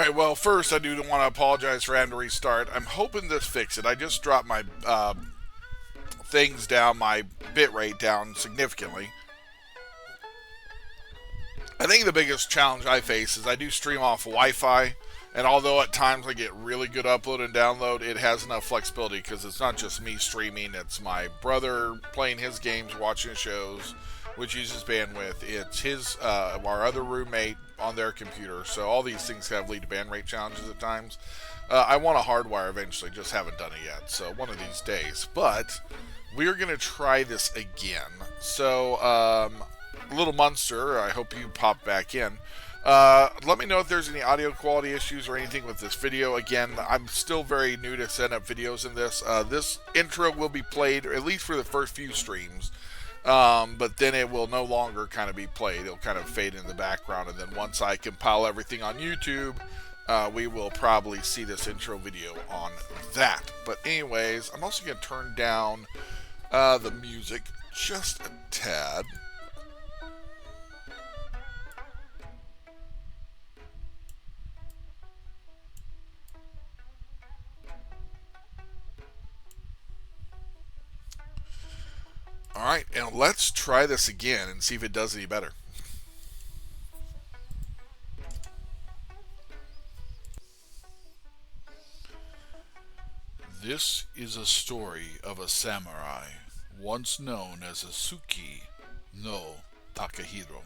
Alright, well, first I do want to apologize for having to restart. I'm hoping this fixes it. I just dropped my things down, my bitrate down significantly. I think the biggest challenge I face is I do stream off Wi-Fi, and although at times I get really good upload and download, it has enough flexibility because it's not just me streaming, it's my brother playing his games, watching shows, which uses bandwidth. It's his, our other roommate on their computer, so all these things have lead to band rate challenges at times. I want a hardwire eventually, just haven't done it yet, so one of these days. But we're going to try this again. So, Little Munster, I hope you pop back in. Let me know if there's any audio quality issues or anything with this video. Again, I'm still very new to setting up videos in this. This intro will be played, at least for the first few streams, but then it will no longer kind of be played. It'll kind of fade in the background, and then once I compile everything on YouTube, we will probably see this intro video on that. But anyways, I'm also going to turn down the music just a tad. Alright, and let's try this again and see if it does any better. This is a story of a samurai, once known as Asuki no Takahiro,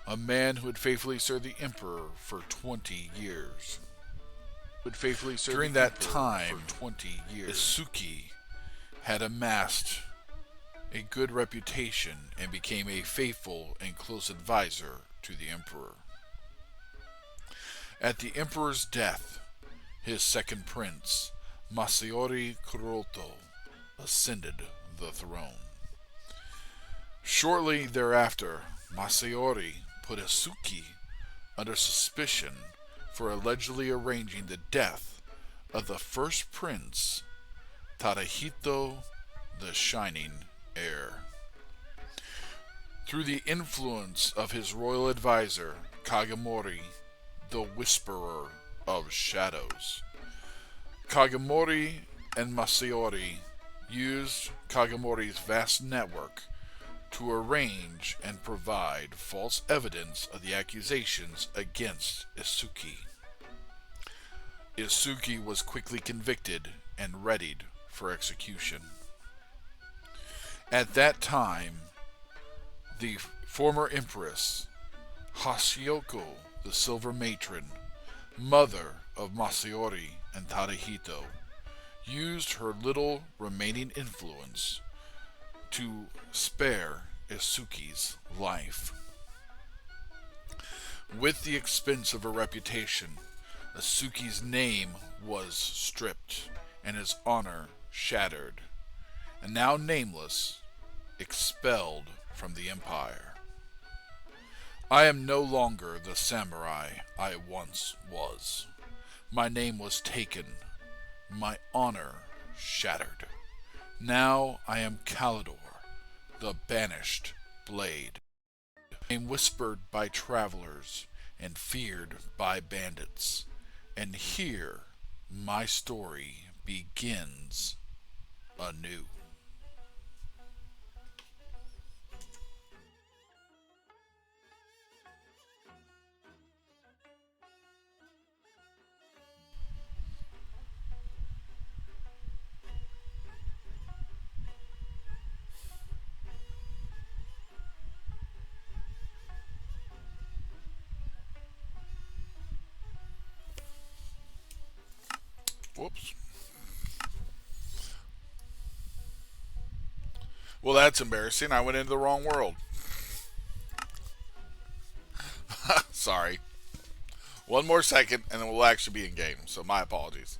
a man who had faithfully served the Emperor for 20 years. During that time, Asuki had amassed a good reputation and became a faithful and close advisor to the Emperor. At the Emperor's death, his second prince, Masaori Kuroto, ascended the throne. Shortly thereafter, Masaori put Asuki under suspicion for allegedly arranging the death of the first prince, Tadahito the Shining Heir. Through the influence of his royal advisor, Kagamori, the Whisperer of Shadows, Kagamori and Masaori used Kagamori's vast network to arrange and provide false evidence of the accusations against Isuki. Isuki was quickly convicted and readied for execution. At that time, the former empress, Hashiyoko, the Silver Matron, mother of Masaori and Tadahito, used her little remaining influence to spare Isuki's life. With the expense of her reputation, Isuki's name was stripped and his honor shattered, and now nameless, expelled from the empire. I am no longer the samurai I once was. My name was taken, my honor shattered. Now I am Khallador, the Banished Blade. I am whispered by travelers and feared by bandits, and here my story begins anew. Whoops. Well, that's embarrassing. I went into the wrong world. Sorry. One more second, and then we'll actually be in game. So my apologies.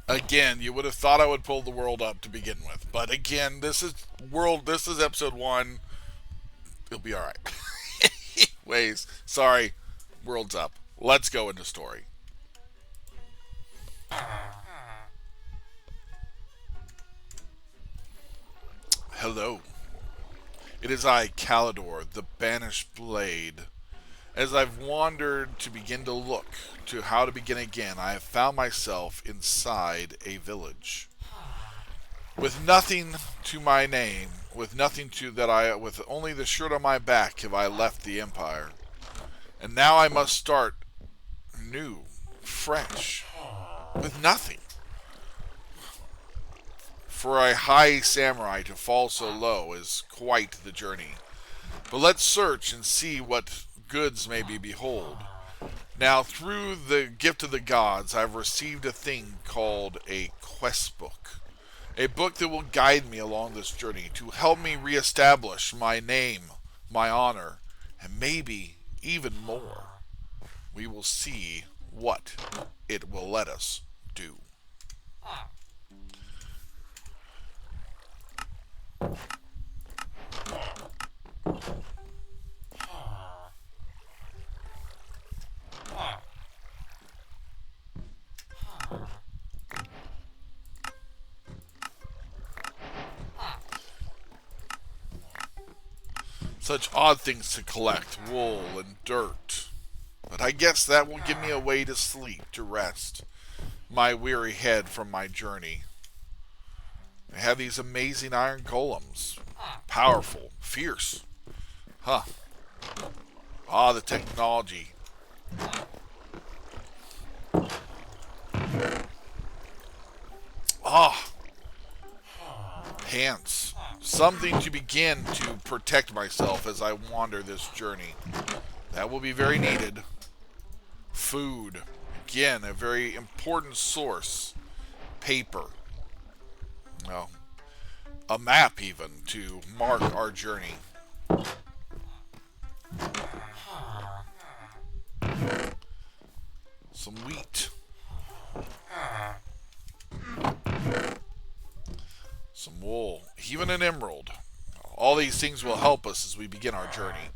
Again, you would have thought I would pull the world up to begin with, but again, this is world. This is episode one. It'll be all right. Anyways, sorry, world's up. Let's go into story. Hello. It is I, Khallador, the Banished Blade. As I've wandered to begin to look to how to begin again, I have found myself inside a village. With nothing to my name, with only the shirt on my back have I left the Empire. And now I must start new, fresh, with nothing. For a high samurai to fall so low is quite the journey. But let's search and see what goods may be behold. Now, through the gift of the gods, I've received a thing called a quest book. A book that will guide me along this journey to help me reestablish my name, my honor, and maybe even more. We will see what it will let us do. Such odd things to collect, wool and dirt. But I guess that will give me a way to sleep, to rest my weary head from my journey. I have these amazing iron golems. Powerful, fierce. Huh. Ah, the technology. Ah. Pants. Something to begin to protect myself as I wander this journey. That will be very needed. Food. Again, a very important source. Paper. Well, a map even to mark our journey. Some wheat. Some wool. Even an emerald. All these things will help us as we begin our journey.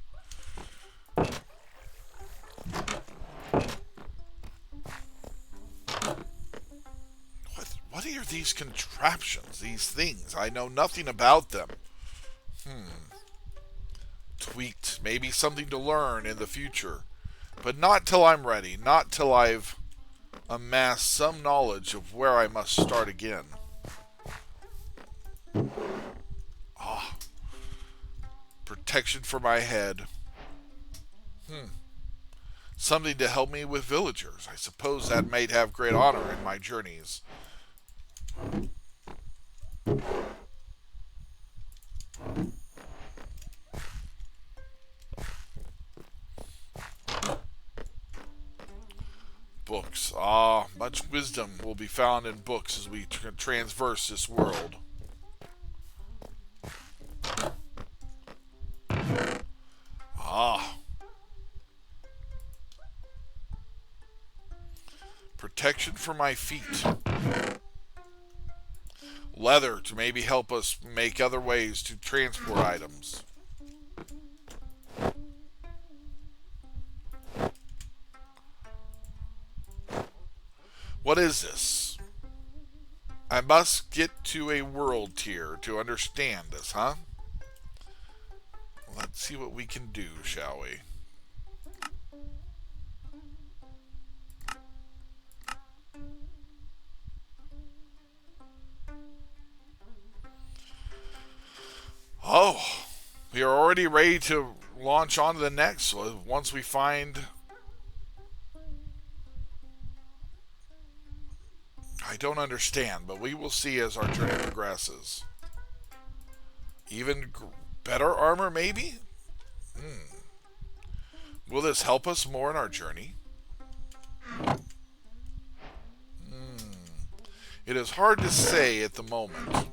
What are these contraptions, these things? I know nothing about them. Tweaked. Maybe something to learn in the future. But not till I'm ready. Not till I've amassed some knowledge of where I must start again. Ah. Protection for my head. Something to help me with villagers. I suppose that might have great honor in my journeys. Books. Ah, much wisdom will be found in books as we transverse this world. Ah. Protection for my feet. Leather to maybe help us make other ways to transport items. What is this? I must get to a world tier to understand this, huh? Let's see what we can do, shall we? Oh, we are already ready to launch on to the next once we find... I don't understand, but we will see as our journey progresses. Even better armor, maybe? Will this help us more in our journey? It is hard to say at the moment.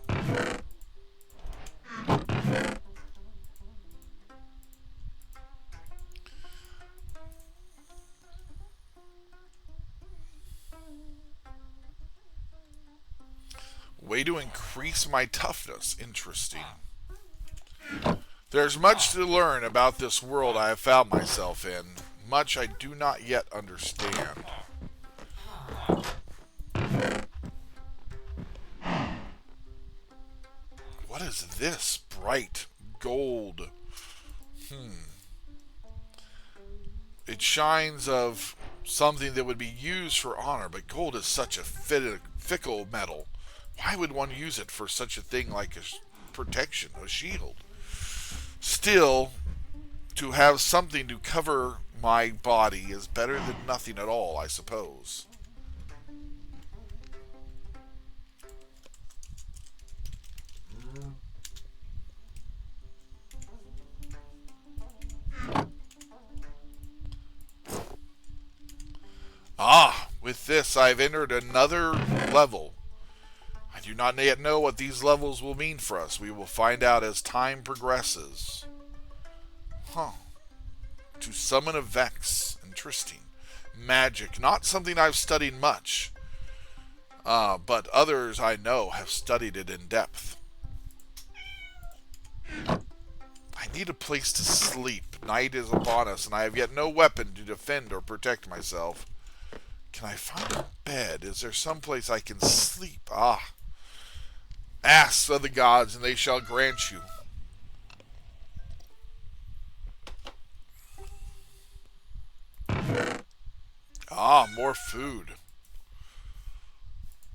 Way to increase my toughness. Interesting. There's much to learn about this world I have found myself in. Much I do not yet understand. What is this? Bright gold. It shines of something that would be used for honor, but gold is such a fickle metal. Why would one use it for such a thing like a protection, a shield? Still, to have something to cover my body is better than nothing at all, I suppose. Ah, with this I've entered another level. I do not yet know what these levels will mean for us. We will find out as time progresses. To summon a Vex. Interesting. Magic. Not something I've studied much. But others I know have studied it in depth. I need a place to sleep. Night is upon us, and I have yet no weapon to defend or protect myself. Can I find a bed? Is there some place I can sleep? Ask of the gods, and they shall grant you. More food.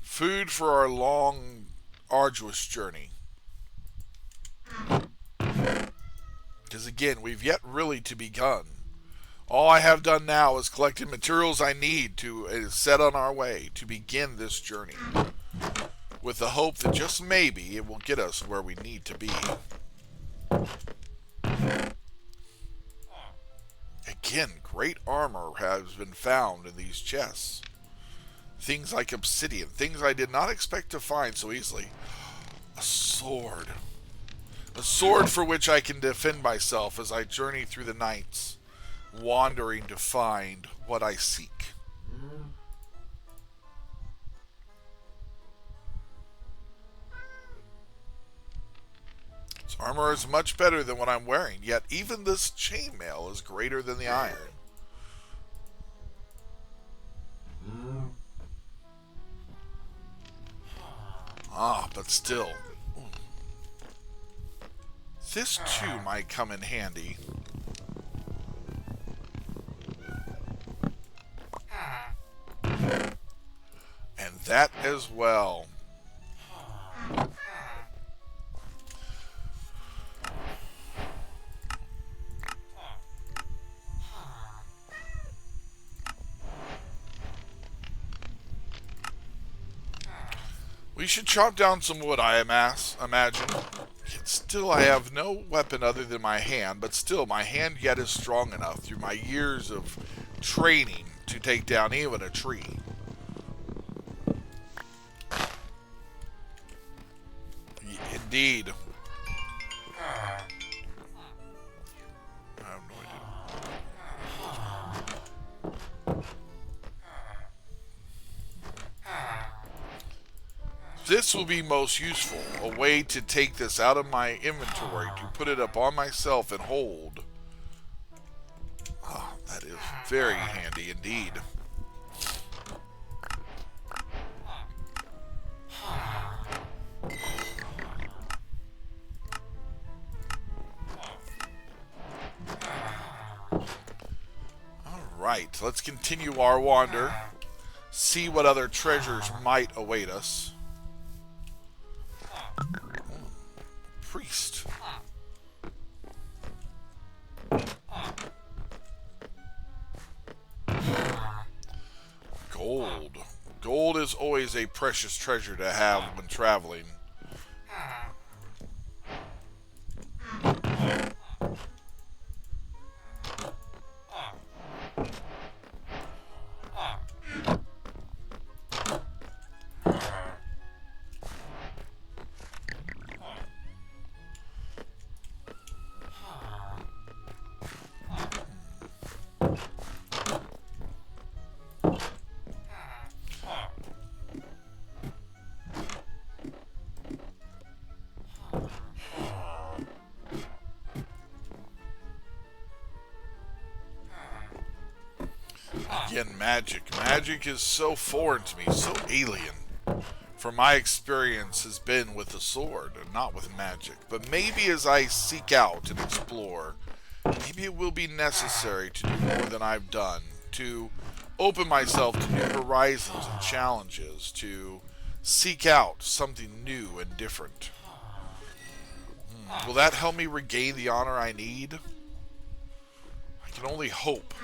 Food for our long, arduous journey. Because again, we've yet really to begun. All I have done now is collected materials I need to set on our way to begin this journey. With the hope that just maybe it will get us where we need to be. Again, great armor has been found in these chests. Things like obsidian, things I did not expect to find so easily. A sword. A sword for which I can defend myself as I journey through the nights, wandering to find what I seek. This armor is much better than what I'm wearing, yet even this chainmail is greater than the iron. But still. This too might come in handy. And that as well. We should chop down some wood, I imagine. Yet still I have no weapon other than my hand, but still my hand yet is strong enough through my years of training to take down even a tree. Indeed. I have no idea. This will be most useful, a way to take this out of my inventory, to put it up on myself and hold. That is very handy indeed. Alright, let's continue our wander, see what other treasures might await us. Priest. Gold. Gold is always a precious treasure to have when traveling. Again, magic. Magic is so foreign to me, so alien. For my experience has been with the sword and not with magic. But maybe as I seek out and explore, maybe it will be necessary to do more than I've done, to open myself to new horizons and challenges, to seek out something new and different. Will that help me regain the honor I need? I can only hope.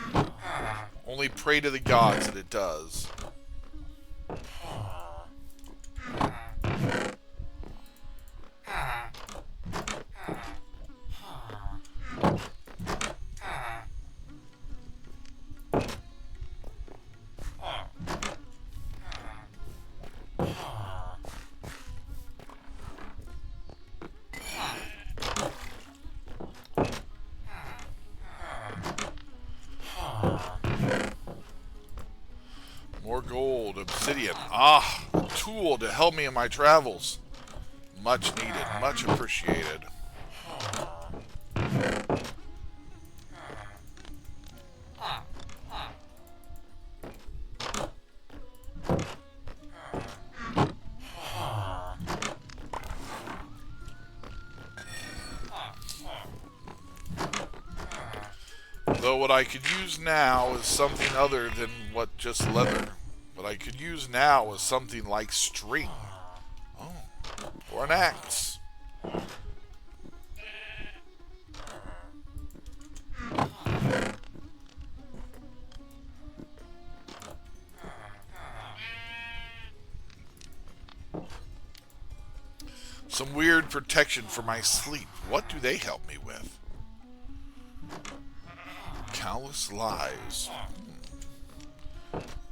Only pray to the gods that it does. More gold, obsidian. Ah, a tool to help me in my travels. Much needed, much appreciated. Though what I could use now is something other than what just leather. What I could use now is something like string. Oh, or an axe. Some weird protection for my sleep. What do they help me with? Countless lives.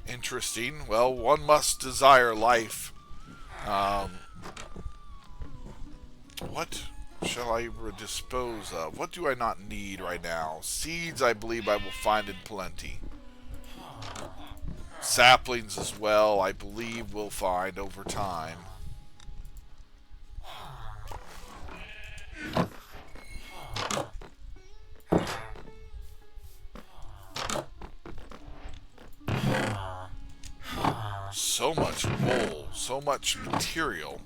Interesting. Well, one must desire life. What shall I dispose of? What do I not need right now? Seeds I believe I will find in plenty. Saplings as well, I believe we'll find over time. So much wool, so much material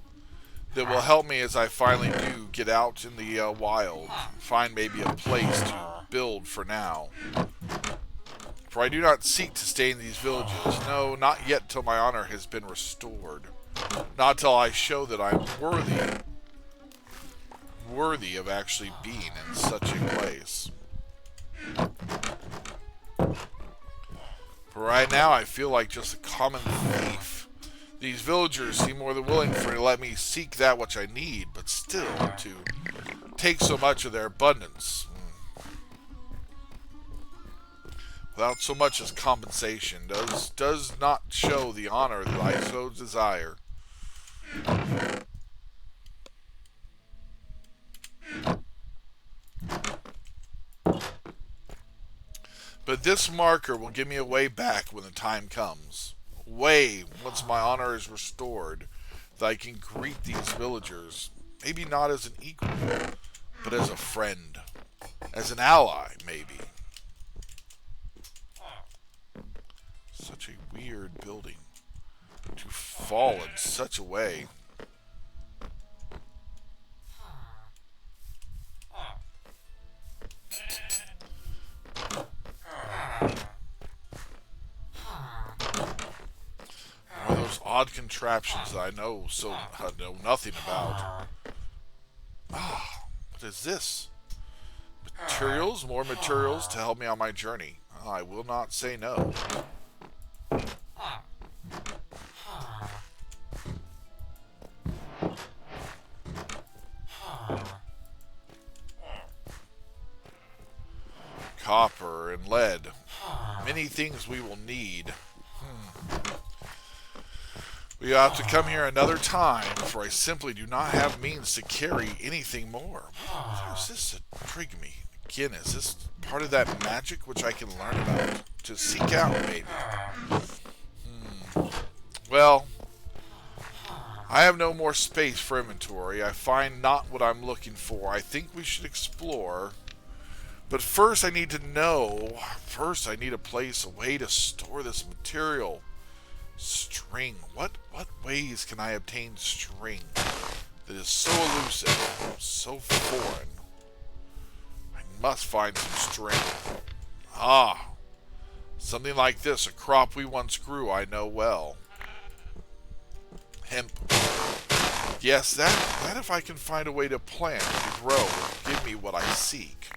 that will help me as I finally do get out in the wild. Find maybe a place to build for now. For I do not seek to stay in these villages. No, not yet till my honor has been restored. Not till I show that I'm worthy of actually being in such a place. For right now, I feel like just a common thief. These villagers seem more than willing for to let me seek that which I need, but still to take so much of their abundance without so much as compensation does not show the honor that I so desire. But this marker will give me a way back when the time comes. A way, once my honor is restored, that I can greet these villagers, maybe not as an equal, but as a friend, as an ally, maybe. Such a weird building to fall in such a way. One of those odd contraptions that I know nothing about. Ah, what is this? Materials, more materials to help me on my journey. I will not say no. Copper and lead. Many things we will need. We have to come here another time, for I simply do not have means to carry anything more. What is this that intrigued me? Again, is this part of that magic which I can learn about? To seek out, maybe? Well, I have no more space for inventory. I find not what I'm looking for. I think we should explore But first I need to know, first I need a way to store this material. String. What ways can I obtain string that is so elusive, so foreign? I must find some string. Ah, something like this, a crop we once grew, I know well. Hemp. Yes, that if I can find a way to plant, to grow, will give me what I seek.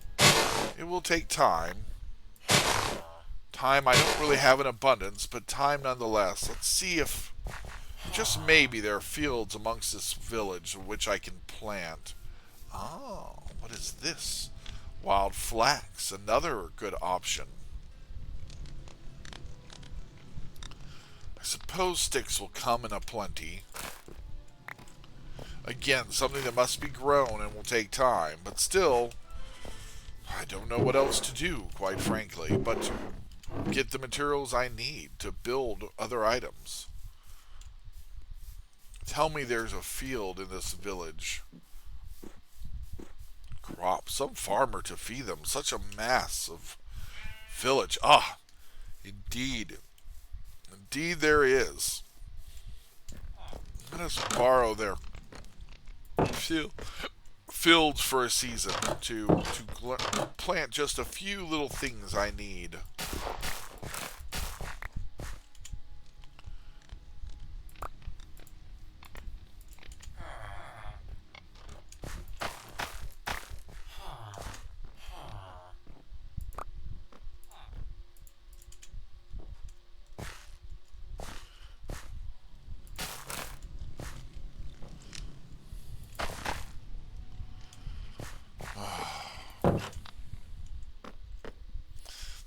It will take time. Time I don't really have in abundance, but time nonetheless. Let's see if, just maybe, there are fields amongst this village in which I can plant. Oh, what is this? Wild flax, another good option. I suppose sticks will come in a plenty. Again, something that must be grown and will take time, but still, I don't know what else to do, quite frankly, but to get the materials I need to build other items. Tell me there's a field in this village. Crop, some farmer to feed them. Such a mass of village. Ah, indeed. Indeed there is. Let us borrow their fields for a season to plant just a few little things I need.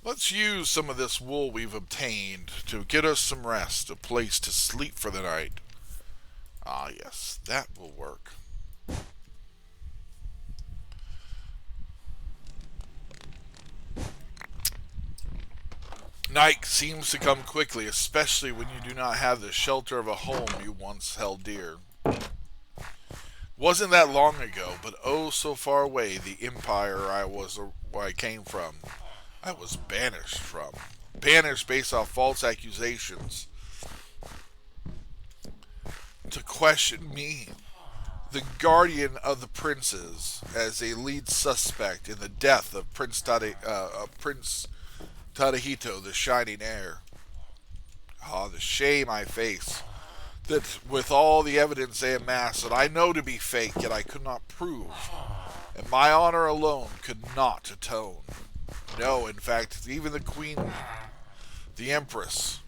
Let's use some of this wool we've obtained to get us some rest, a place to sleep for the night. Ah, yes, that will work. Night seems to come quickly, especially when you do not have the shelter of a home you once held dear. Wasn't that long ago, but oh so far away, the empire where I came from. I was banished from. Banished based off false accusations. To question me, the guardian of the princes, as a lead suspect in the death of Prince Tadahito, the Shining Heir. Ah, the shame I face. That with all the evidence they amassed that I know to be fake, yet I could not prove. And my honor alone could not atone. No, in fact, even the queen, the empress,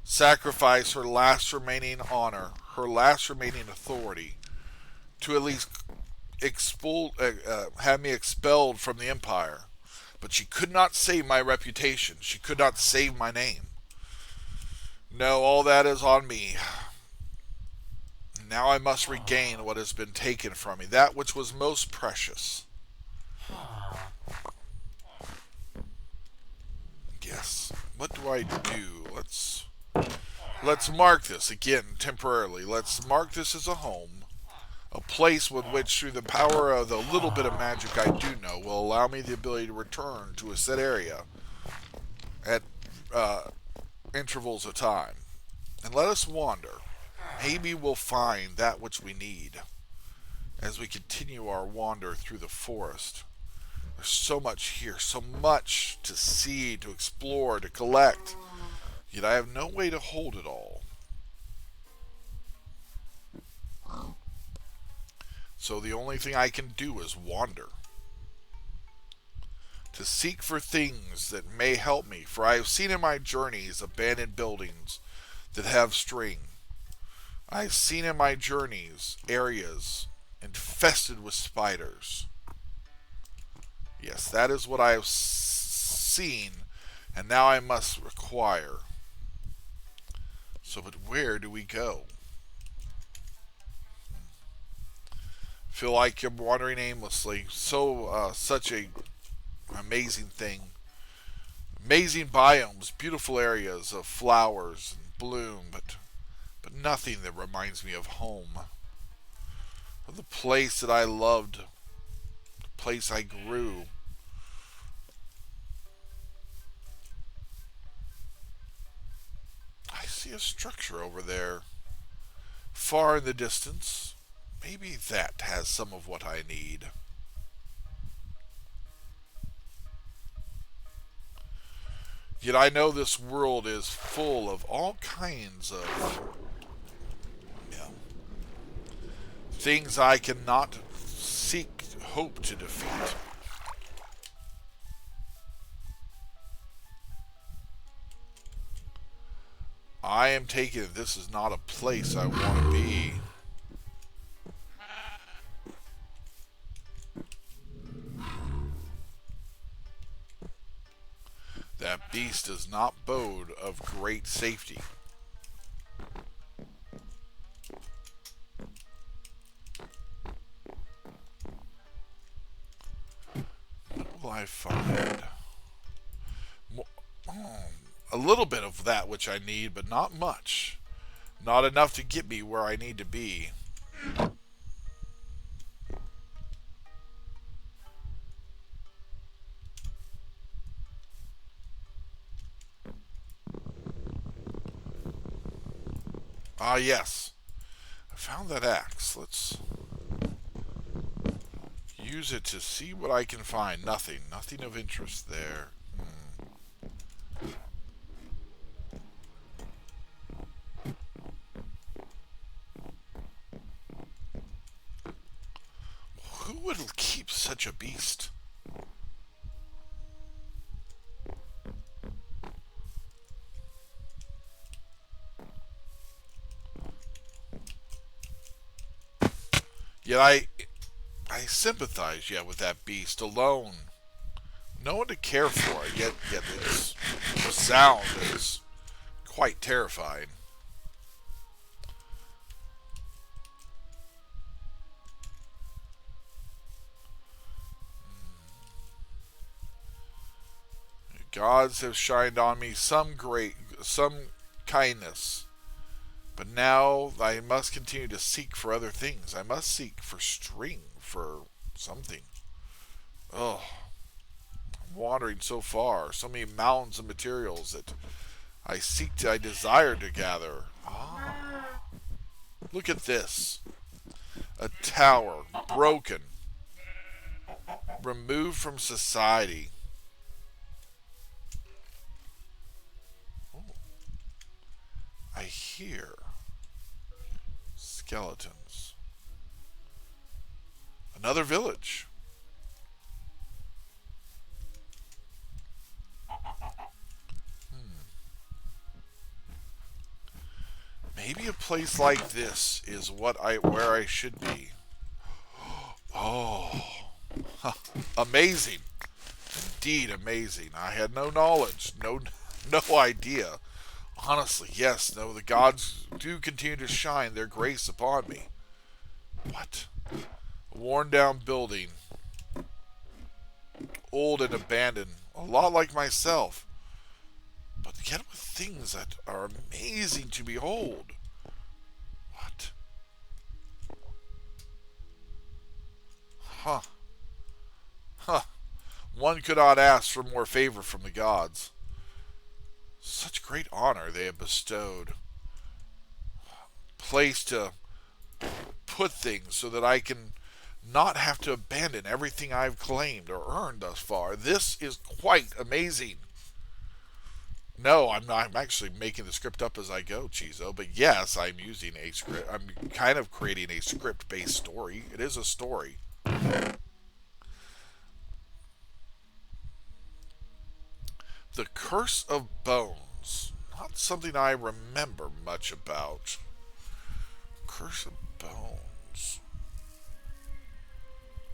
sacrificed her last remaining honor, her last remaining authority, to at least have me expelled from the empire. But she could not save my reputation. She could not save my name. No, all that is on me. Now I must regain what has been taken from me, that which was most precious. Yes. What do I do? Let's mark this again temporarily. Let's mark this as a home, a place with which, through the power of the little bit of magic I do know, will allow me the ability to return to a set area at intervals of time. And let us wander. Maybe we'll find that which we need as we continue our wander through the forest. There's so much here, so much to see, to explore, to collect. Yet I have no way to hold it all. So the only thing I can do is wander. To seek for things that may help me, for I have seen in my journeys abandoned buildings that have string. I have seen in my journeys areas infested with spiders. Yes, that is what I have seen, and now I must acquire. So, but where do we go? Feel like I'm wandering aimlessly. Such a amazing thing. Amazing biomes, beautiful areas of flowers and bloom, but nothing that reminds me of home. Of the place that I loved, the place I grew. see a structure over there, far in the distance. Maybe that has some of what I need. Yet I know this world is full of all kinds of, you know, things I cannot seek, hope to defeat. I am taking it this is not a place I want to be. That beast does not bode of great safety. What will I find? A little bit of that which I need, but not much. Not enough to get me where I need to be. Ah, yes. I found that axe. Let's use it to see what I can find. Nothing. Nothing of interest there. Who would keep such a beast? Yet I sympathize with that beast alone. No one to care for it, yet its sound is quite terrifying. Gods have shined on me some kindness. But now I must continue to seek for other things. I must seek for string, for something. Oh, I'm wandering so far. So many mountains of materials that I desire to gather. Ah, look at this. A tower, broken, removed from society. Oh, I hear skeletons. Another village. Maybe a place like this is where I should be. Oh, amazing. Indeed amazing. I had no knowledge, no idea. Honestly, yes, no, the gods do continue to shine their grace upon me. What? A worn down building. Old and abandoned. A lot like myself. But yet with things that are amazing to behold. What? Huh. Huh. One could not ask for more favor from the gods. Such great honor they have bestowed. Place to put things so that I can not have to abandon everything I've claimed or earned thus far. This is quite amazing. No, I'm not. I'm actually making the script up as I go, Chizo. But yes, I'm using a script. I'm kind of creating a script-based story. It is a story. The Curse of Bones. Not something I remember much about. Curse of Bones.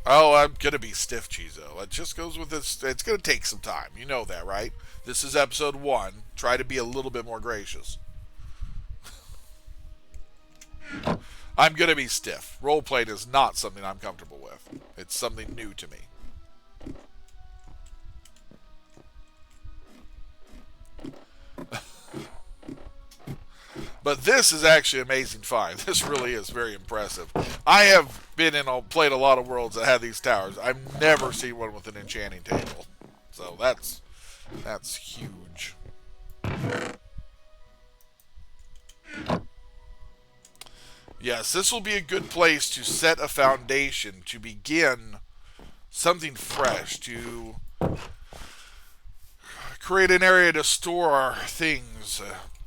Oh, I'm gonna be stiff, Chizo. It just goes with this. It's gonna take some time. You know that, right? This is episode 1. Try to be a little bit more gracious. I'm gonna be stiff. Role-playing is not something I'm comfortable with. It's something new to me. But this is actually amazing fine. This really is very impressive. I have played a lot of worlds that had these towers. I've never seen one with an enchanting table. So that's huge. Yes, this will be a good place to set a foundation, to begin something fresh, to create an area to store our things.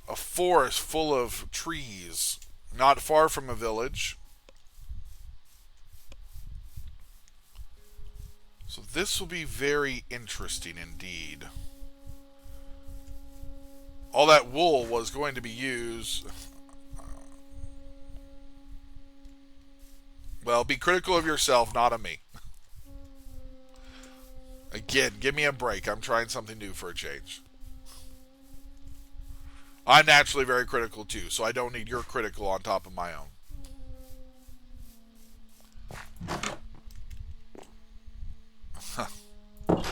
A forest full of trees, not far from a village. So this will be very interesting indeed. All that wool was going to be used. Well, be critical of yourself, not of me. Again, give me a break. I'm trying something new for a change. I'm naturally very critical too, so I don't need your critical on top of my own. Well,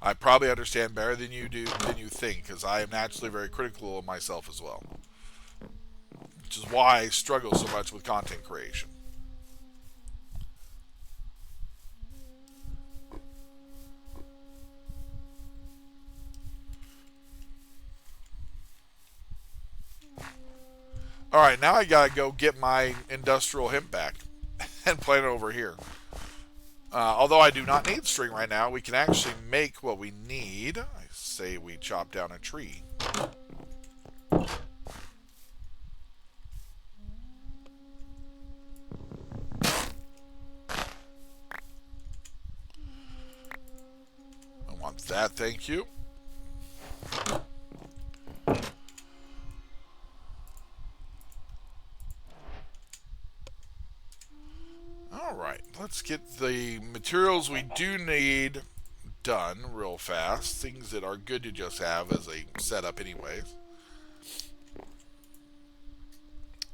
I probably understand better than you do, than you think, because I am naturally very critical of myself as well. Which is why I struggle so much with content creation. Alright, now I gotta go get my industrial hemp back and plant it over here. Although I do not need string right now, we can actually make what we need. I say we chop down a tree. I want that, thank you. Alright, let's get the materials we do need done real fast. Things that are good to just have as a setup anyways.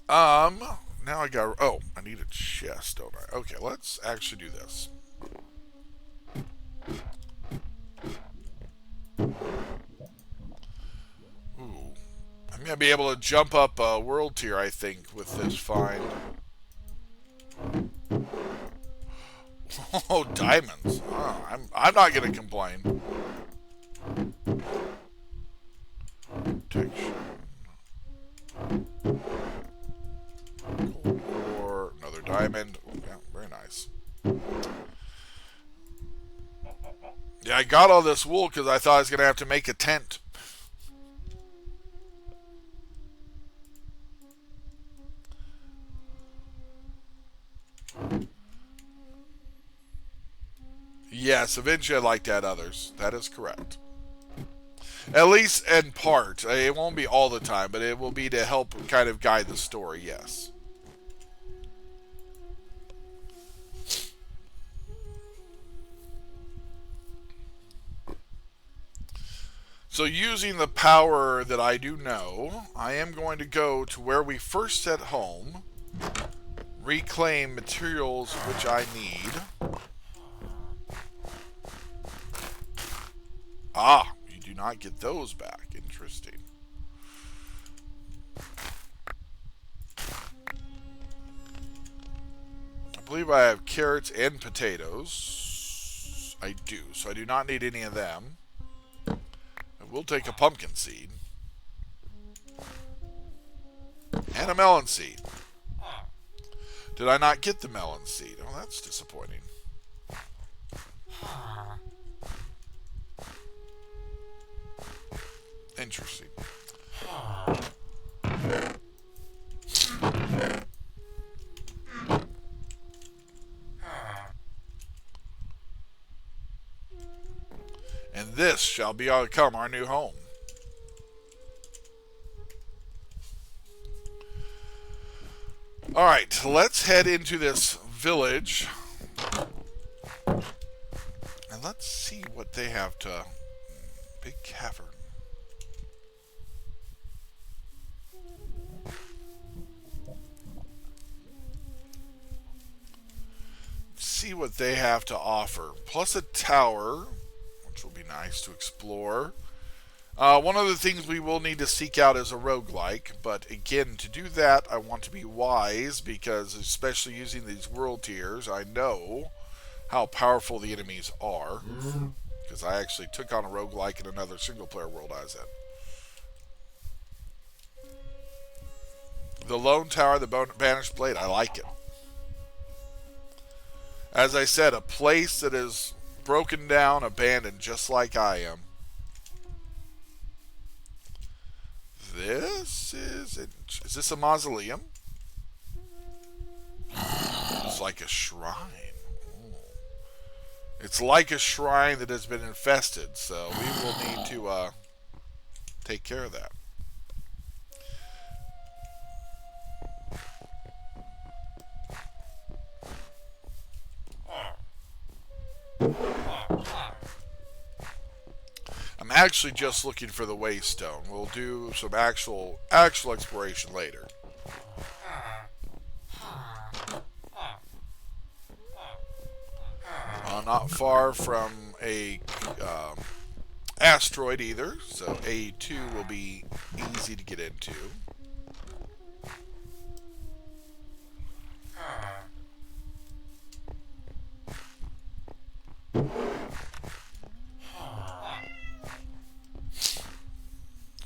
Now I got... Oh, I need a chest, don't I? Okay, let's actually do this. Ooh. I'm going to be able to jump up a world tier, I think, with this find. Oh, diamonds. Oh, I'm not going to complain. Protection. Gold ore. Another diamond. Oh, yeah, very nice. Yeah, I got all this wool because I thought I was going to have to make a tent. Yes, eventually I'd like to add others. That is correct. At least in part. It won't be all the time, but it will be to help kind of guide the story, yes. So using the power that I do know, I am going to go to where we first set home, reclaim materials which I need. Ah, you do not get those back. Interesting. I believe I have carrots and potatoes. I do, so I do not need any of them. I will take a pumpkin seed. And a melon seed. Did I not get the melon seed? Oh, that's disappointing. Interesting. And this shall become our new home. Alright, let's head into this village. And let's see what they have to... Big cavern. See what they have to offer. Plus a tower, which will be nice to explore. One of the things we will need to seek out is a roguelike, but again, to do that, I want to be wise, because especially using these world tiers, I know how powerful the enemies are, because I actually took on a roguelike in another single-player world I was in. The Lone Tower, the Banished Blade, I like it. As I said, a place that is broken down, abandoned, just like I am. This is this a mausoleum? It's like a shrine. Ooh. It's like a shrine that has been infested, so we will need to take care of that. I'm actually just looking for the waystone. We'll do some actual exploration later. Not far from a asteroid either, so A2 will be easy to get into.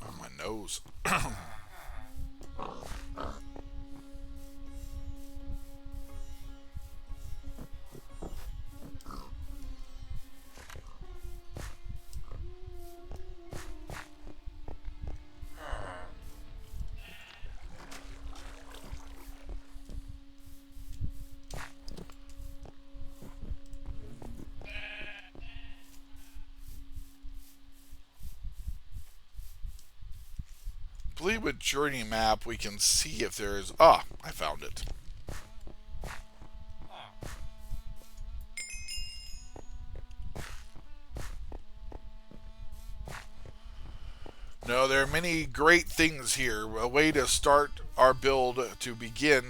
Oh, my nose. I believe with Journey Map we can see if there is... Ah, I found it. No, there are many great things here. A way to start our build to begin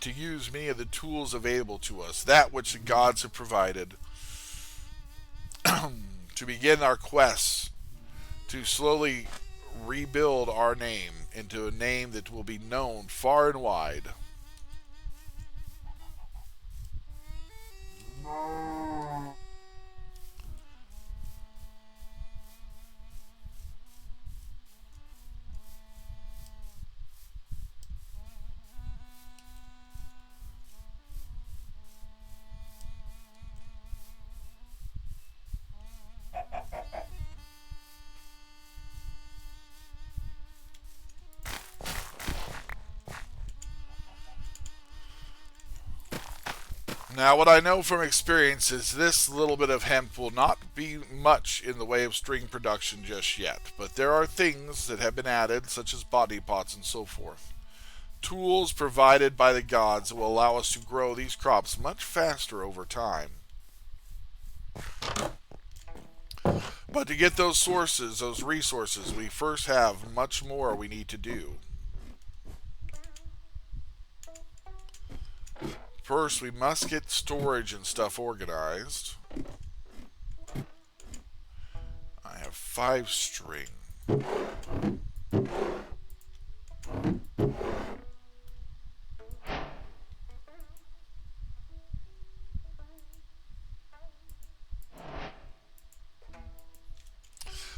to use many of the tools available to us, that which the gods have provided, to begin our quests, to slowly rebuild our name into a name that will be known far and wide. Now, what I know from experience is this little bit of hemp will not be much in the way of string production just yet, but there are things that have been added, such as body pots and so forth. Tools provided by the gods that will allow us to grow these crops much faster over time. But to get those sources, those resources, we first have much more we need to do. First, we must get storage and stuff organized. I have 5 string.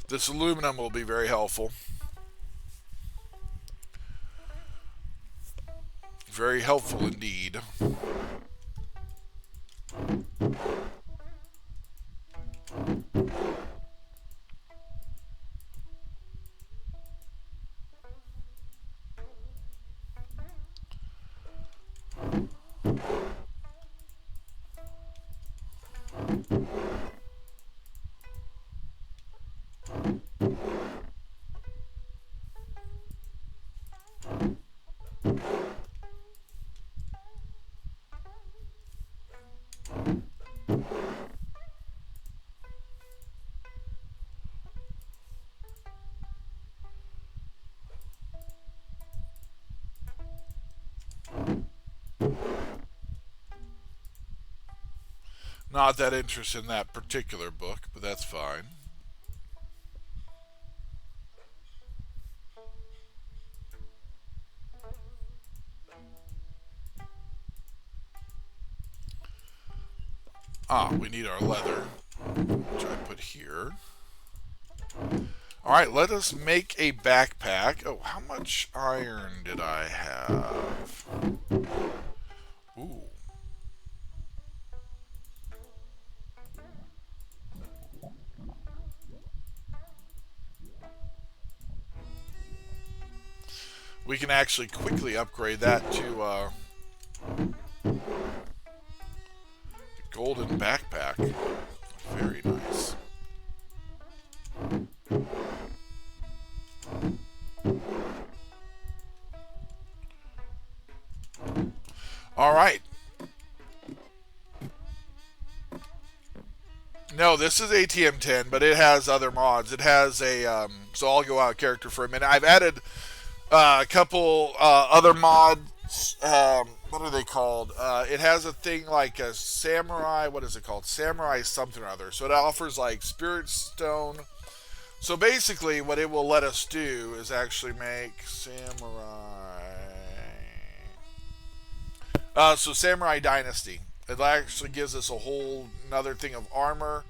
This aluminum will be very helpful. Very helpful indeed. Not that interested in that particular book, but that's fine. We need our leather, which I put here. Alright, let us make a backpack. Oh, how much iron did I have? Ooh. We can actually quickly upgrade that to the golden backpack. Very nice. All right. No, this is ATM 10, but it has other mods. It has a so I'll go out of character for a minute. I've added a couple other mods. What are they called? It has a thing like a samurai. What is it called? Samurai something or other. So it offers like spirit stone. So basically, what it will let us do is actually make samurai. So Samurai Dynasty. It actually gives us a whole another thing of armor,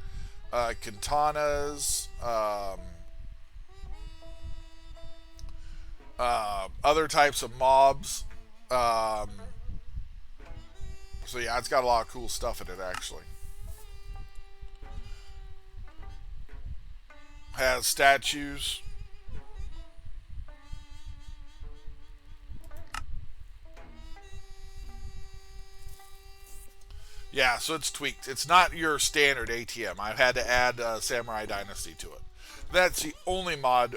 katanas, other types of mobs. So yeah, it's got a lot of cool stuff in it actually. Has statues. Yeah, so it's tweaked. It's not your standard ATM. I've had to add Samurai Dynasty to it. That's the only mod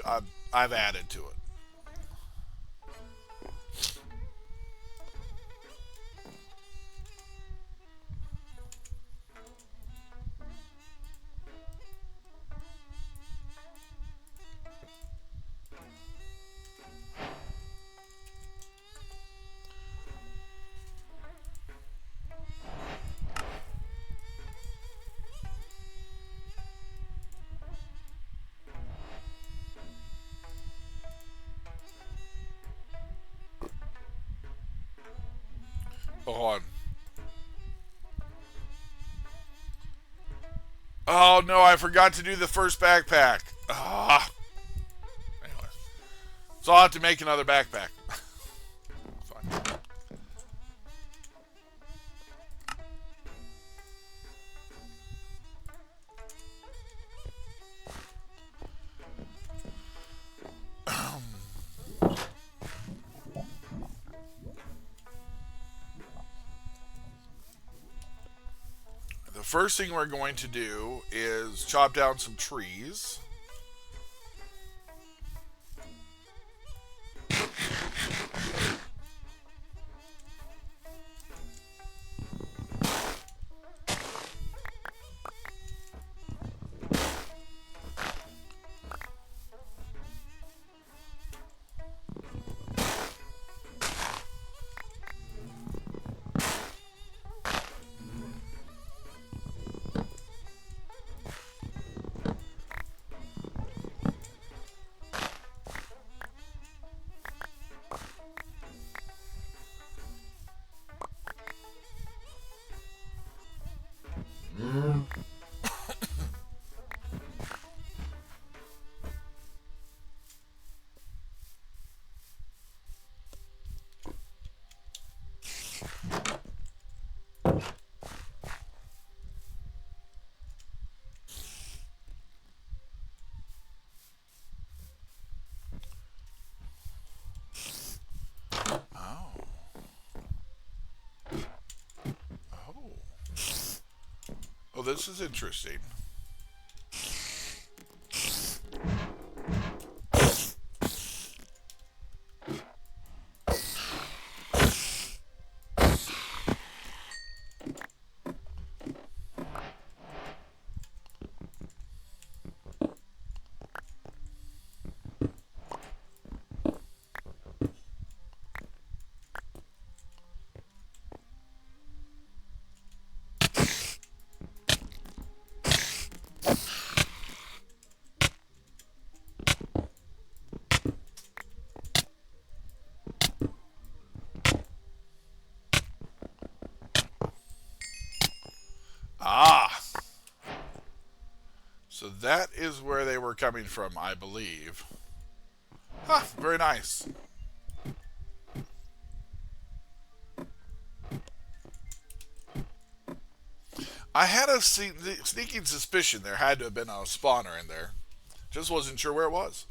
I've added to it. Hold on. Oh no, I forgot to do the first backpack. Ah. Anyways. So I'll have to make another backpack. Fine. The first thing we're going to do is chop down some trees. Oh, this is interesting. That is where they were coming from, I believe. Huh, very nice. I had a sneaking suspicion there had to have been a spawner in there. Just wasn't sure where it was.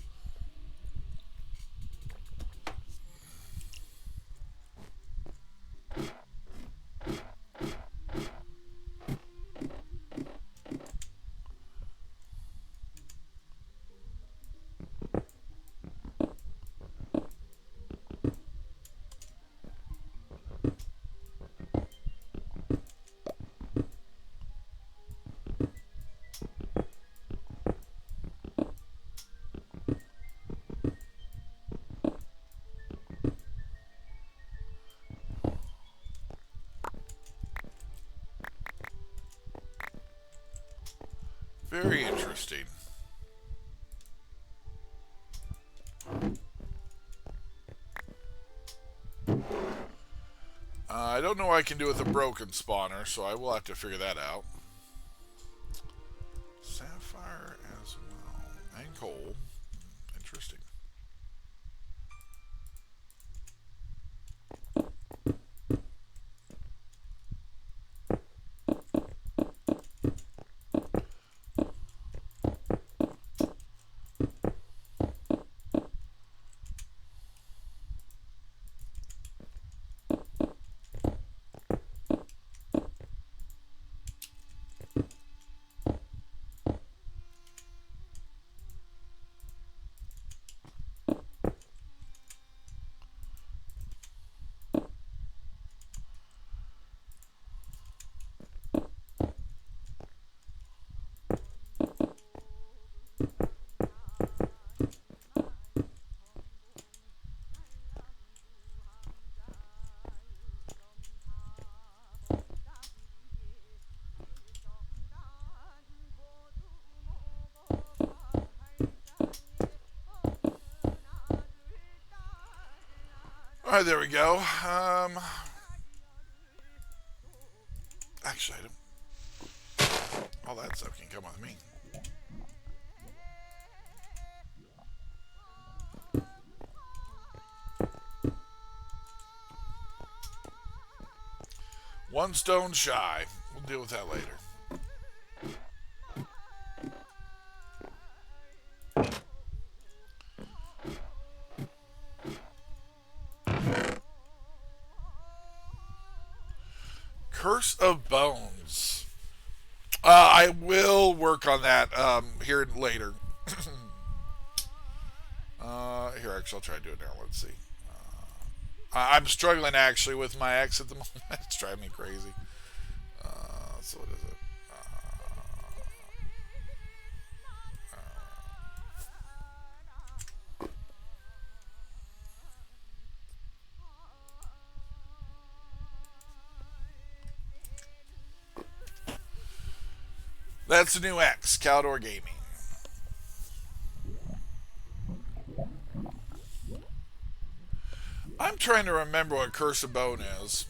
Very interesting. I don't know what I can do with a broken spawner, so I will have to figure that out. Sapphire as well. And coal. Interesting. Alright, there we go. Actually, all that stuff can come with me. One stone shy. We'll deal with that later. Curse of Bones. I will work on that here later. Here, actually, I'll try to do it now. Let's see. I'm struggling actually with my X at the moment. It's driving me crazy. So what is it? That's the new X, Khallador Gaming. I'm trying to remember what Curse of Bone is.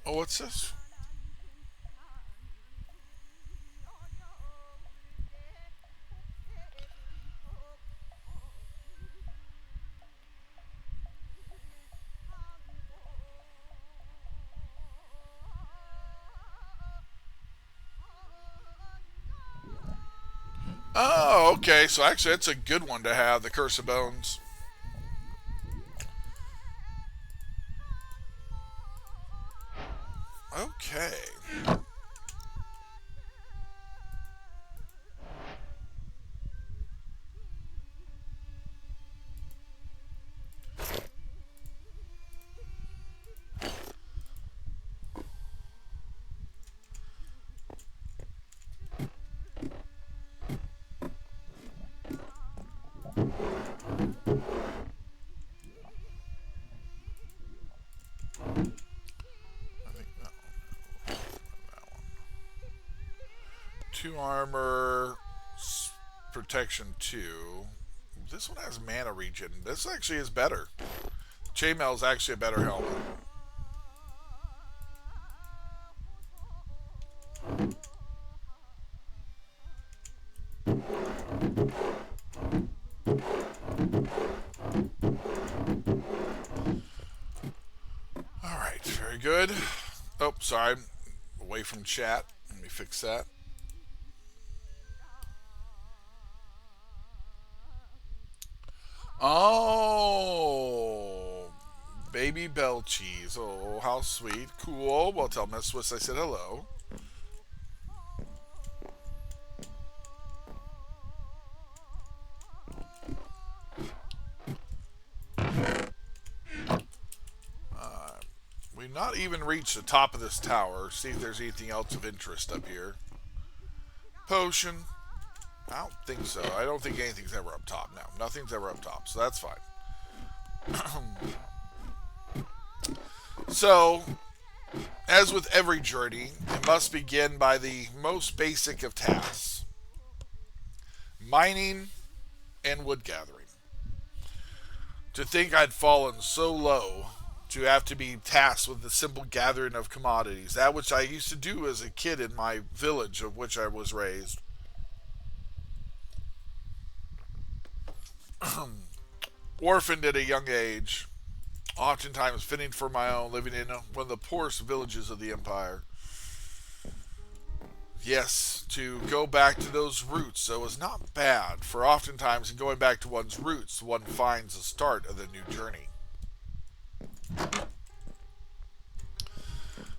Oh, what's this? Oh, okay. So actually, it's a good one to have, the Curse of Bones. Okay. 2 armor, protection 2. This one has mana regen. This actually is better. Chainmail is actually a better helmet. Alright, very good. Oh, sorry. Away from chat. Let me fix that. Oh, baby bell cheese. Oh, how sweet. Cool. Well, tell Miss Swiss I said hello. We've not even reached the top of this tower. See if there's anything else of interest up here. Potion. I don't think so. I don't think anything's ever up top. No, nothing's ever up top, so that's fine. So, as with every journey, it must begin by the most basic of tasks. Mining and wood gathering. To think I'd fallen so low to have to be tasked with the simple gathering of commodities, that which I used to do as a kid in my village of which I was raised. Orphaned at a young age, oftentimes fitting for my own, living in one of the poorest villages of the empire. Yes, to go back to those roots, so it was not bad, for oftentimes in going back to one's roots, one finds the start of the new journey.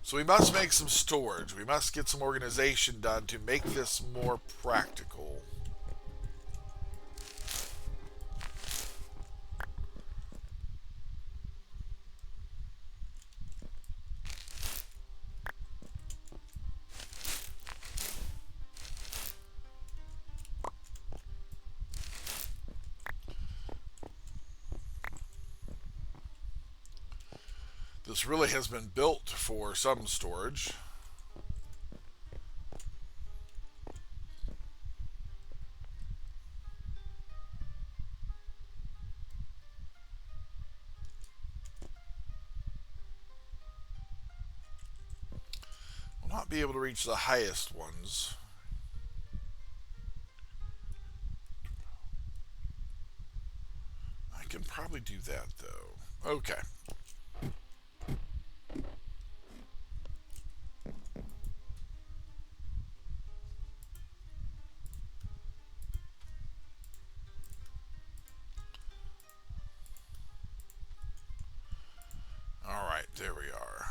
So we must make some storage. We must get some organization done to make this more practical. This really has been built for some storage. We'll not be able to reach the highest ones. I can probably do that though. Okay. Alright, there we are.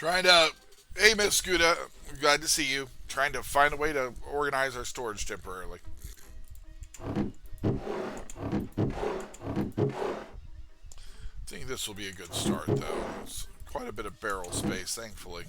Trying to. Hey, Miss Scuda. Glad to see you. Trying to find a way to organize our storage temporarily. I think this will be a good start, though. It's quite a bit of barrel space, thankfully.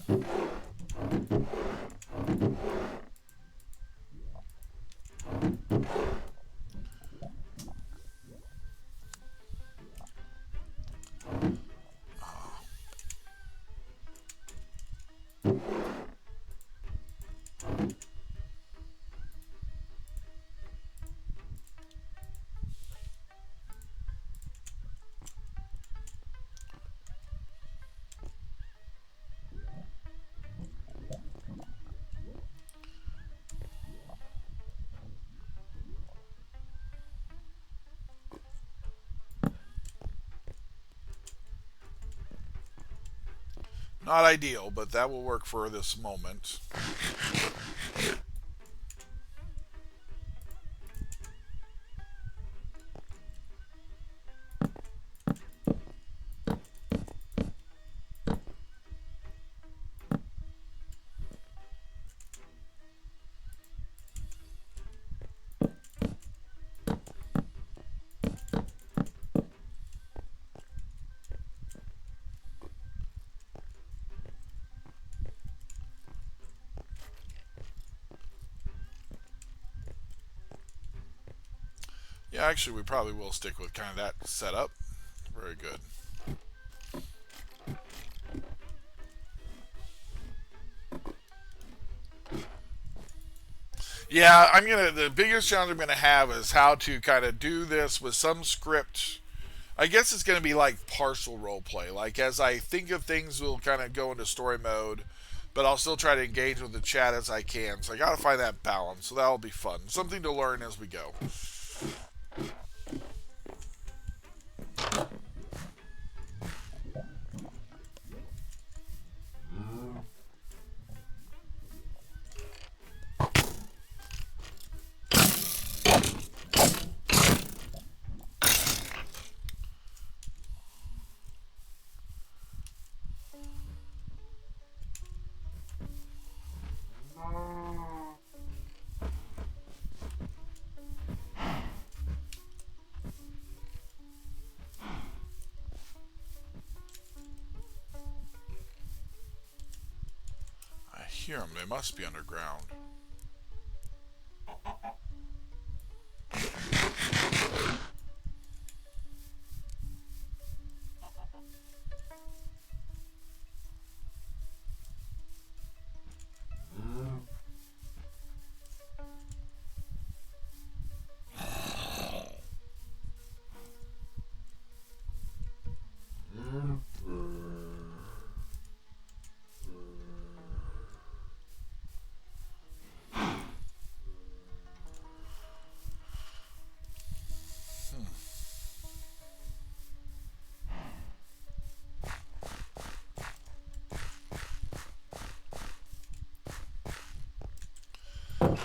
Not ideal, but that will work for this moment. Yeah, actually, we probably will stick with kind of that setup. Very good. Yeah, the biggest challenge I'm gonna have is how to kind of do this with some script. I guess it's gonna be like partial role play. Like as I think of things, we'll kind of go into story mode, but I'll still try to engage with the chat as I can. So I gotta find that balance. So that'll be fun. Something to learn as we go. I hear them. They must be underground.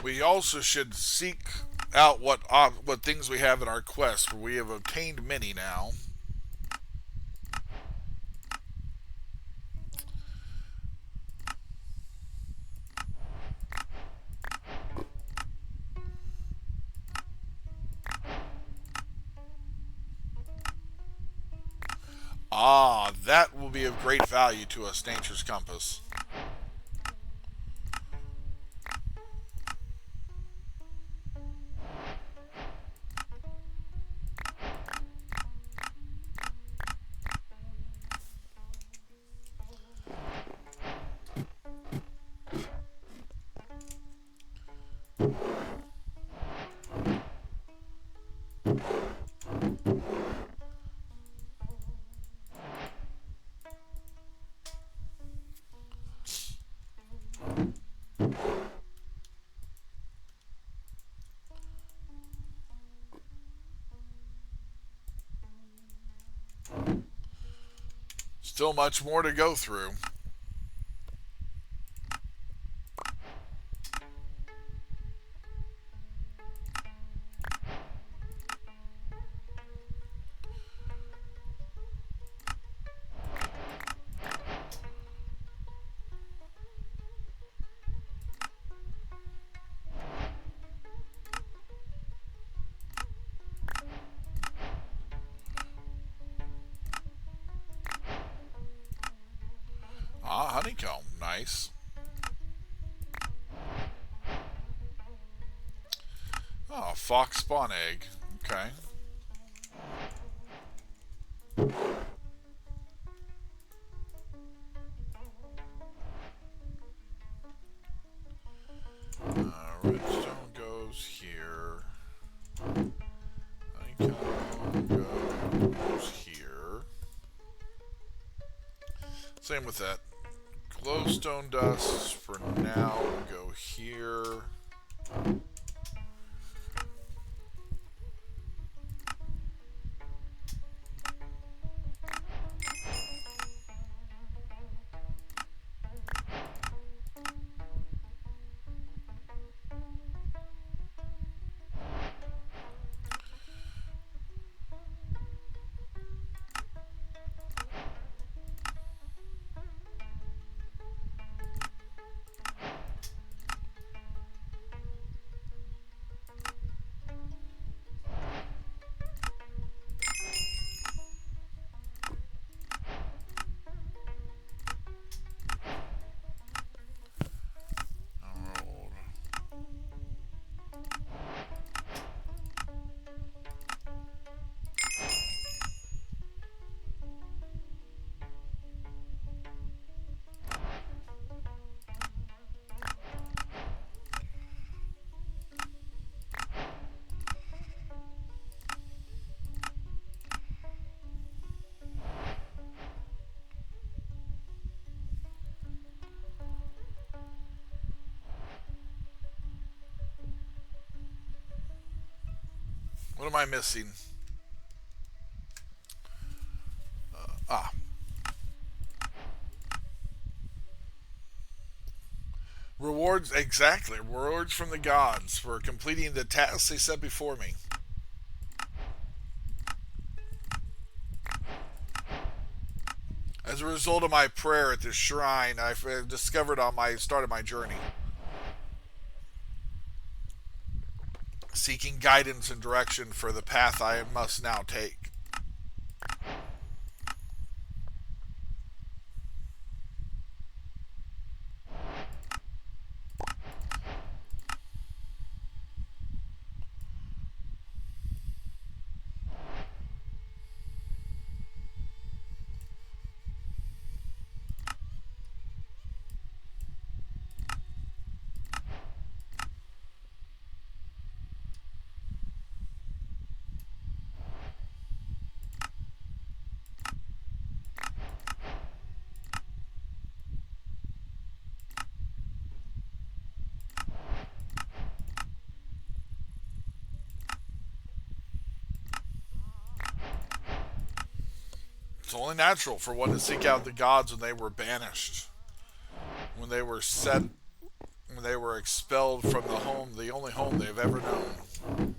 We also should seek out what things we have in our quest, for we have obtained many now. Ah, that will be of great value to us, Nature's Compass. Still much more to go through. honeycomb. Nice. Oh, fox spawn egg. Okay. Redstone goes here. Honeycomb goes here. Same with that. Glowstone dust for now will go here. What am I missing? Ah. Rewards, exactly. Rewards from the gods for completing the tasks they set before me. As a result of my prayer at the shrine, I've discovered on my start of my journey. Seeking guidance and direction for the path I must now take. It's only natural for one to seek out the gods when they were banished, when they were set, when they were expelled from the home, the only home they've ever known.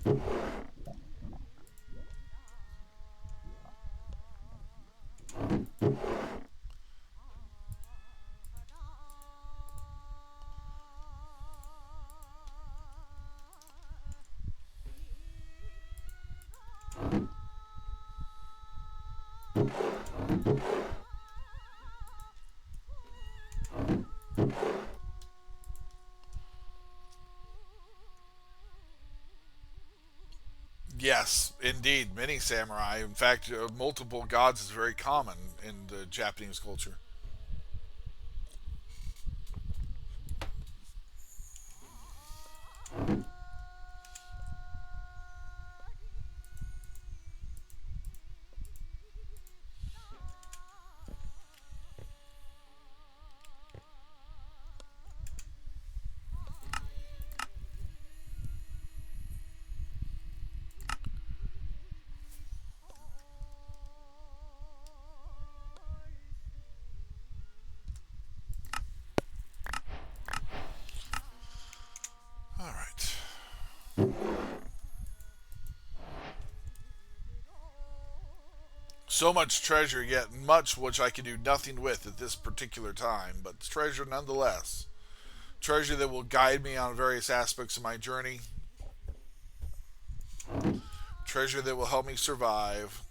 Yes, indeed, many samurai. In fact, multiple gods is very common in the Japanese culture. All right. So much treasure, yet much which I can do nothing with at this particular time, but treasure nonetheless. Treasure that will guide me on various aspects of my journey. Treasure that will help me survive.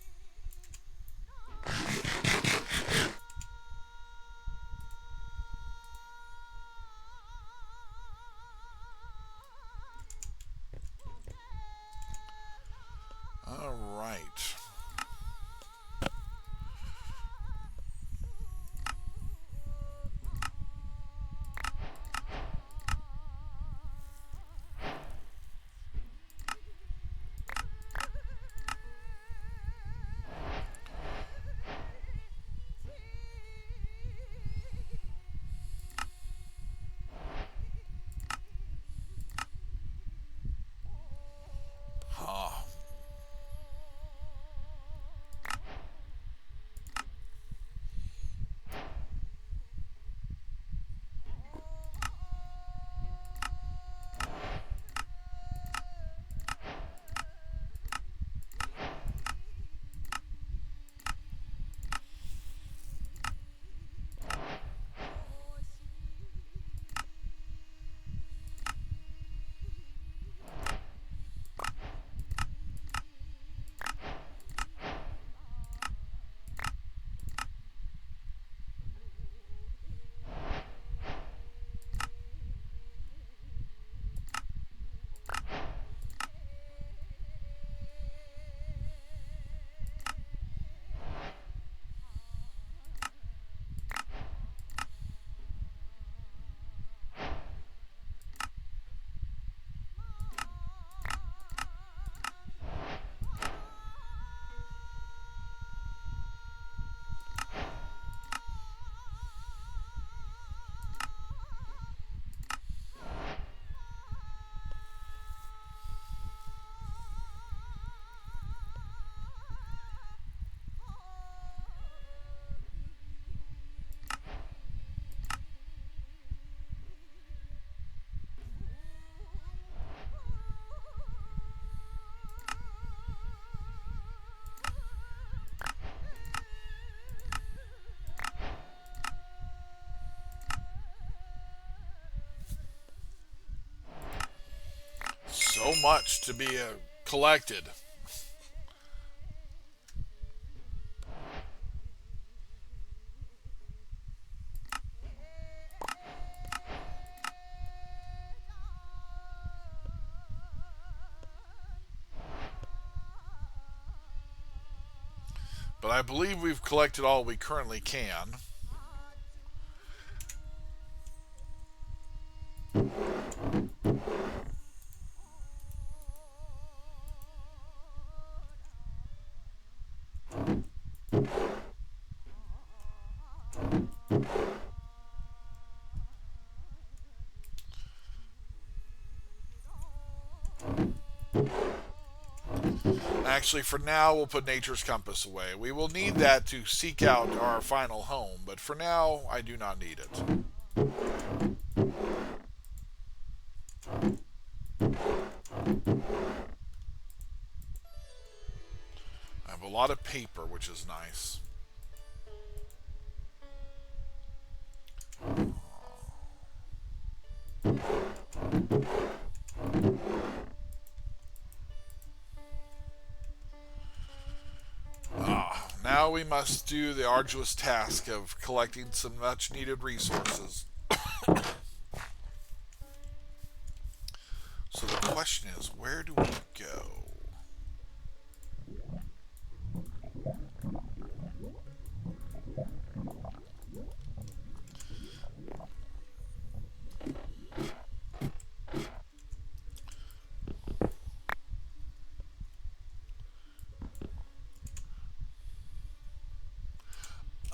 So much to be collected. But I believe we've collected all we currently can. Actually, for now, we'll put Nature's Compass away. We will need that to seek out our final home, but for now, I do not need it. I have a lot of paper, which is nice. Now we must do the arduous task of collecting some much needed resources. So the question is, where do we go?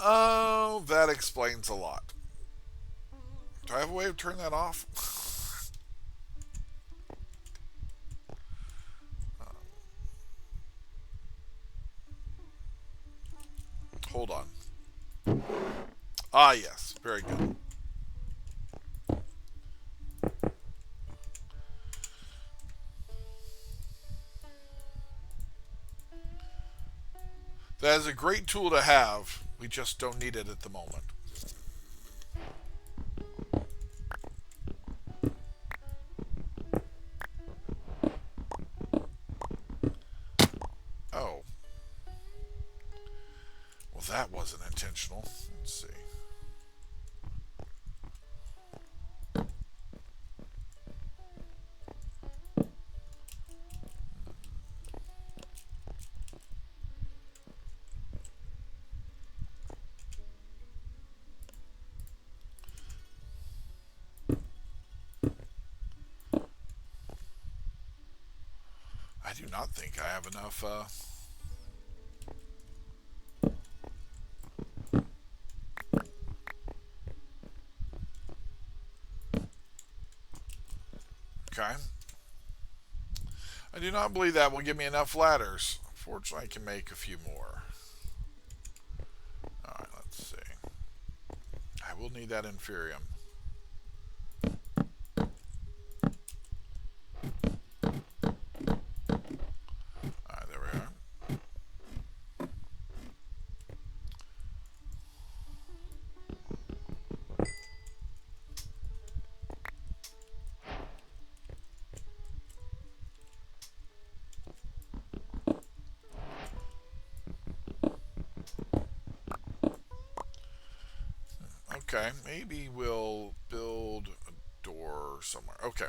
Oh, that explains a lot. Do I have a way of turning that off? Hold on. Ah, yes. Very good. That is a great tool to have. We just don't need it at the moment. Oh. Well, that wasn't intentional. Let's see. I do not think I have enough, Okay. I do not believe that will give me enough ladders. Fortunately, I can make a few more. Alright, let's see. I will need that inferium. Alright, there we are. Okay, maybe we'll build a door somewhere. Okay.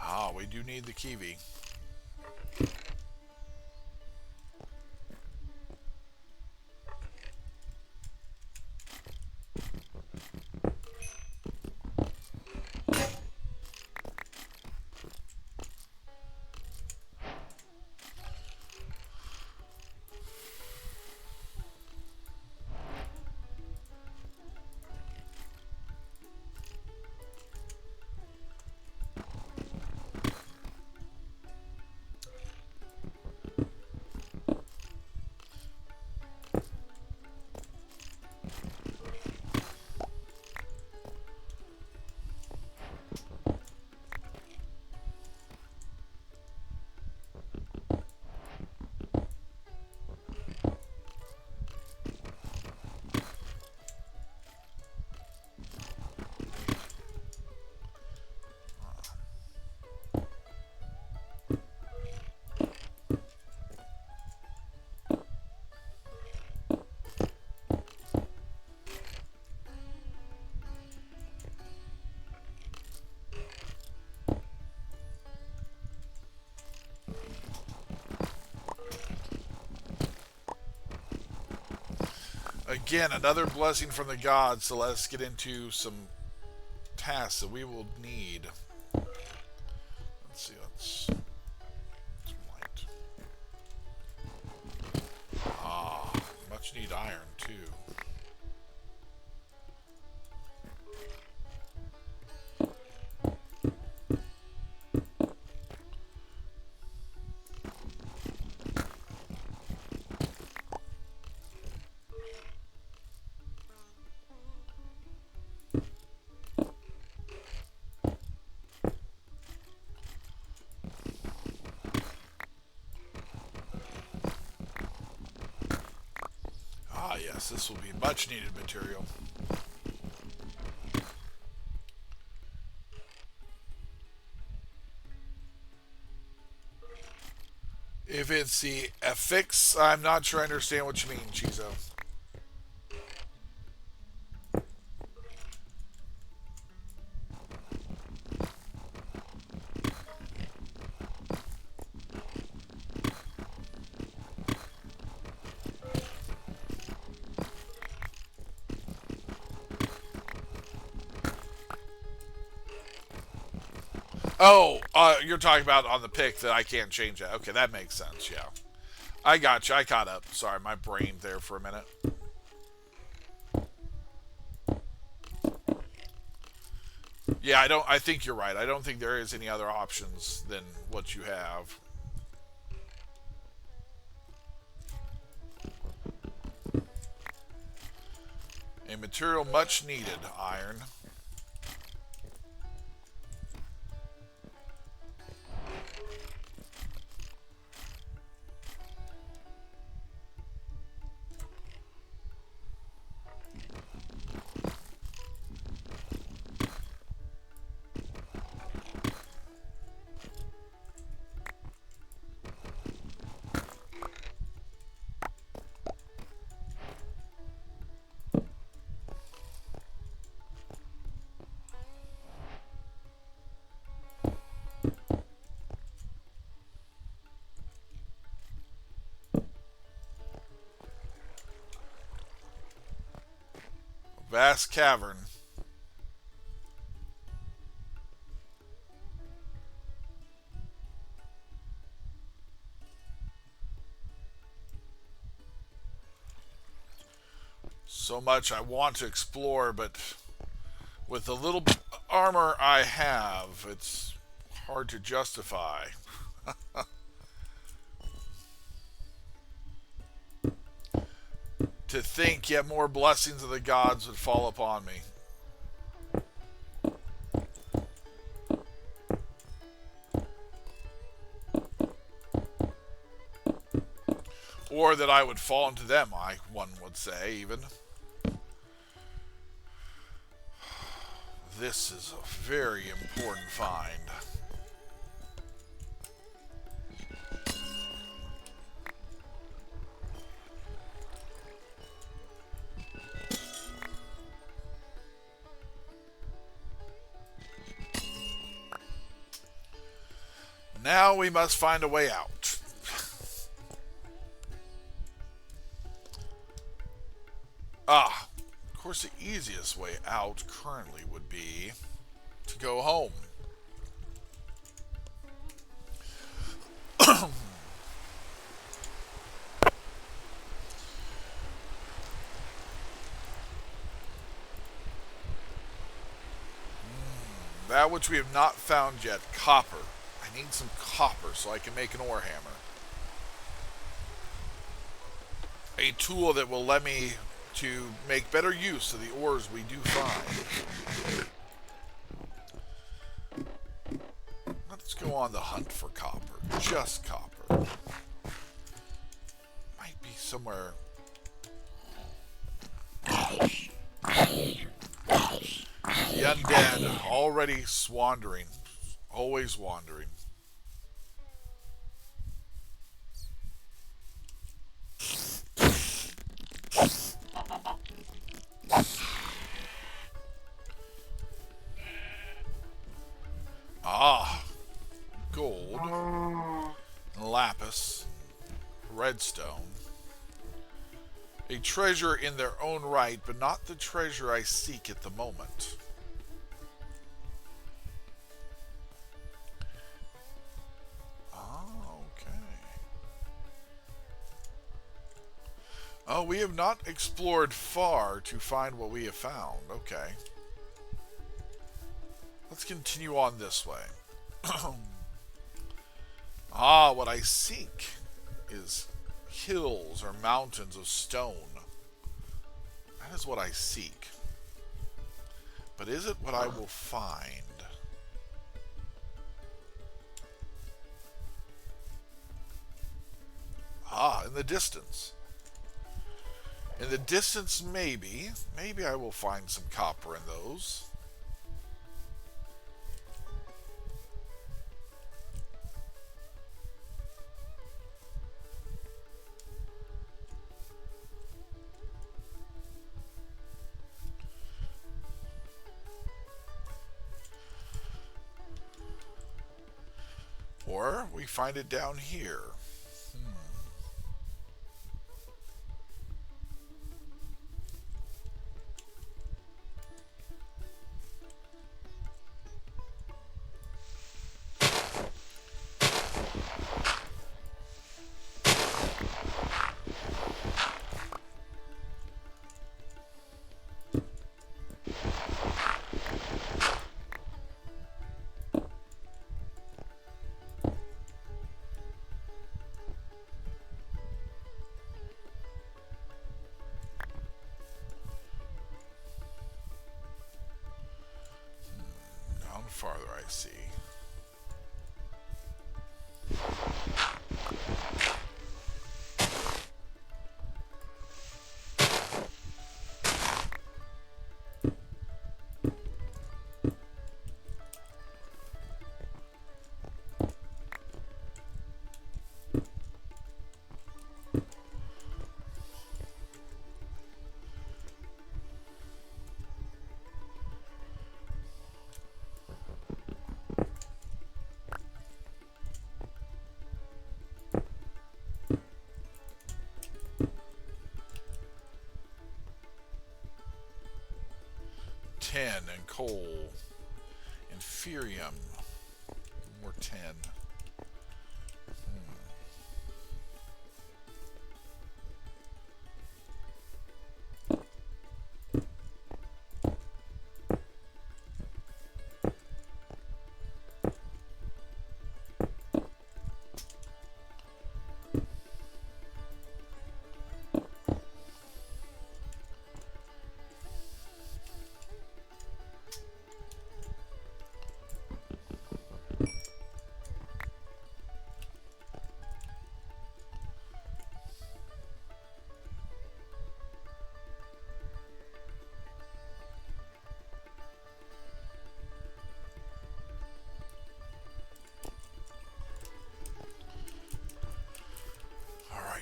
Ah, we do need the kiwi. Again, another blessing from the gods, so let's get into some tasks that we will need. Let's see, let's light. Ah, much need iron too. Ah, yes, this will be much needed material. If it's the affix, I'm not sure I understand what you mean, Chizo. Oh, you're talking about on the pick that I can't change that. Okay, that makes sense, yeah. I got you. I caught up. Sorry, my brain there for a minute. Yeah, I think you're right. I don't think there is any other options than what you have. A material much needed, iron. Vast cavern. So much I want to explore, but with the little armor I have, it's hard to justify. To think yet more blessings of the gods would fall upon me. Or that I would fall into them, one would say, even. This is a very important find. Now we must find a way out. Of course, the easiest way out currently would be to go home. That which we have not found yet, copper. I need some copper so I can make an ore hammer. A tool that will let me to make better use of the ores we do find. Let's go on the hunt for copper. Just copper. Might be somewhere. The undead already wandering. Always wandering. Ah, gold, lapis, redstone. A treasure in their own right, but not the treasure I seek at the moment. Oh, okay. Oh, we have not explored far to find what we have found. Okay. Let's continue on this way. Ah, what I seek is hills or mountains of stone. That is what I seek. But is it what I will find? Ah, in the distance. In the distance, maybe. Maybe I will find some copper in those. Or we find it down here. 'Down farther, I see. Tin and coal. Inferium. More tin.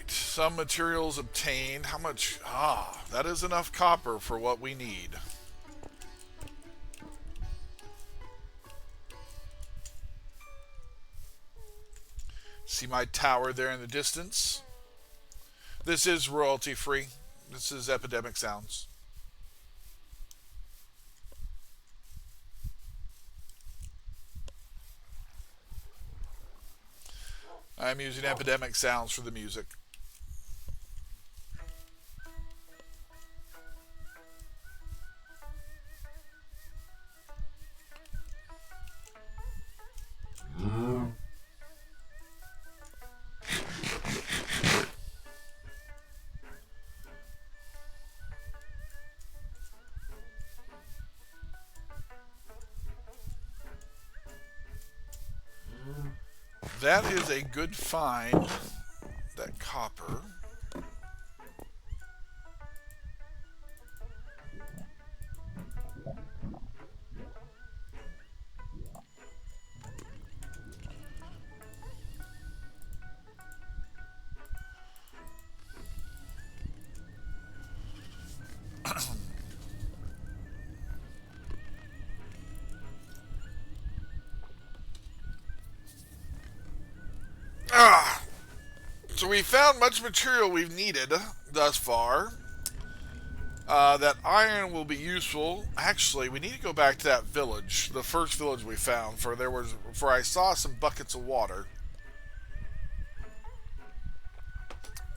Some materials obtained. How much? Ah, that is enough copper for what we need. See my tower there in the distance? This is royalty free. This is Epidemic Sounds. I'm using Epidemic Sounds for the music. That is a good find, that copper. So we found much material we've needed, thus far. That iron will be useful. Actually, we need to go back to that village, the first village we found, for I saw some buckets of water.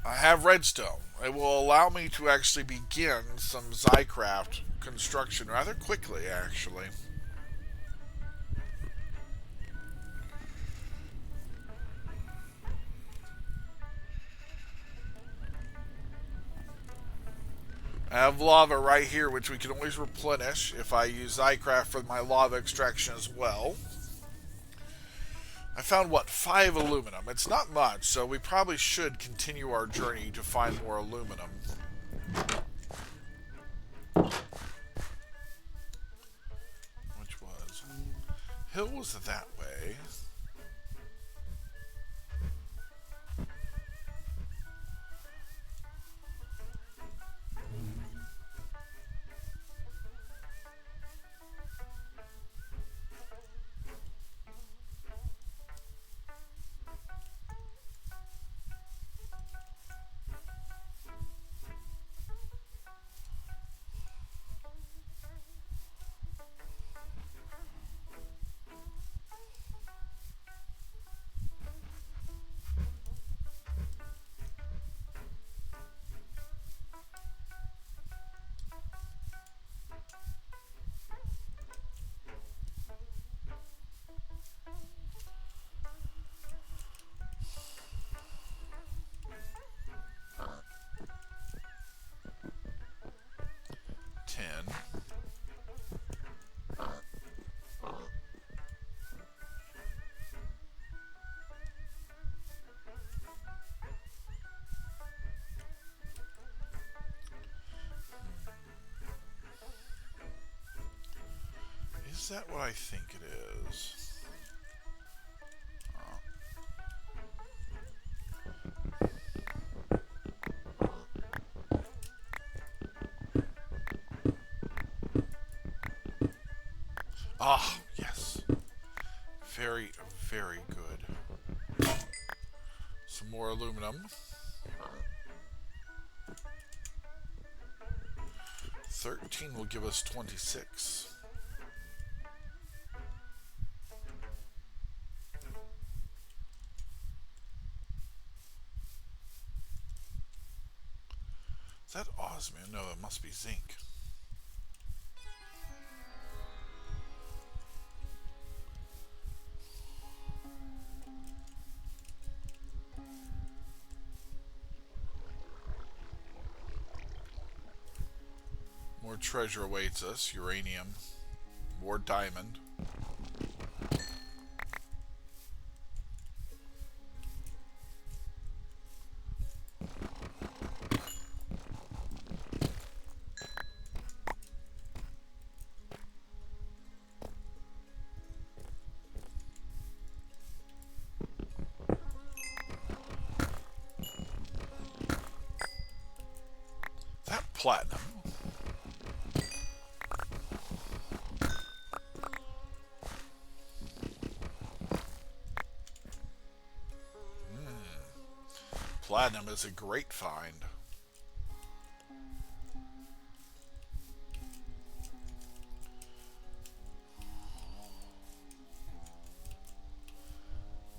I have redstone. It will allow me to actually begin some Zycraft construction rather quickly, actually. I have lava right here, which we can always replenish if I use Zycraft for my lava extraction as well. I found, what, 5 aluminum. It's not much, so we probably should continue our journey to find more aluminum. Which was? Hill was that way. Is that what I think it is? Ah, yes. Very, very good. Some more aluminum. 13 will give us 26. Is that osmium? No, it must be zinc. More treasure awaits us. Uranium. More diamond. That platinum. Platinum is a great find.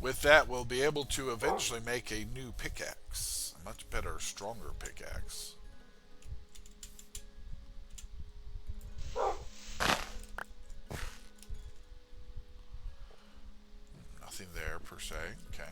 With that, we'll be able to eventually make a new pickaxe. A much better, stronger pickaxe. Nothing there, per se. Okay.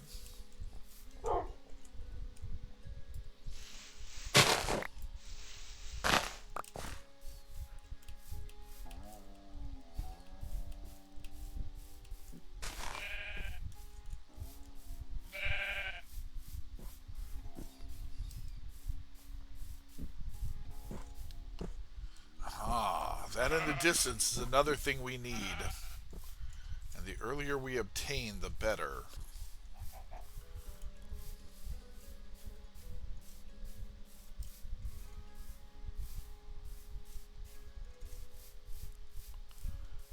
That in the distance is another thing we need. And the earlier we obtain, the better.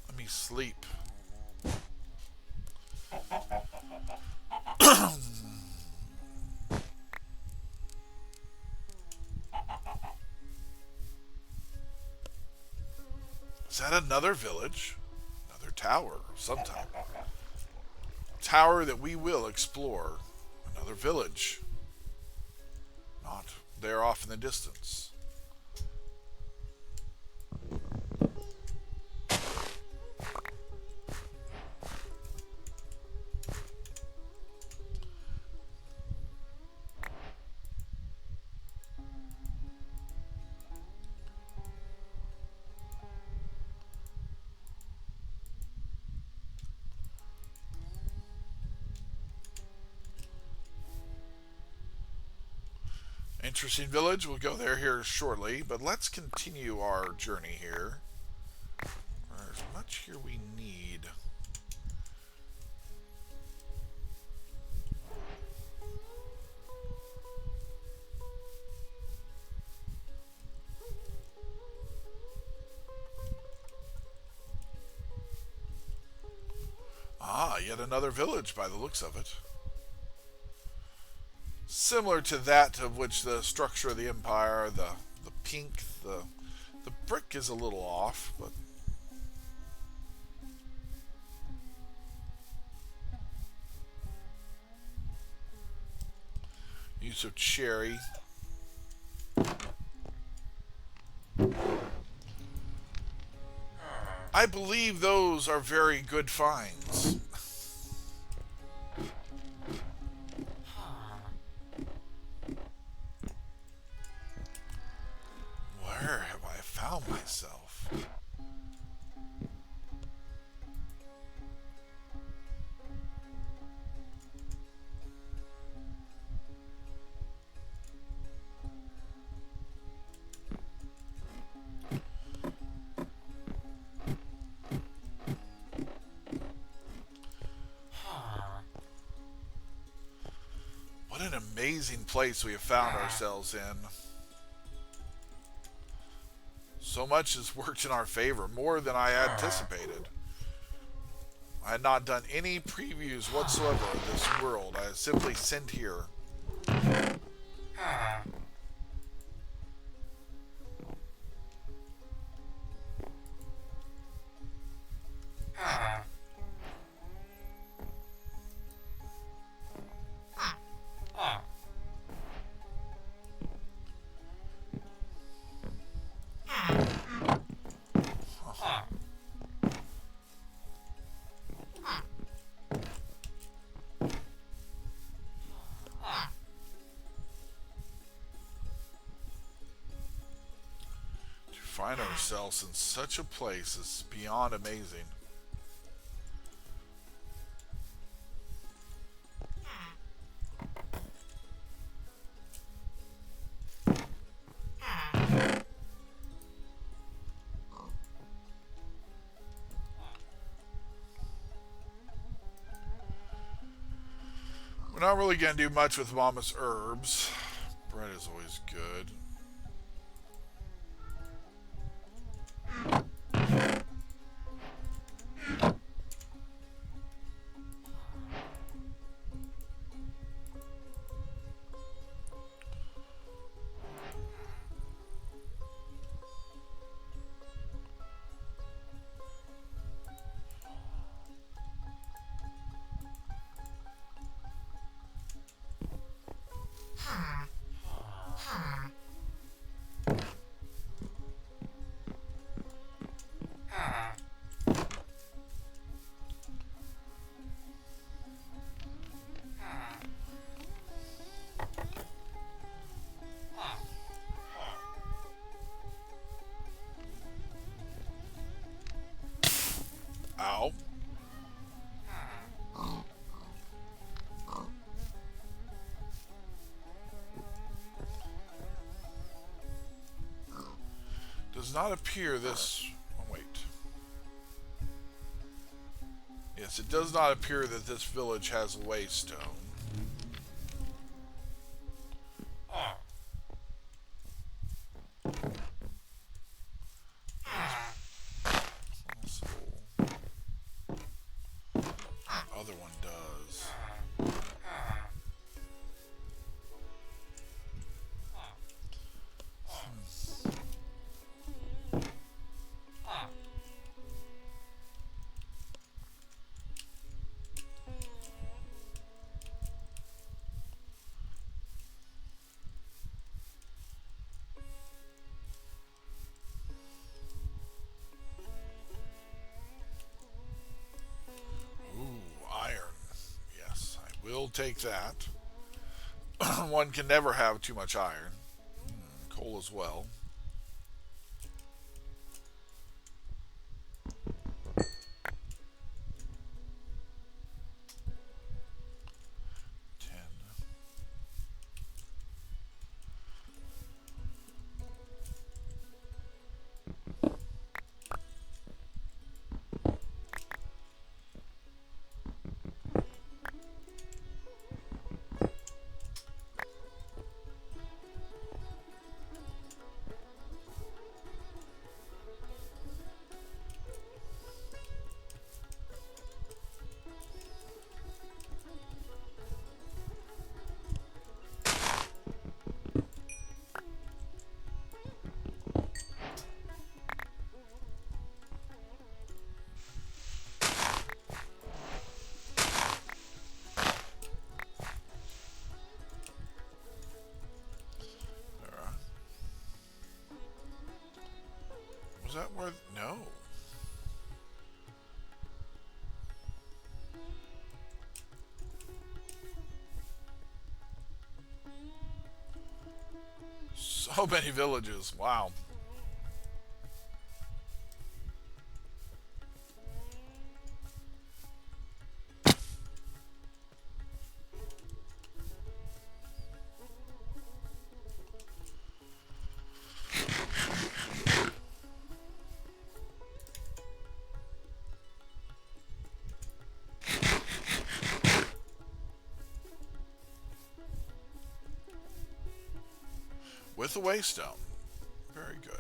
Let me sleep. Is that another village? Another tower of some type. Tower that we will explore. Another village. Not there off in the distance. Interesting village. We'll go there here shortly, but let's continue our journey here. There's much here we need. Ah, yet another village by the looks of it. Similar to that of which the structure of the empire, the pink, the brick is a little off, but use of cherry. I believe those are very good finds. Where have I found myself? What an amazing place we have found ourselves in. So much has worked in our favor, more than I anticipated. I had not done any previews whatsoever of this world. I simply sent here. Find ourselves in such a place is beyond amazing. We're not really going to do much with Mama's herbs. Bread is always good. Ow. Does not appear this... Oh, wait. Yes, it does not appear that this village has a waystone. Other one does. take that. One can never have too much iron. Coal as well. Was that where? No. So many villages. Wow. With the waystone. Very good.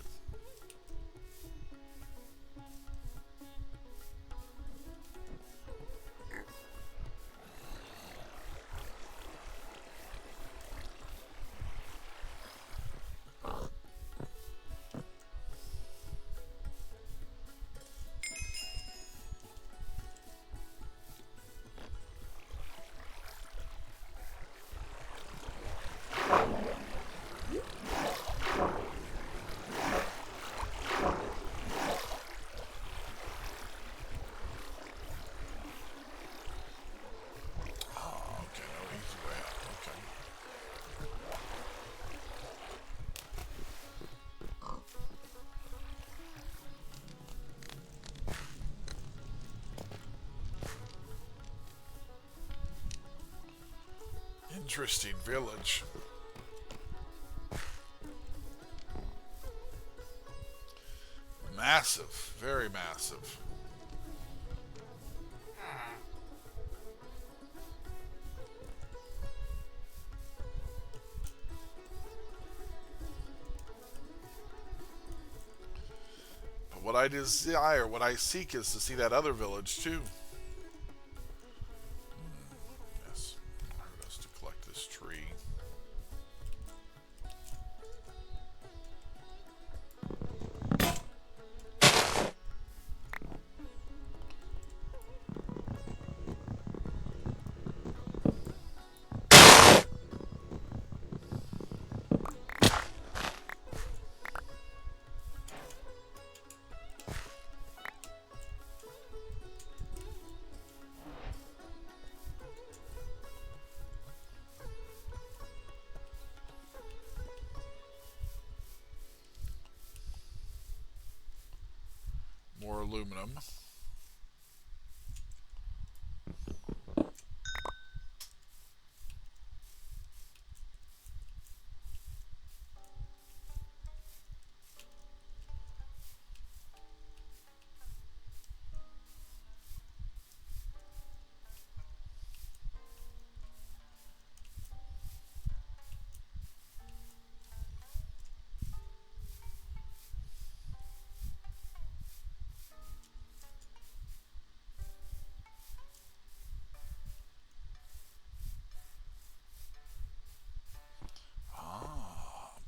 Interesting village. Massive, very massive. But what I desire, what I seek is to see that other village too. Yes, I heard us to collect this tree. More aluminum.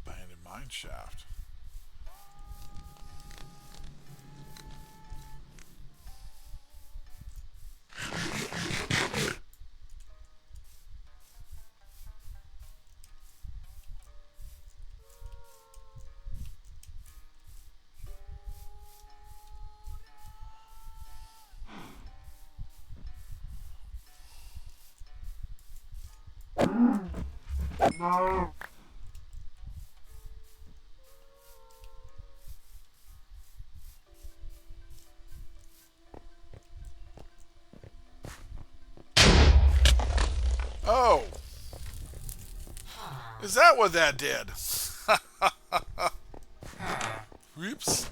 Abandoned mine shaft. Oh! Is that what that did? Whoops.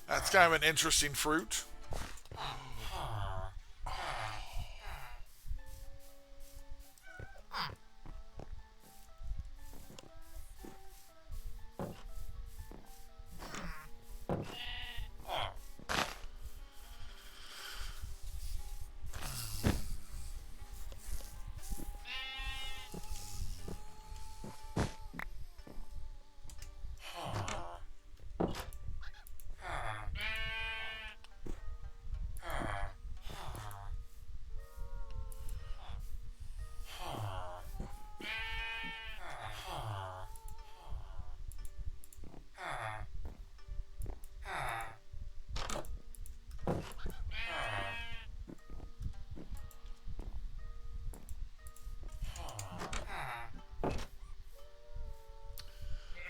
That's kind of an interesting fruit.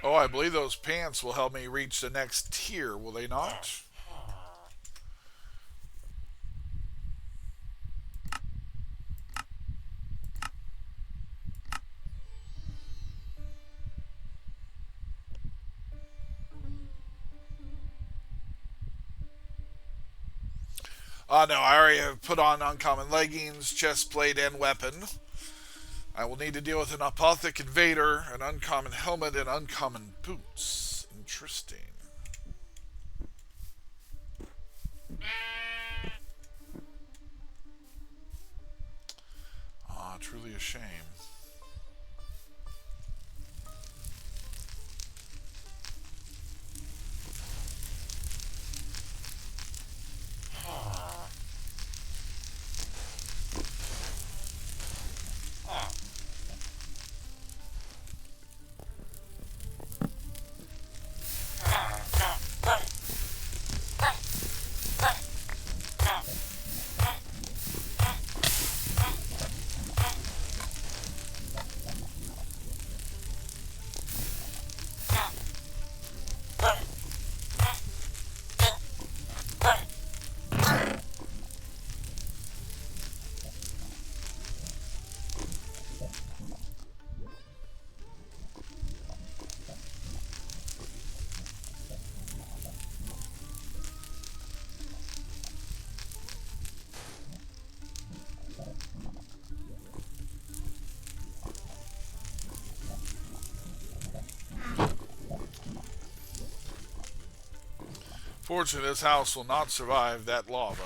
Oh, I believe those pants will help me reach the next tier, will they not? Oh no, I already have put on uncommon leggings, chest plate, and weapon. I will need to deal with an apothic invader, an uncommon helmet, and uncommon boots. Interesting. Ah, truly a shame. Fortunately, this house will not survive that lava.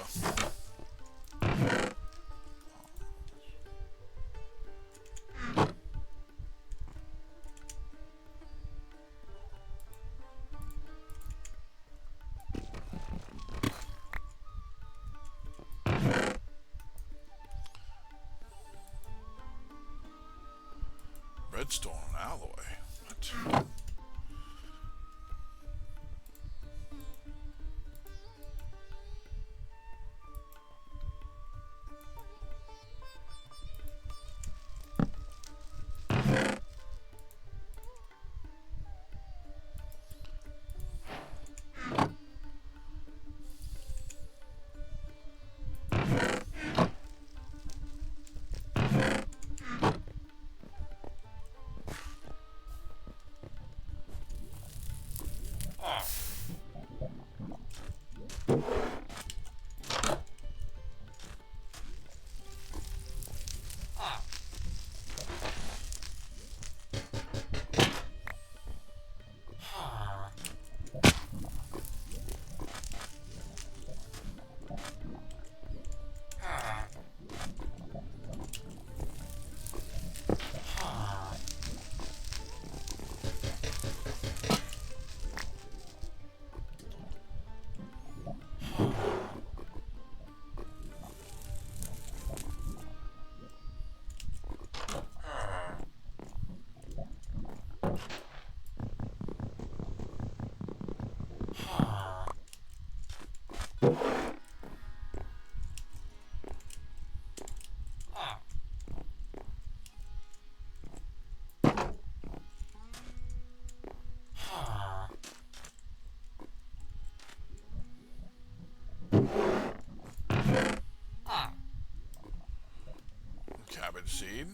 Redstone alloy. What? damage seed.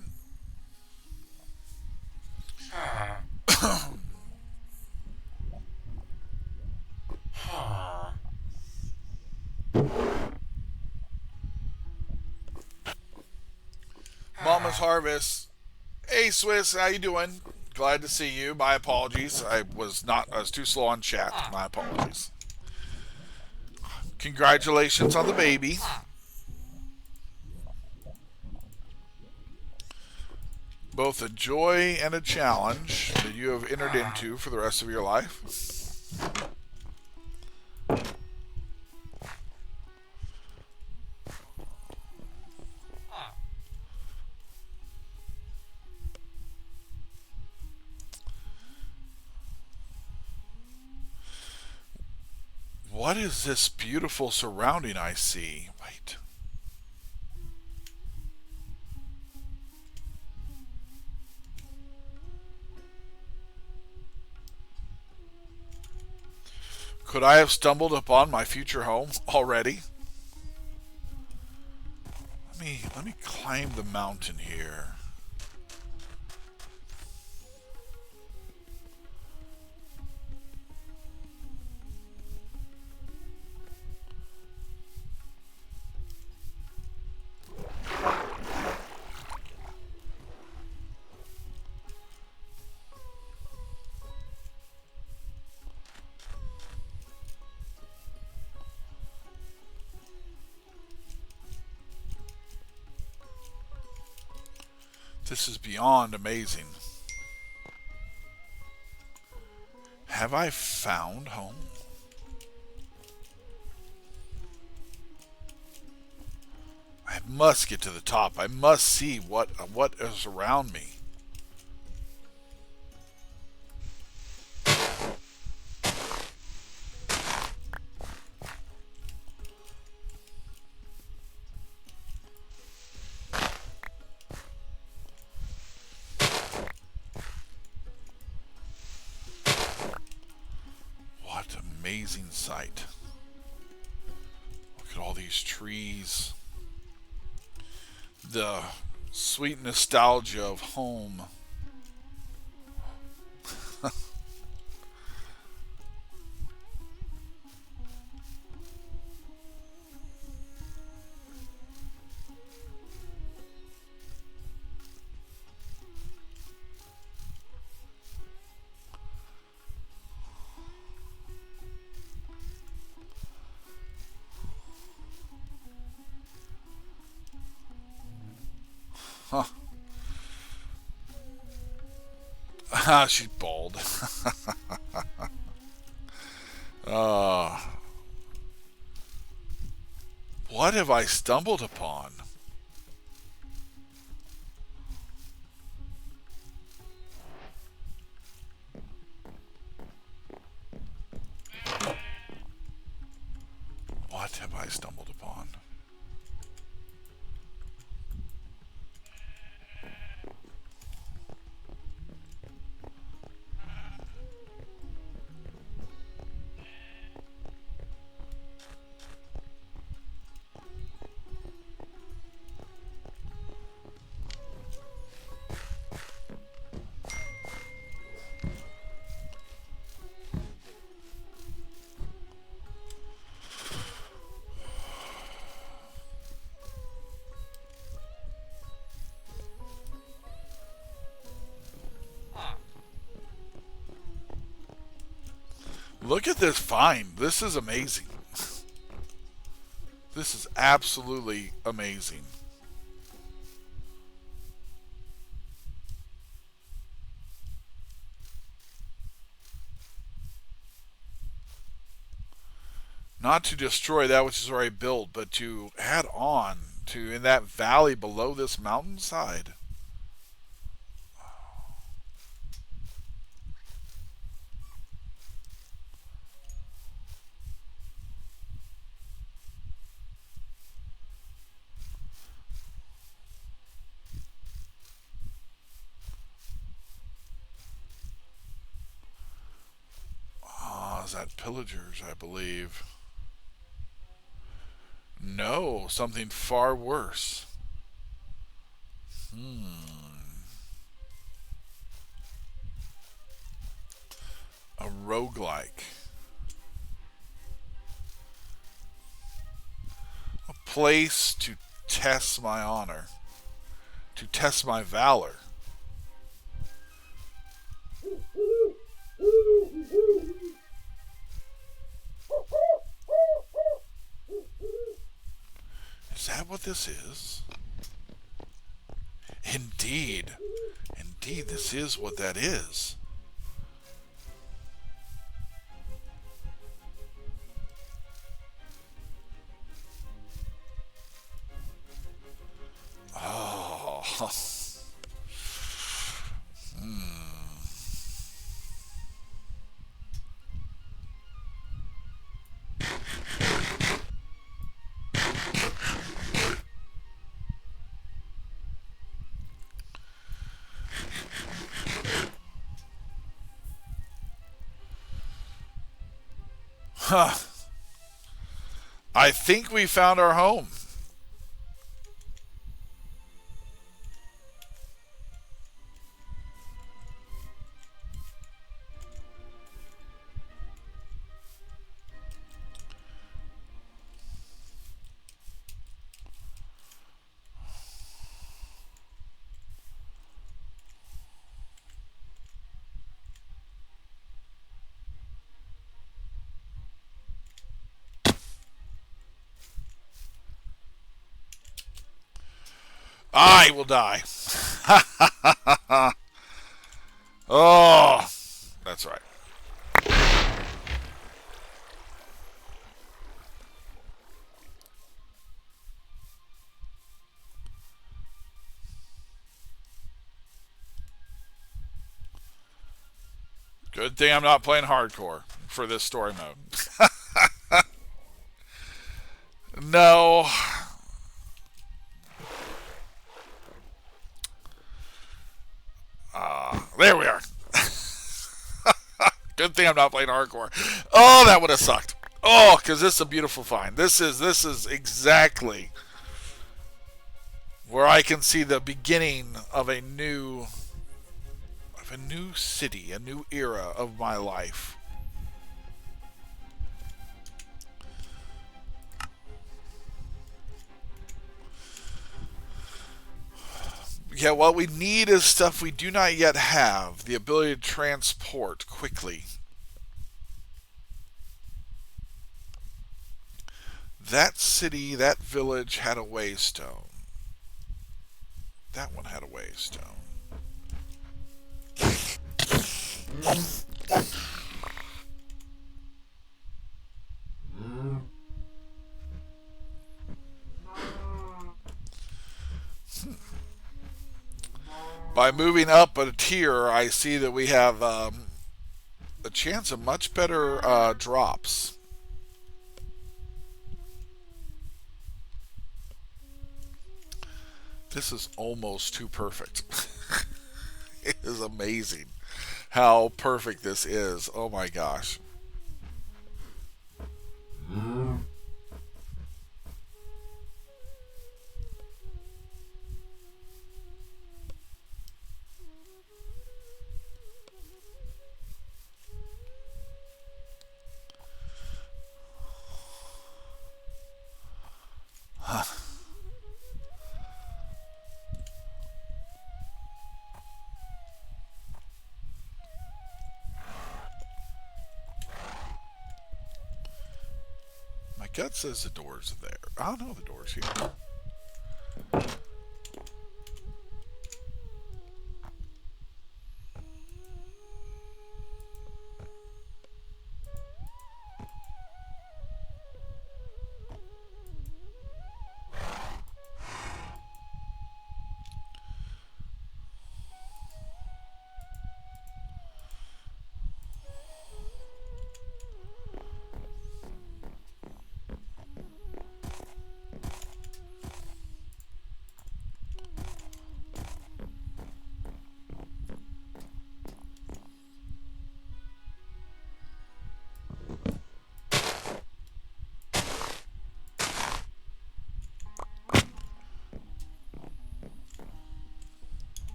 Mama's Harvest. Hey Swiss, how you doing? Glad to see you. My apologies. I was too slow on chat. My apologies. Congratulations on the baby. Both a joy and a challenge that you have entered into for the rest of your life. What is this beautiful surrounding I see? Wait. Could I have stumbled upon my future home already? Let me climb the mountain here. This is beyond amazing. Have I found home? I must get to the top. I must see what is around me. Amazing sight. Look at all these trees. The sweet nostalgia of home. Huh. Ah, she's bald. What have I stumbled upon? What have I stumbled upon? Look at this find. This is amazing. This is absolutely amazing. Not to destroy that which is already built, but to add on to in that valley below this mountainside. Is that pillagers, I believe. No, something far worse. A roguelike. A place to test my honor. To test my valor. Is that what this is? Indeed. Indeed, this is what that is. Oh. Huh. I think we found our home. I will die. Oh, that's right. Good thing I'm not playing hardcore for this story mode. No. There we are. Good thing I'm not playing hardcore. Oh, that would have sucked. Oh, because this is a beautiful find. This is exactly where I can see the beginning of a new city, a new era of my life. Yeah, what we need is stuff we do not yet have. The ability to transport quickly. That city, that village had a waystone. That one had a waystone. By moving up a tier, I see that we have a chance of much better drops. This is almost too perfect. It is amazing how perfect this is. Oh my gosh. My gut says the doors are there. I don't know the door's here.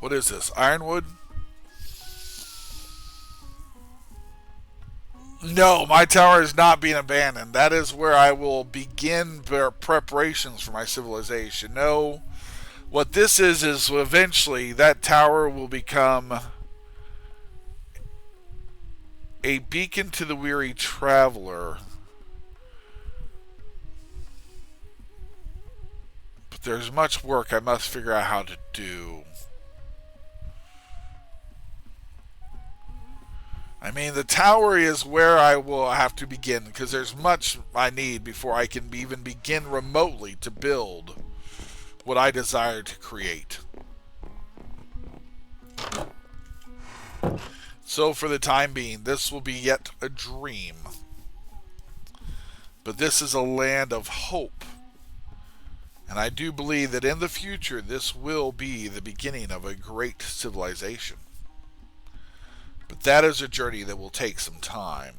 What is this? Ironwood? No, my tower is not being abandoned. That is where I will begin preparations for my civilization. No, what this is eventually that tower will become a beacon to the weary traveler. But there's much work I must figure out how to do. I mean, the tower is where I will have to begin, because there's much I need before I can even begin remotely to build what I desire to create. So for the time being, this will be yet a dream. But this is a land of hope. And I do believe that in the future, this will be the beginning of a great civilization. But that is a journey that will take some time.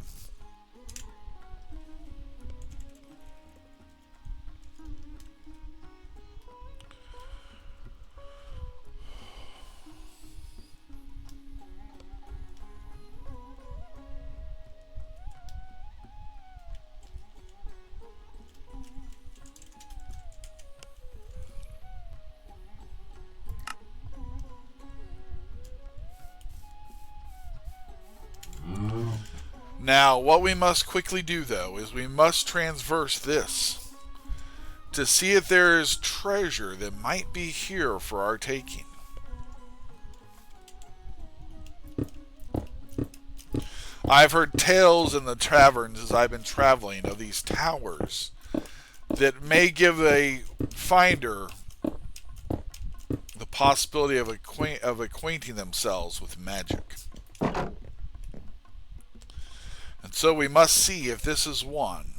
Now, what we must quickly do, though, is we must transverse this to see if there is treasure that might be here for our taking. I've heard tales in the taverns as I've been traveling of these towers that may give a finder the possibility of acquainting themselves with magic. And so we must see if this is one.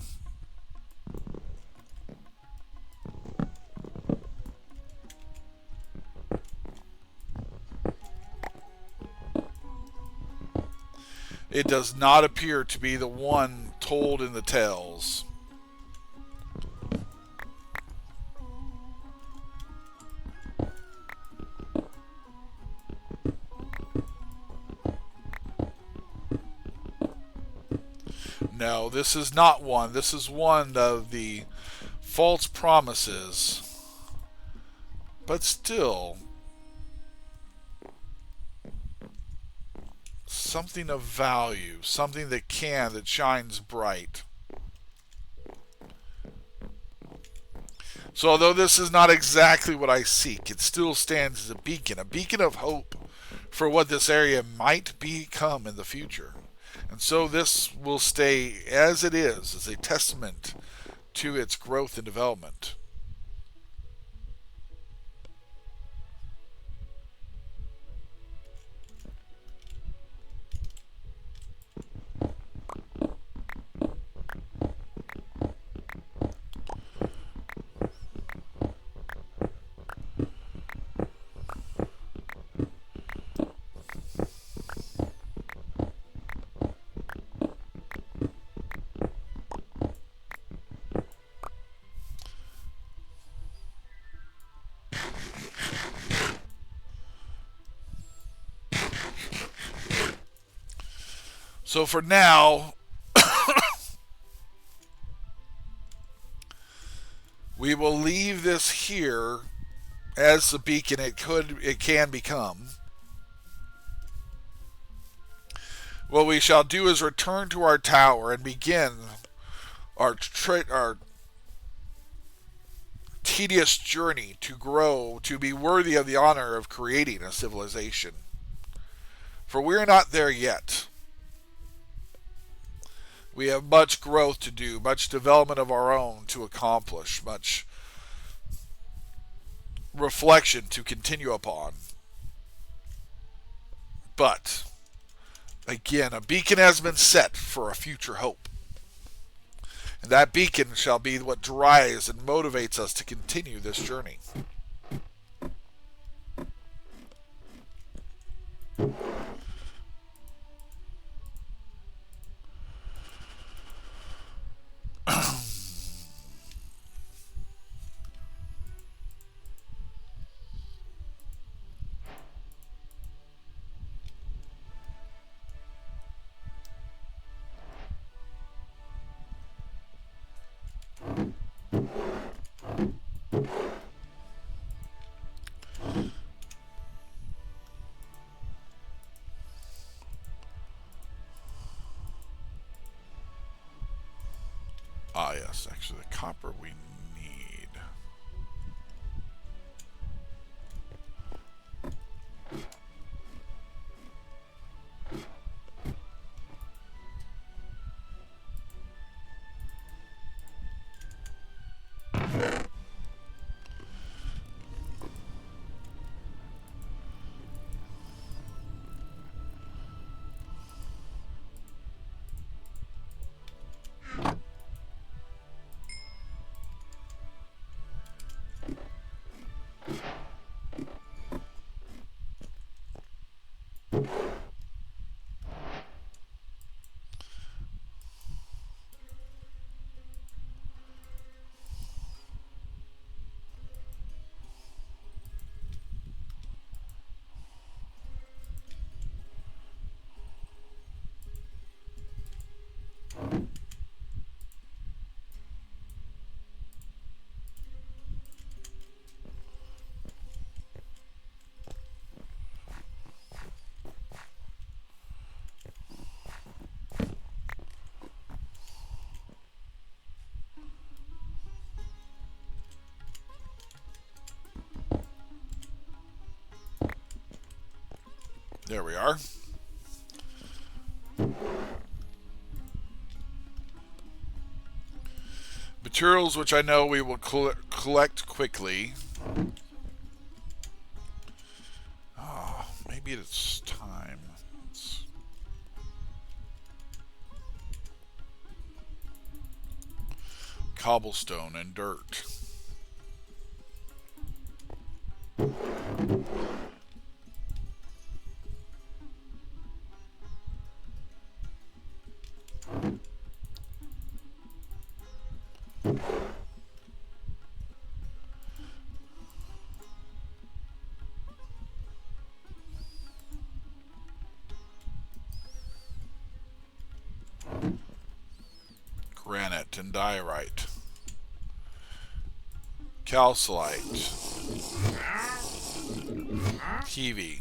It does not appear to be the one told in the tales. No, this is not one. This is one of the false promises. But still, something of value, something that shines bright. So although this is not exactly what I seek, it still stands as a beacon of hope for what this area might become in the future. And so this will stay as it is, as a testament to its growth and development. So for now, we will leave this here as the beacon it can become. What we shall do is return to our tower and begin our tedious journey to grow, to be worthy of the honor of creating a civilization. For we are not there yet. We have much growth to do, much development of our own to accomplish, much reflection to continue upon. But, again, a beacon has been set for a future hope. And that beacon shall be what drives and motivates us to continue this journey. yes, actually the copper we need. There we are. Materials which I know we will collect quickly. Oh, maybe it's time. Cobblestone and dirt. Granite and diorite. Calcite. Kiwi.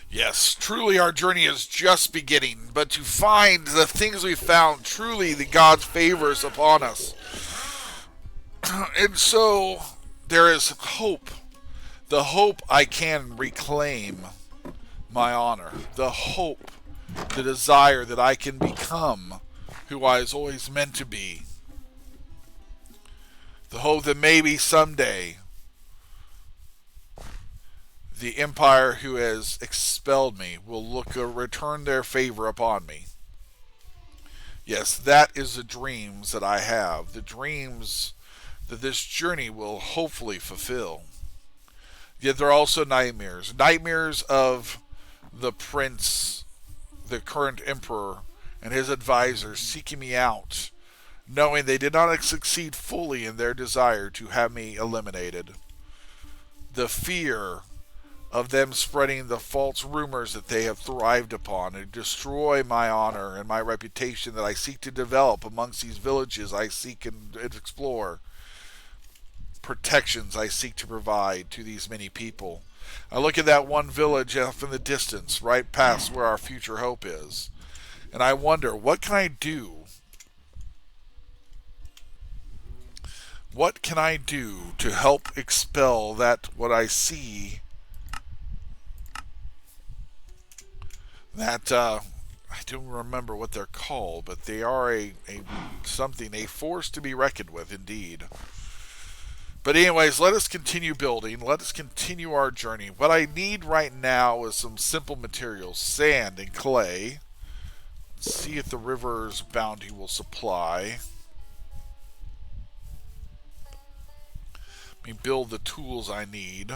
Yes, truly our journey is just beginning, but to find the things we found, truly the God's favors upon us. And so there is hope. The hope I can reclaim my honor. The hope, the desire that I can become who I was always meant to be. The hope that maybe someday the empire who has expelled me will return their favor upon me. Yes, that is the dreams that I have. The dreams that this journey will hopefully fulfill. Yet there are also nightmares. Nightmares of the prince, the current emperor, and his advisors seeking me out, knowing they did not succeed fully in their desire to have me eliminated. The fear of them spreading the false rumors that they have thrived upon and destroy my honor and my reputation that I seek to develop amongst these villages I seek and explore. Protections I seek to provide to these many people. I look at that one village off in the distance, right past where our future hope is, and I wonder, what can I do? What can I do to help expel that, what I see, that, I don't remember what they're called, but they are a force to be reckoned with, indeed. But anyways, let us continue building. Let us continue our journey. What I need right now is some simple materials, sand and clay. Let's see if the river's bounty will supply. Let me build the tools I need.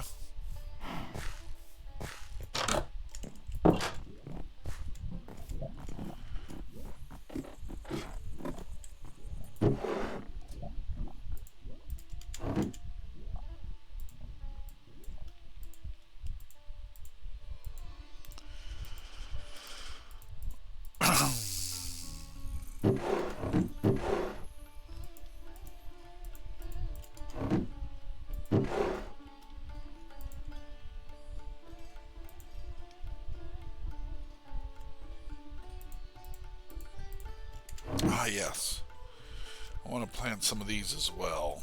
Ah, yes. I want to plant some of these as well.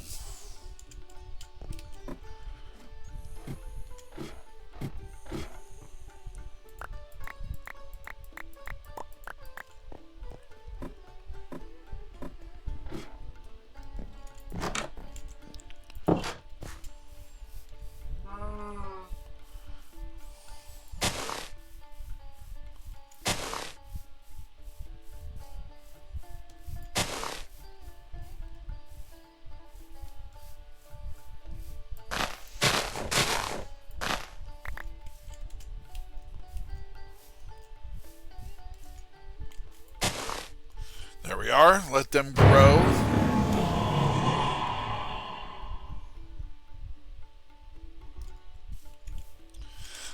There we are. Let them grow.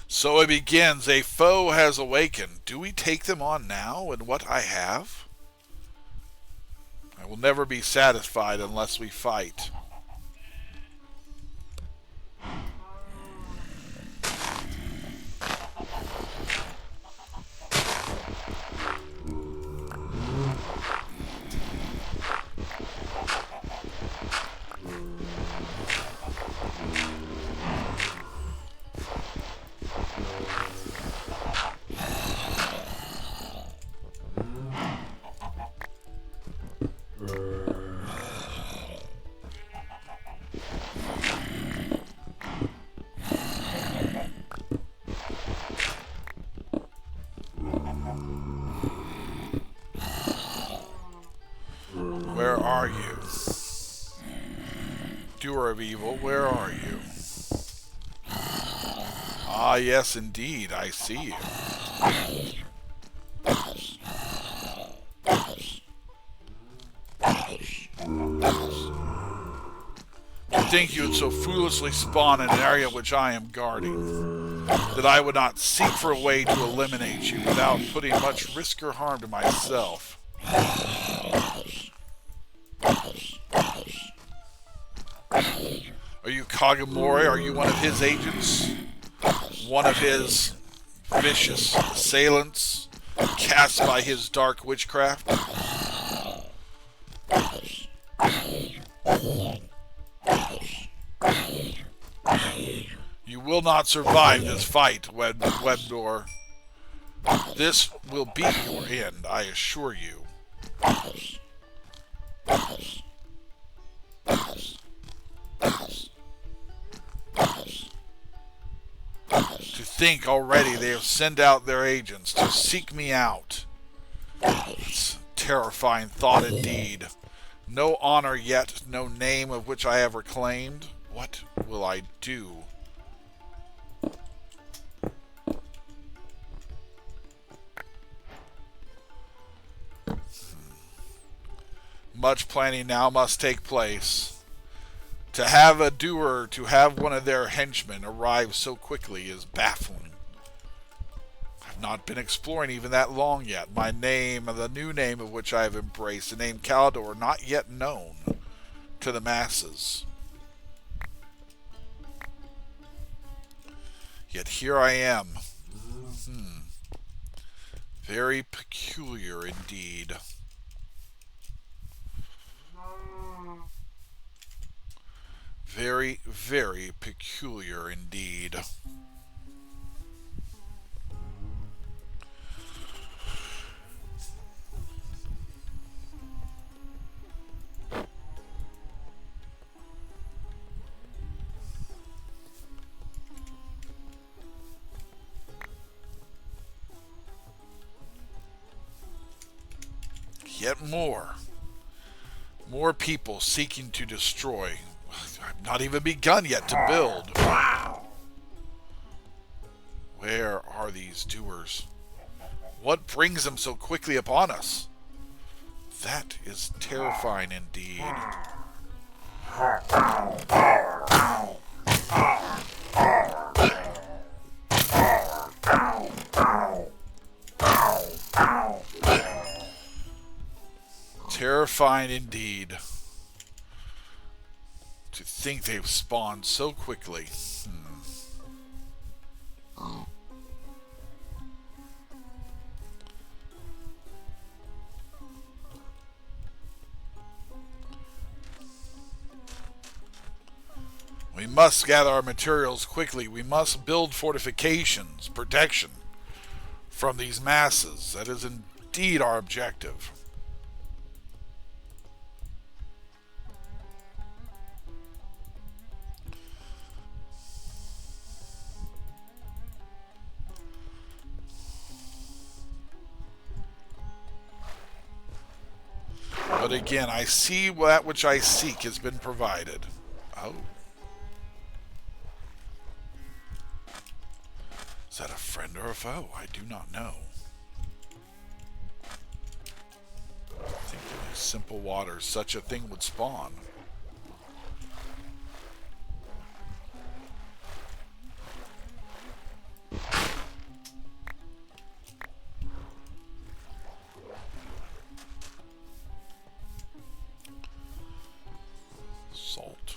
So it begins. A foe has awakened. Do we take them on now and what I have? I will never be satisfied unless we fight. Where are you? Doer of evil, where are you? Ah, yes, indeed, I see you. To think you would so foolishly spawn in an area which I am guarding, that I would not seek for a way to eliminate you without putting much risk or harm to myself. Are you Kagamori? Are you one of his agents? One of his vicious assailants cast by his dark witchcraft? You will not survive this fight, Webdor. This will be your end, I assure you. To think already they have sent out their agents to seek me out. It's a terrifying thought indeed. No honor yet, no name of which I have reclaimed. What will I do? Much planning now must take place. To have a doer, to have one of their henchmen arrive so quickly is baffling. I've not been exploring even that long yet. My name, the new name of which I have embraced, the name Khallador, not yet known to the masses. Yet here I am. Very peculiar indeed. Very, very peculiar indeed. Yet more. More people seeking to destroy. I've not even begun yet to build. Where are these doers? What brings them so quickly upon us? That is terrifying indeed. Terrifying indeed. To think they've spawned so quickly. We must gather our materials quickly. We must build fortifications, protection from these masses. That is indeed our objective. But again, I see that which I seek has been provided. Oh. Is that a friend or a foe? I do not know. I think in these simple waters such a thing would spawn. Salt.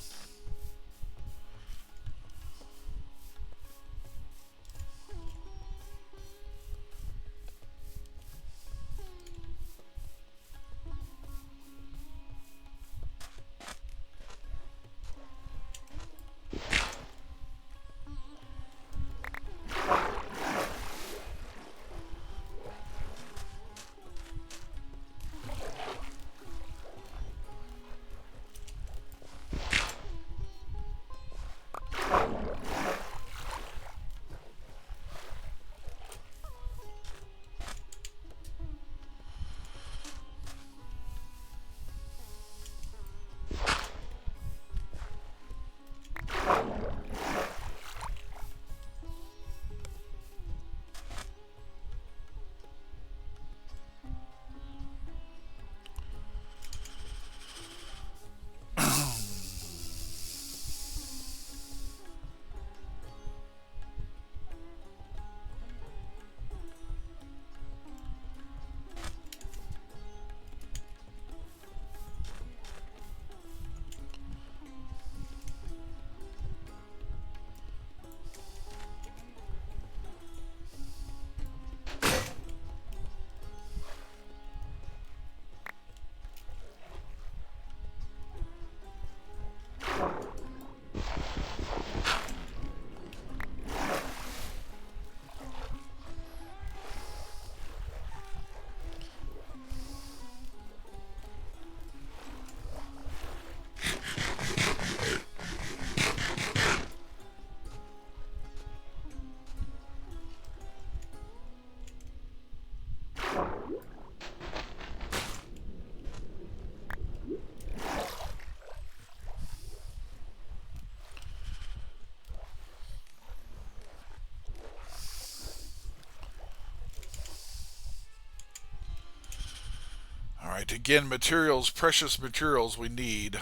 Alright, again, materials, precious materials we need.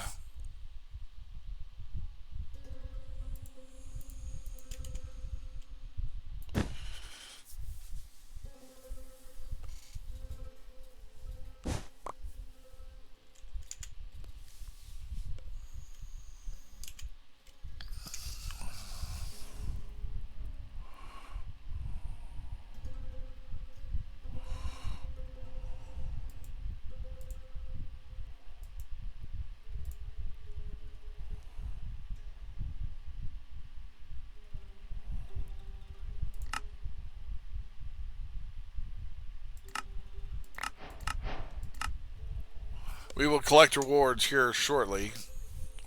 We will collect rewards here shortly,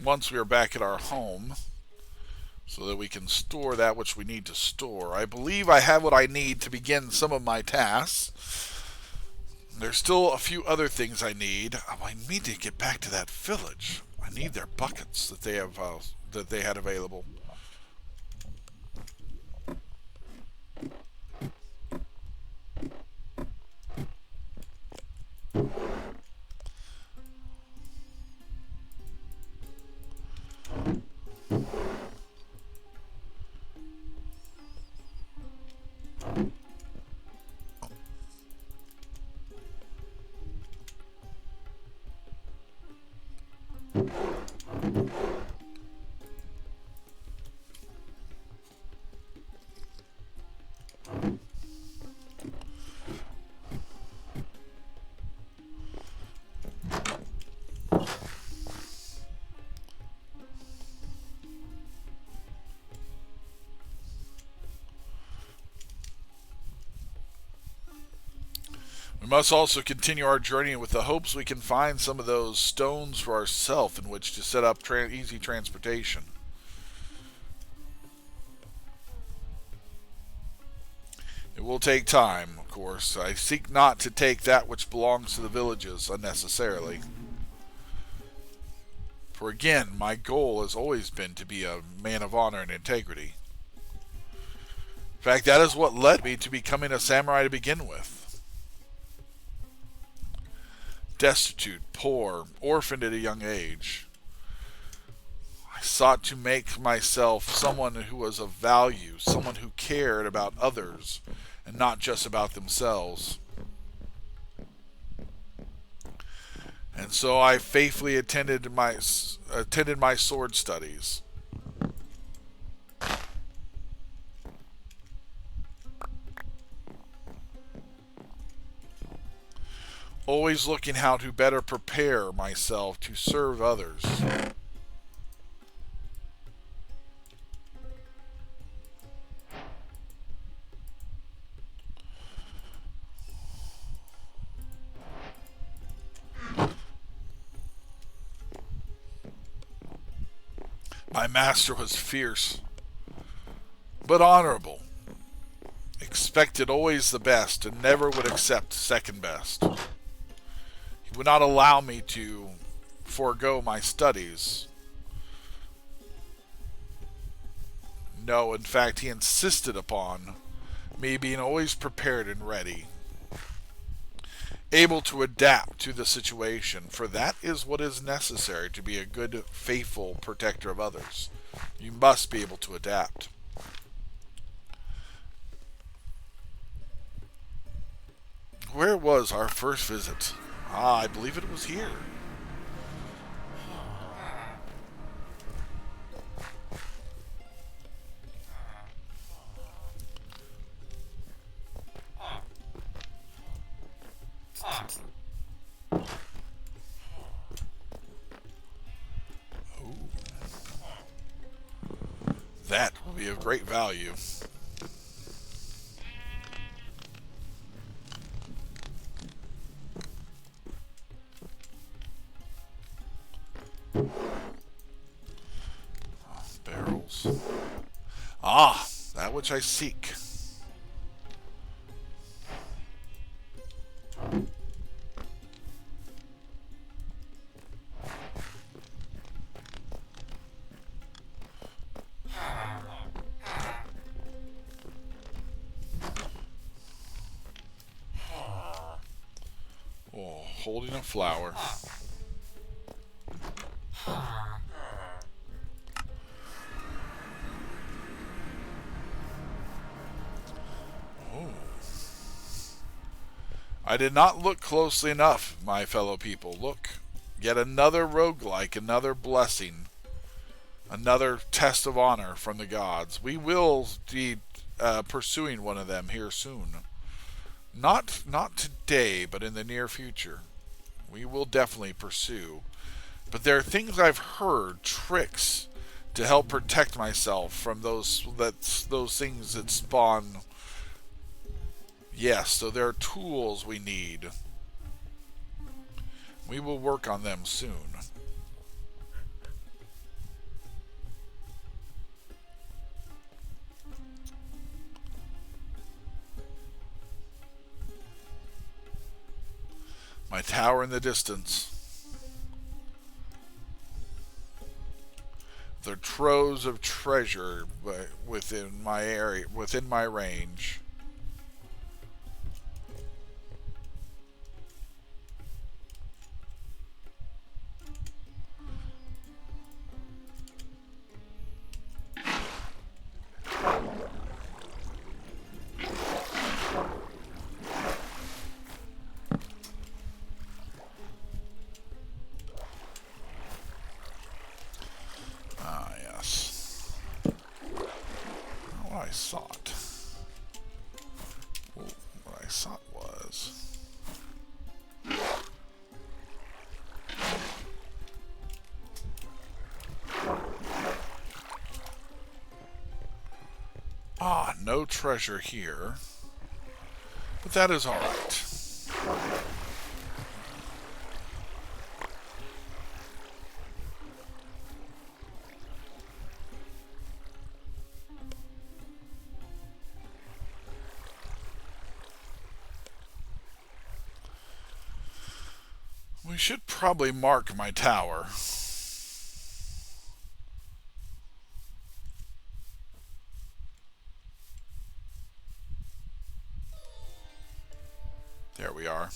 once we are back at our home, so that we can store that which we need to store. I believe I have what I need to begin some of my tasks. There's still a few other things I need. I need to get back to that village. I need their buckets that they have that they had available. We must also continue our journey with the hopes we can find some of those stones for ourselves in which to set up easy transportation. It will take time, of course. I seek not to take that which belongs to the villages unnecessarily. For again, my goal has always been to be a man of honor and integrity. In fact, that is what led me to becoming a samurai to begin with. Destitute, poor, orphaned at a young age, I sought to make myself someone who was of value, someone who cared about others and not just about themselves. And so I faithfully attended my sword studies. Always looking how to better prepare myself to serve others. My master was fierce, but honorable. Expected always the best and never would accept second best. He would not allow me to forego my studies. No, in fact, he insisted upon me being always prepared and ready, able to adapt to the situation, for that is what is necessary to be a good, faithful protector of others. You must be able to adapt. Where was our first visit? I believe it was here. That will be of great value. Barrels. Ah, that which I seek. Oh, holding a flower. I did not look closely enough, my fellow people. Look, yet another roguelike, another blessing, another test of honor from the gods. We will be pursuing one of them here soon. Not today, but in the near future. We will definitely pursue. But there are things I've heard, tricks, to help protect myself from those things that spawn. Yes, so there are tools we need. We will work on them soon. My tower in the distance. The troves of treasure within my area, within my range. What I sought was no treasure here, but that is all right. We should probably mark my tower. There we are.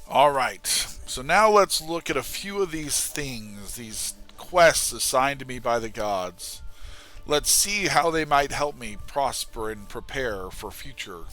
Alright, so now let's look at a few of these things, these quests assigned to me by the gods. Let's see how they might help me prosper and prepare for future.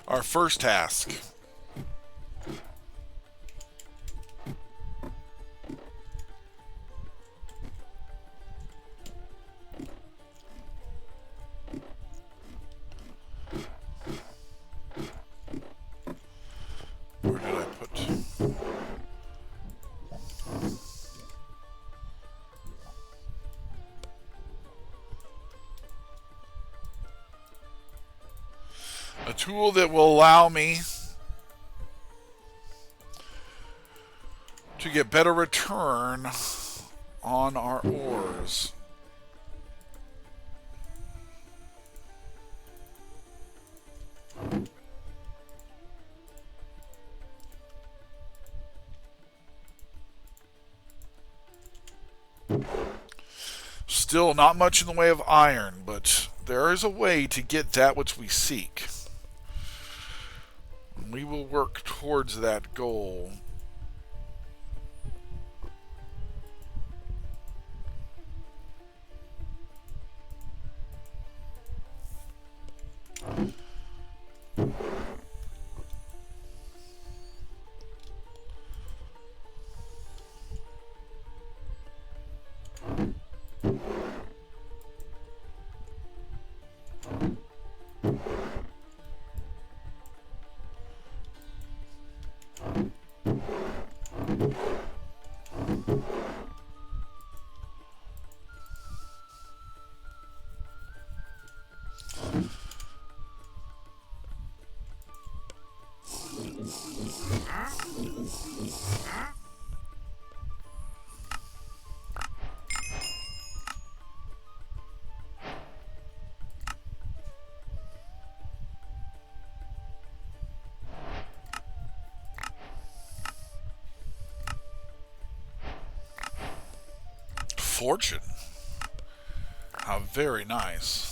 Our first task. Where did I put? A tool that will allow me to get better return on our ores. Still not much in the way of iron, but there is a way to get that which we seek. We will work towards that goal. Fortune. How very nice.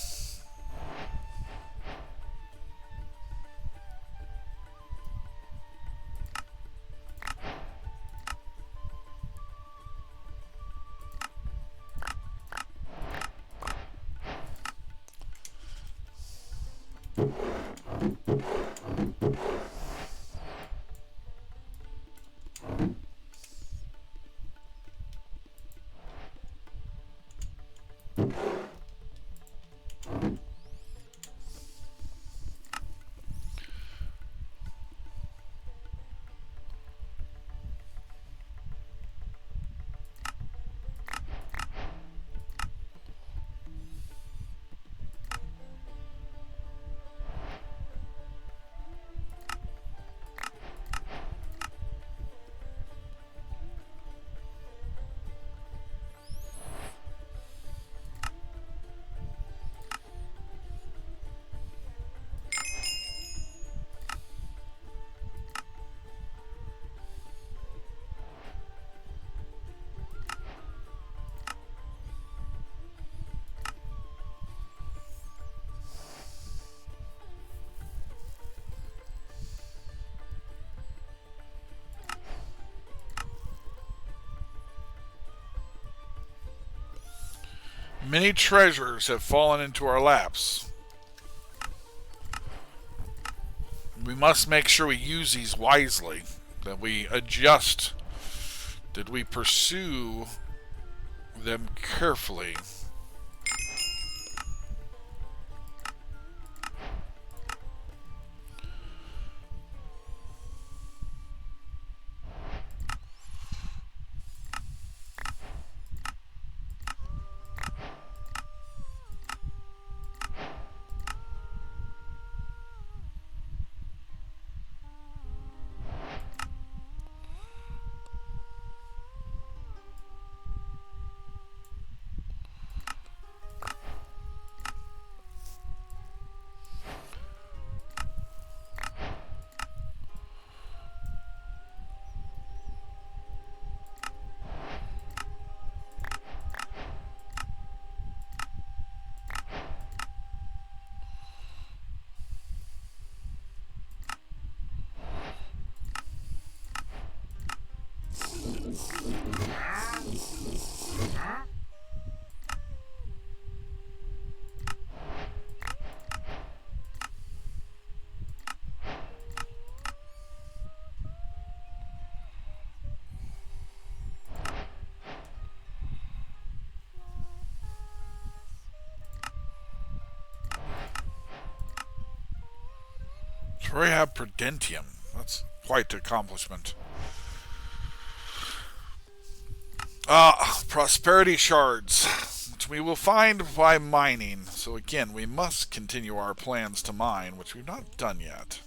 Many treasures have fallen into our laps. We must make sure we use these wisely, that we adjust, that we pursue them carefully. So we have Prudentium. That's quite the accomplishment. Prosperity shards, which we will find by mining. So again, we must continue our plans to mine, which we've not done yet.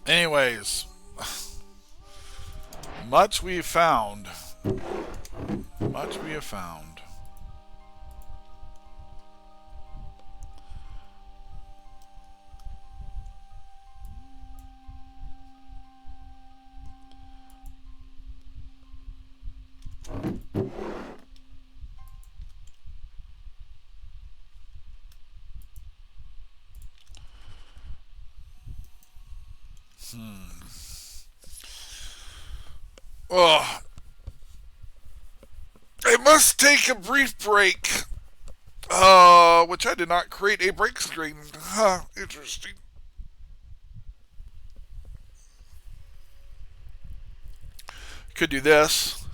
Anyways, much we have found. Much we have found. Oh, I must take a brief break. Which I did not create a break screen. Huh, interesting. Could do this.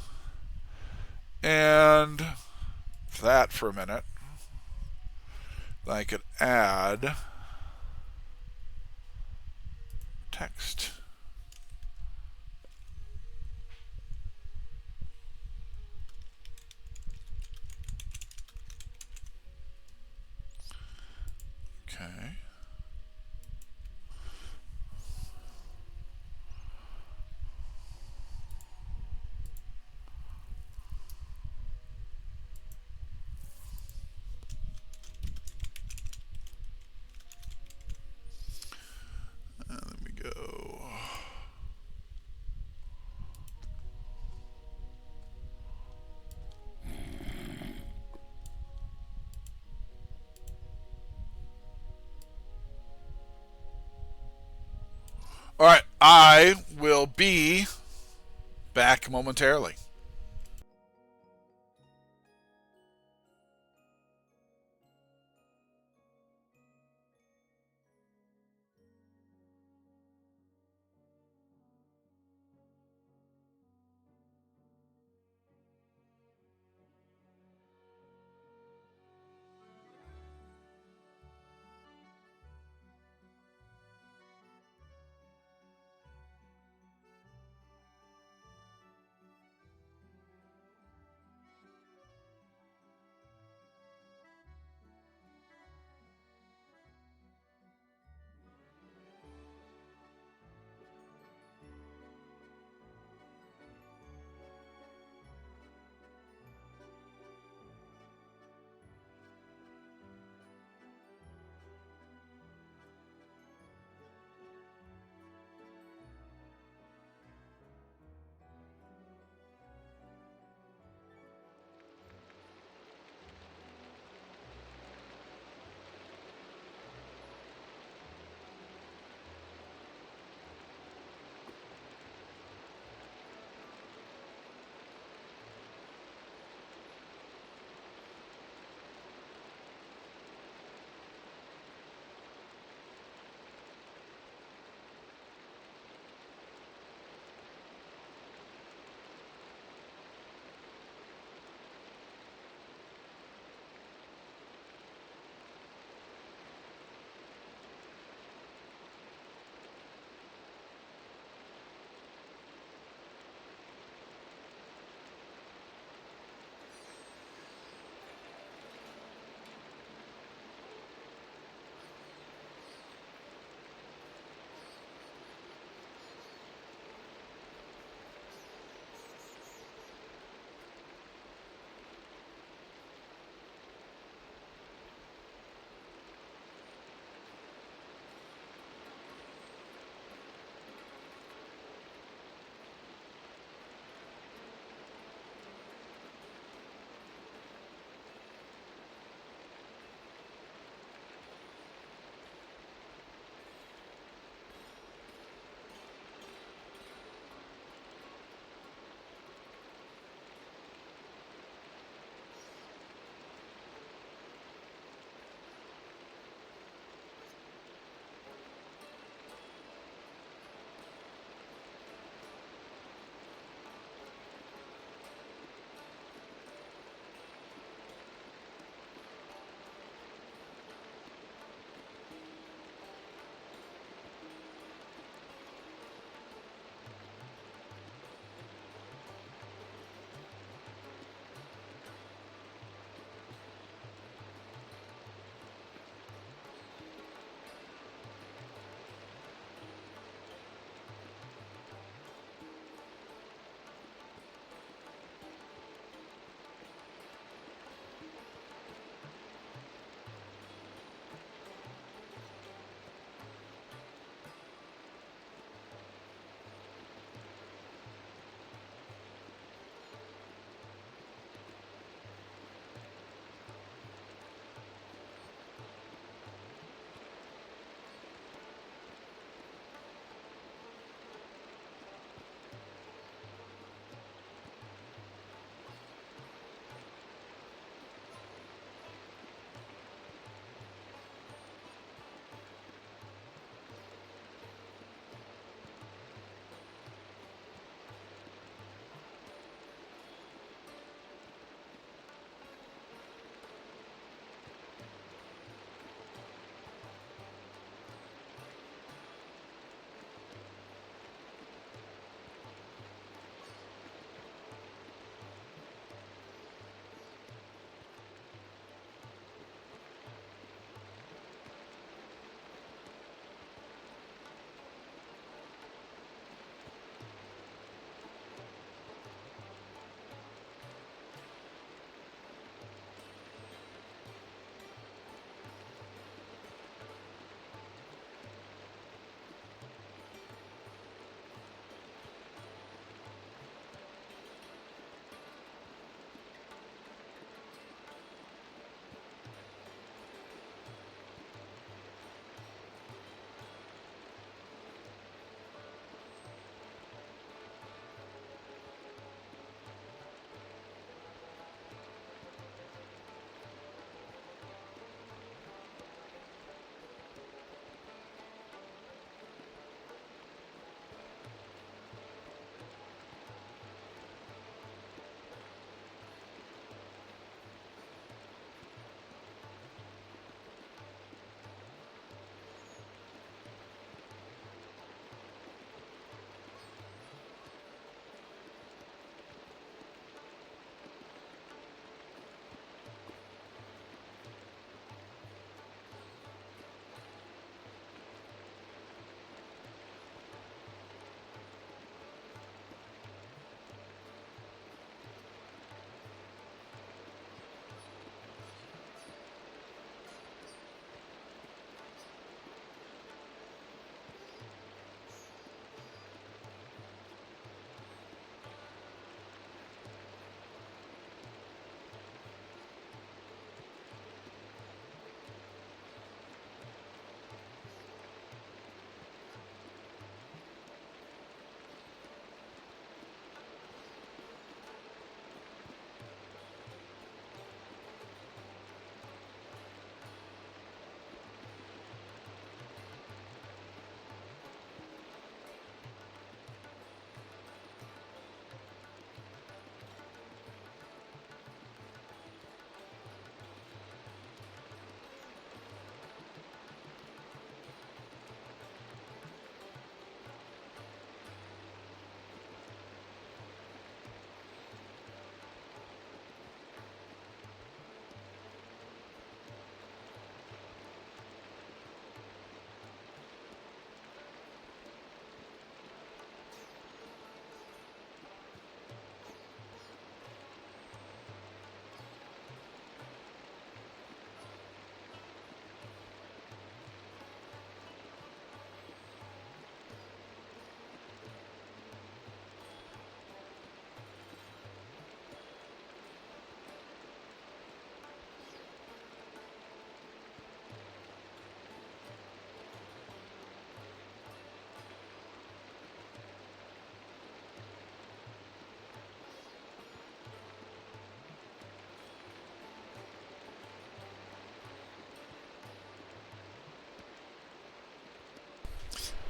And that for a minute. I could add text. Okay. Alright, I will be back momentarily.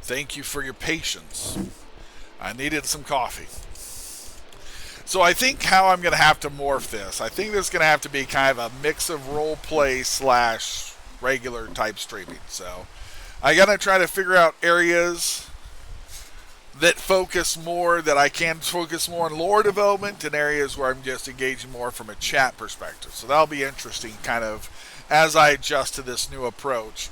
Thank you for your patience. I needed some coffee. So I think how I'm going to have to morph this, I think there's going to have to be kind of a mix of role play slash regular type streaming. So I got to try to figure out areas that focus more, that I can focus more on lore development, and areas where I'm just engaging more from a chat perspective. So that'll be interesting kind of as I adjust to this new approach.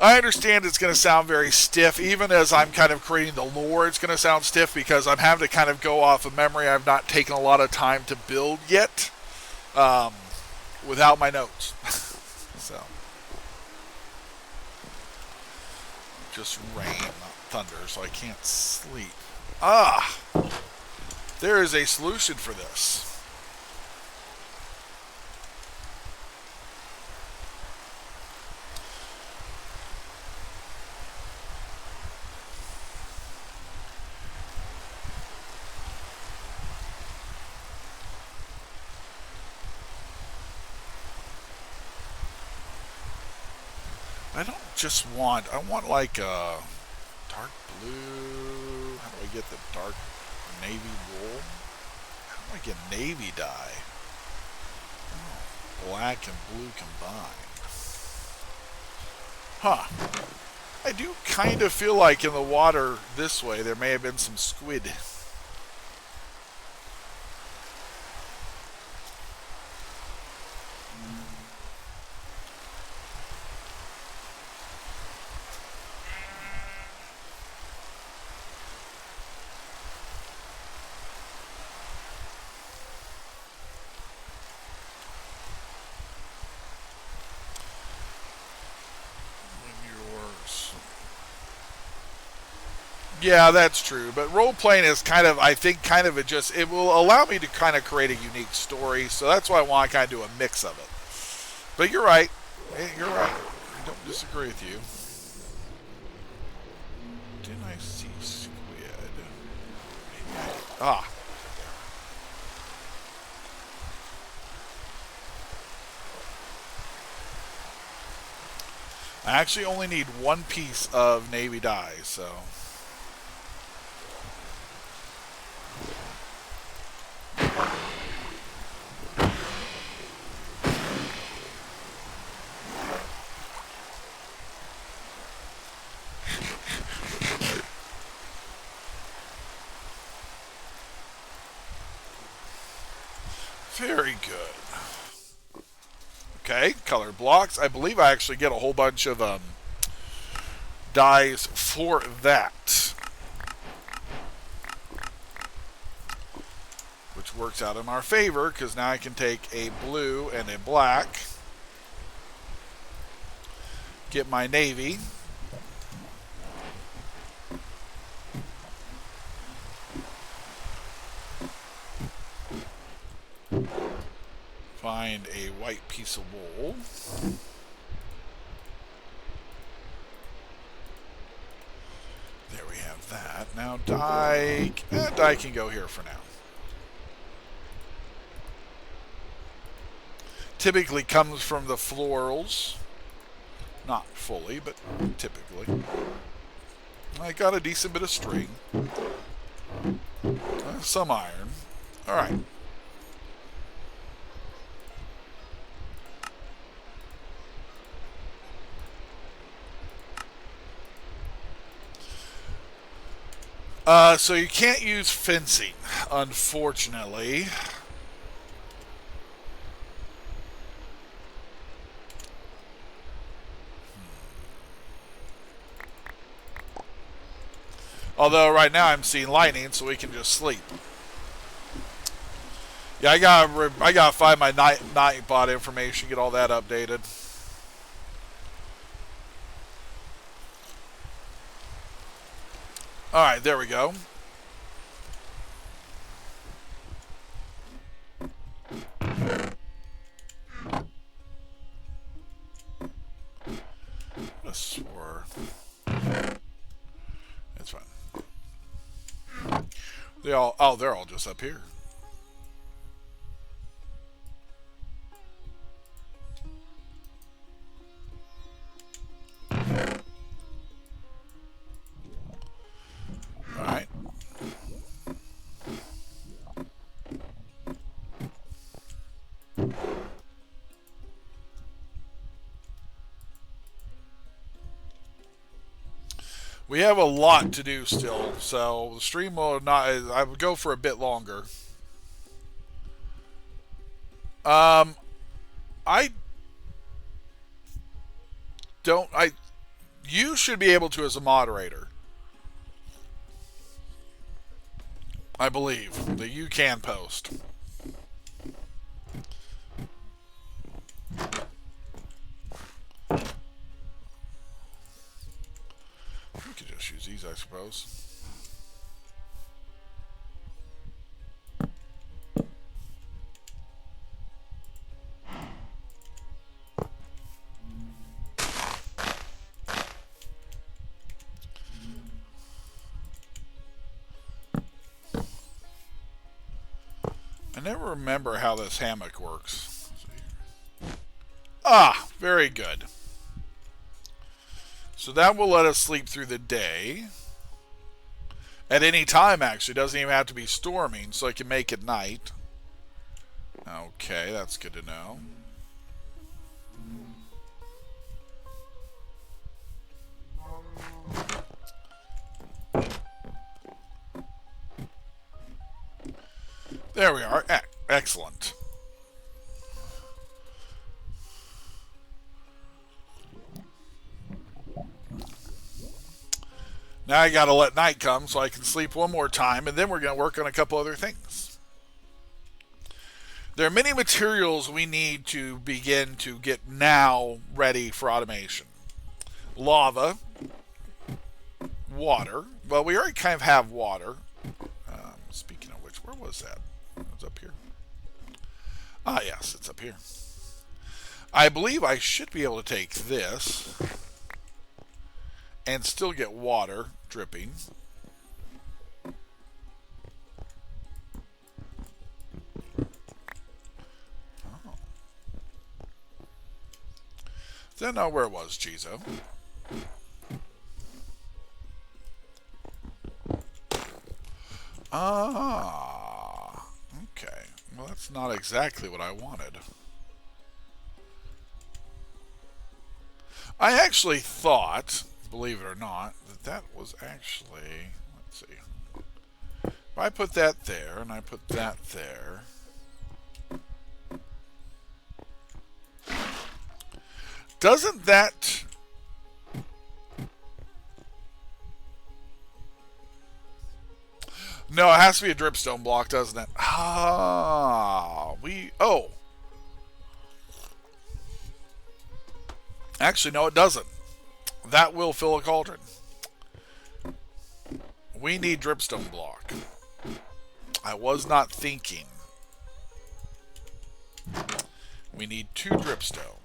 I understand it's going to sound very stiff. Even as I'm kind of creating the lore, it's going to sound stiff because I'm having to kind of go off of memory. I've not taken a lot of time to build yet without my notes. So, just rain, not thunder, so I can't sleep. There is a solution for this. I don't just want, I want like a dark blue. How do I get the dark navy wool? How do I get navy dye? Oh, black and blue combined. Huh. I do kind of feel like in the water this way there may have been some squid. Yeah, that's true. But role playing is kind of, I think, kind of it will allow me to kind of create a unique story. So that's why I want to kind of do a mix of it. But you're right. You're right. I don't disagree with you. Didn't I see squid? Ah. I actually only need one piece of navy dye, so. Very good. Okay, color blocks. I believe I actually get a whole bunch of dyes for that, which works out in our favor because now I can take a blue and a black, get my navy, find a white piece of wool. There we have that. Now dye, dye can go here for now. Typically comes from the florals. Not fully, but typically. I got a decent bit of string. Some iron. All right. So you can't use fencing, unfortunately. Although right now I'm seeing lightning, so we can just sleep. Yeah, I gotta find my Nightbot information, get all that updated. All right, there we go. I swore. It's fine. They're all just up here. We have a lot to do still, so the stream will not. I would go for a bit longer. I don't. You should be able to as a moderator. I believe that you can post. We could just use these, I suppose. I never remember how this hammock works. Ah, very good. So that will let us sleep through the day. At any time, actually. It doesn't even have to be storming, so I can make it night. Okay, that's good to know. There we are. Excellent. Now I gotta let night come so I can sleep one more time, and then we're gonna work on a couple other things. There are many materials we need to begin to get now ready for automation. Lava, water. Well, we already kind of have water. Speaking of which, where was that? It was up here. Ah, yes, it's up here. I believe I should be able to take this and still get water dripping. Oh. Then know where it was, Jizo. Ah, okay. Well, that's not exactly what I wanted. I actually thought, believe it or not, that was actually, let's see. If I put that there and I put that there. Doesn't that... No, it has to be a dripstone block, doesn't it? Oh. Actually, no, it doesn't. That will fill a cauldron. We need dripstone block. I was not thinking. We need 2 dripstone.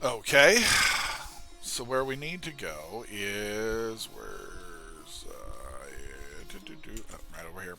Okay. So where we need to go is right over here.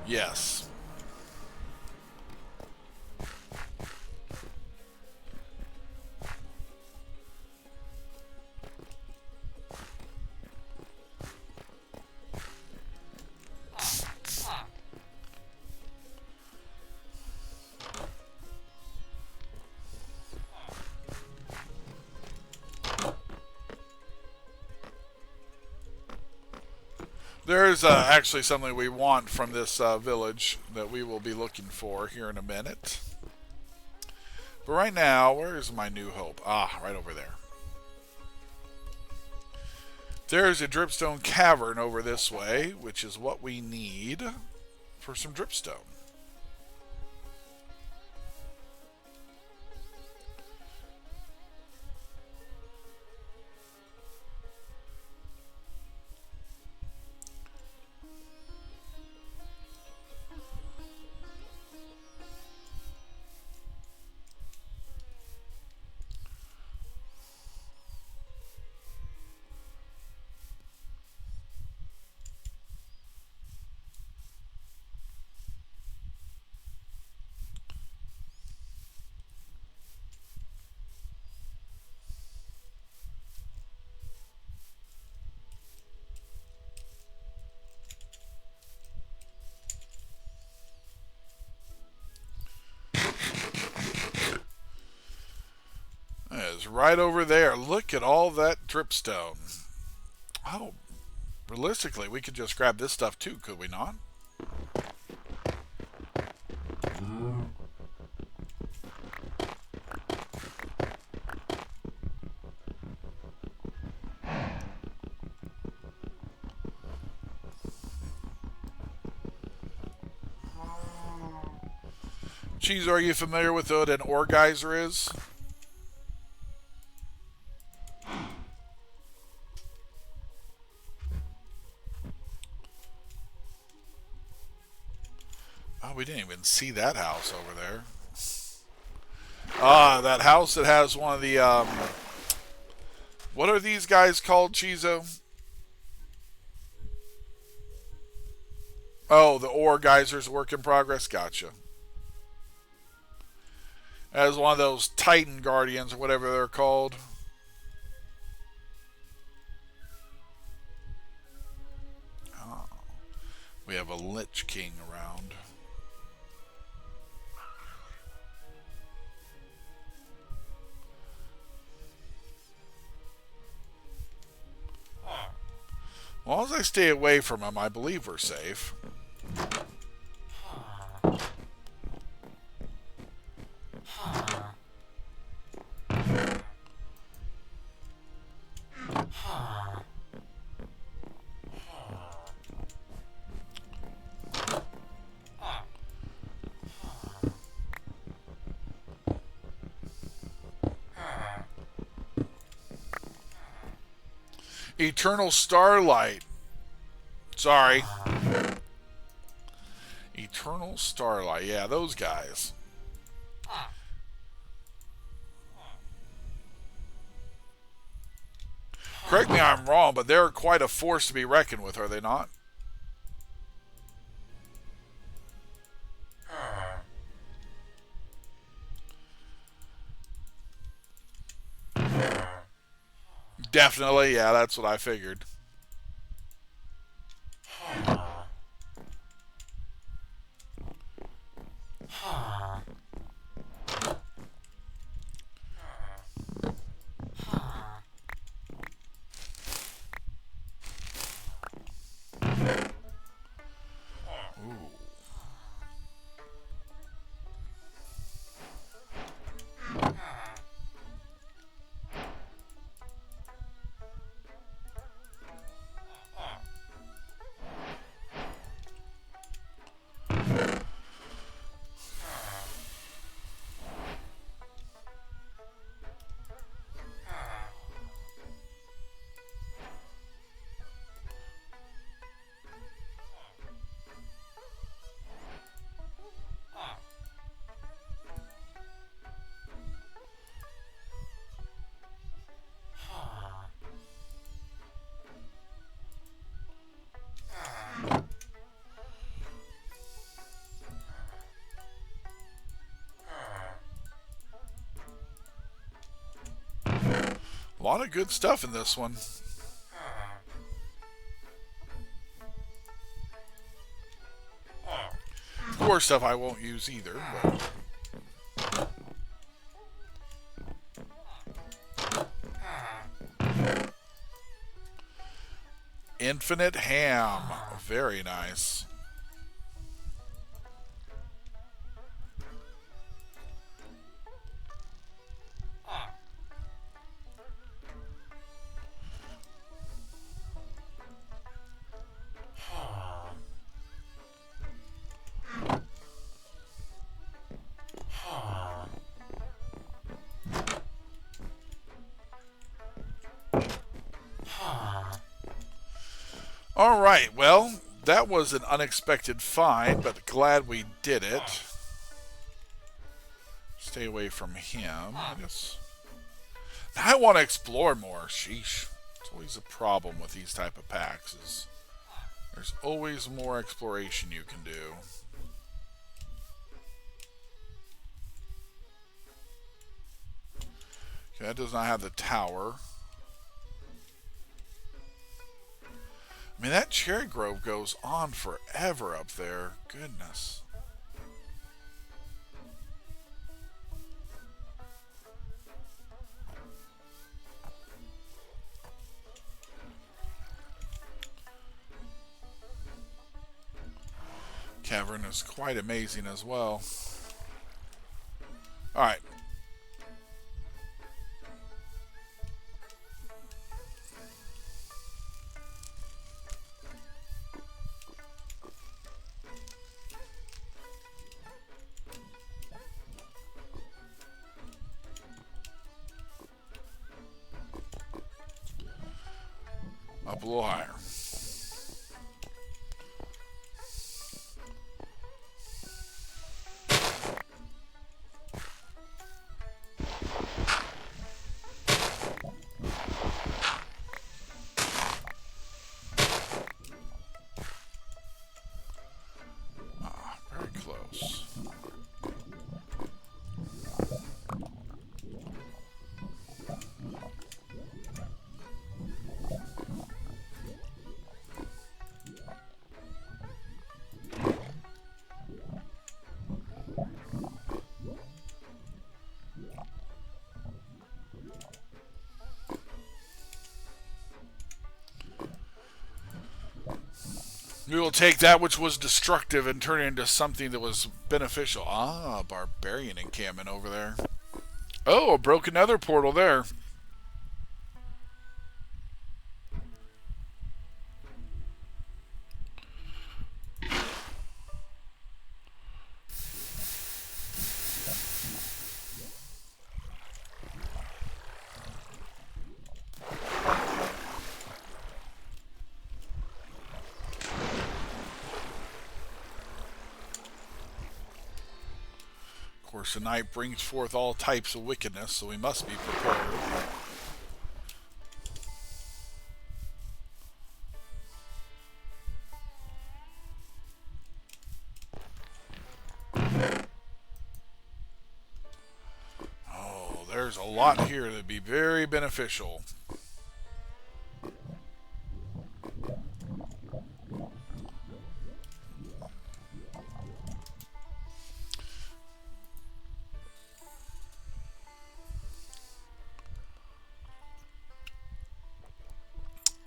Yes. There's actually something we want from this village that we will be looking for here in a minute. But right now, where is my New Hope? Ah, right over there. There's a dripstone cavern over this way, which is what we need for some dripstone. right over there. Look at all that dripstone. Oh, realistically, we could just grab this stuff too, could we not? Cheese, are you familiar with what an ore geyser is? Oh, we didn't even see that house over there. Ah, that house that has one of the, what are these guys called, Chizo? Oh, the ore geysers, work in progress. Gotcha. As one of those Titan Guardians or whatever they're called. Oh, we have a Lich King around. As long as I stay away from him, I believe we're safe. Eternal Starlight. Sorry. Eternal Starlight. Yeah, those guys. Correct me if I'm wrong, but they're quite a force to be reckoned with, are they not? Definitely, yeah, that's what I figured. A lot of good stuff in this one. Core stuff I won't use either. But Infinite Ham. Very nice. All right, well, that was an unexpected find, but glad we did it. Stay away from him. I want to explore more. Sheesh. It's always a problem with these type of packs. There's always more exploration you can do. Okay, that does not have the tower. I mean, that cherry grove goes on forever up there. Goodness. cavern is quite amazing as well. Alright. Up a little higher. Very close. We will take that which was destructive and turn it into something that was beneficial. Ah, barbarian encampment over there. Oh, a broken nether portal there. Of course, the night brings forth all types of wickedness, so we must be prepared. Oh, there's a lot here that'd be very beneficial.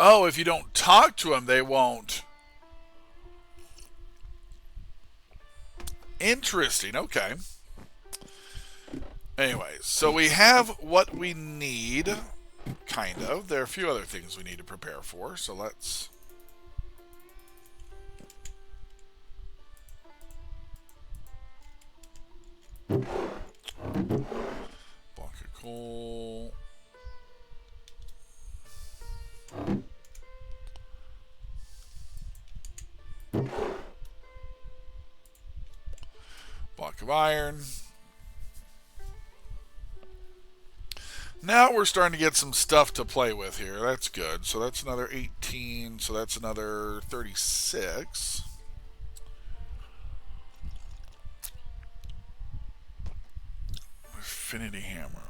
Oh, if you don't talk to them, they won't. Interesting. Okay. Anyways, so we have what we need, kind of. There are a few other things we need to prepare for, so let's... Block of coal... Block of iron. Now we're starting to get some stuff to play with here. That's good. So that's another 18. So that's another 36. Affinity hammer.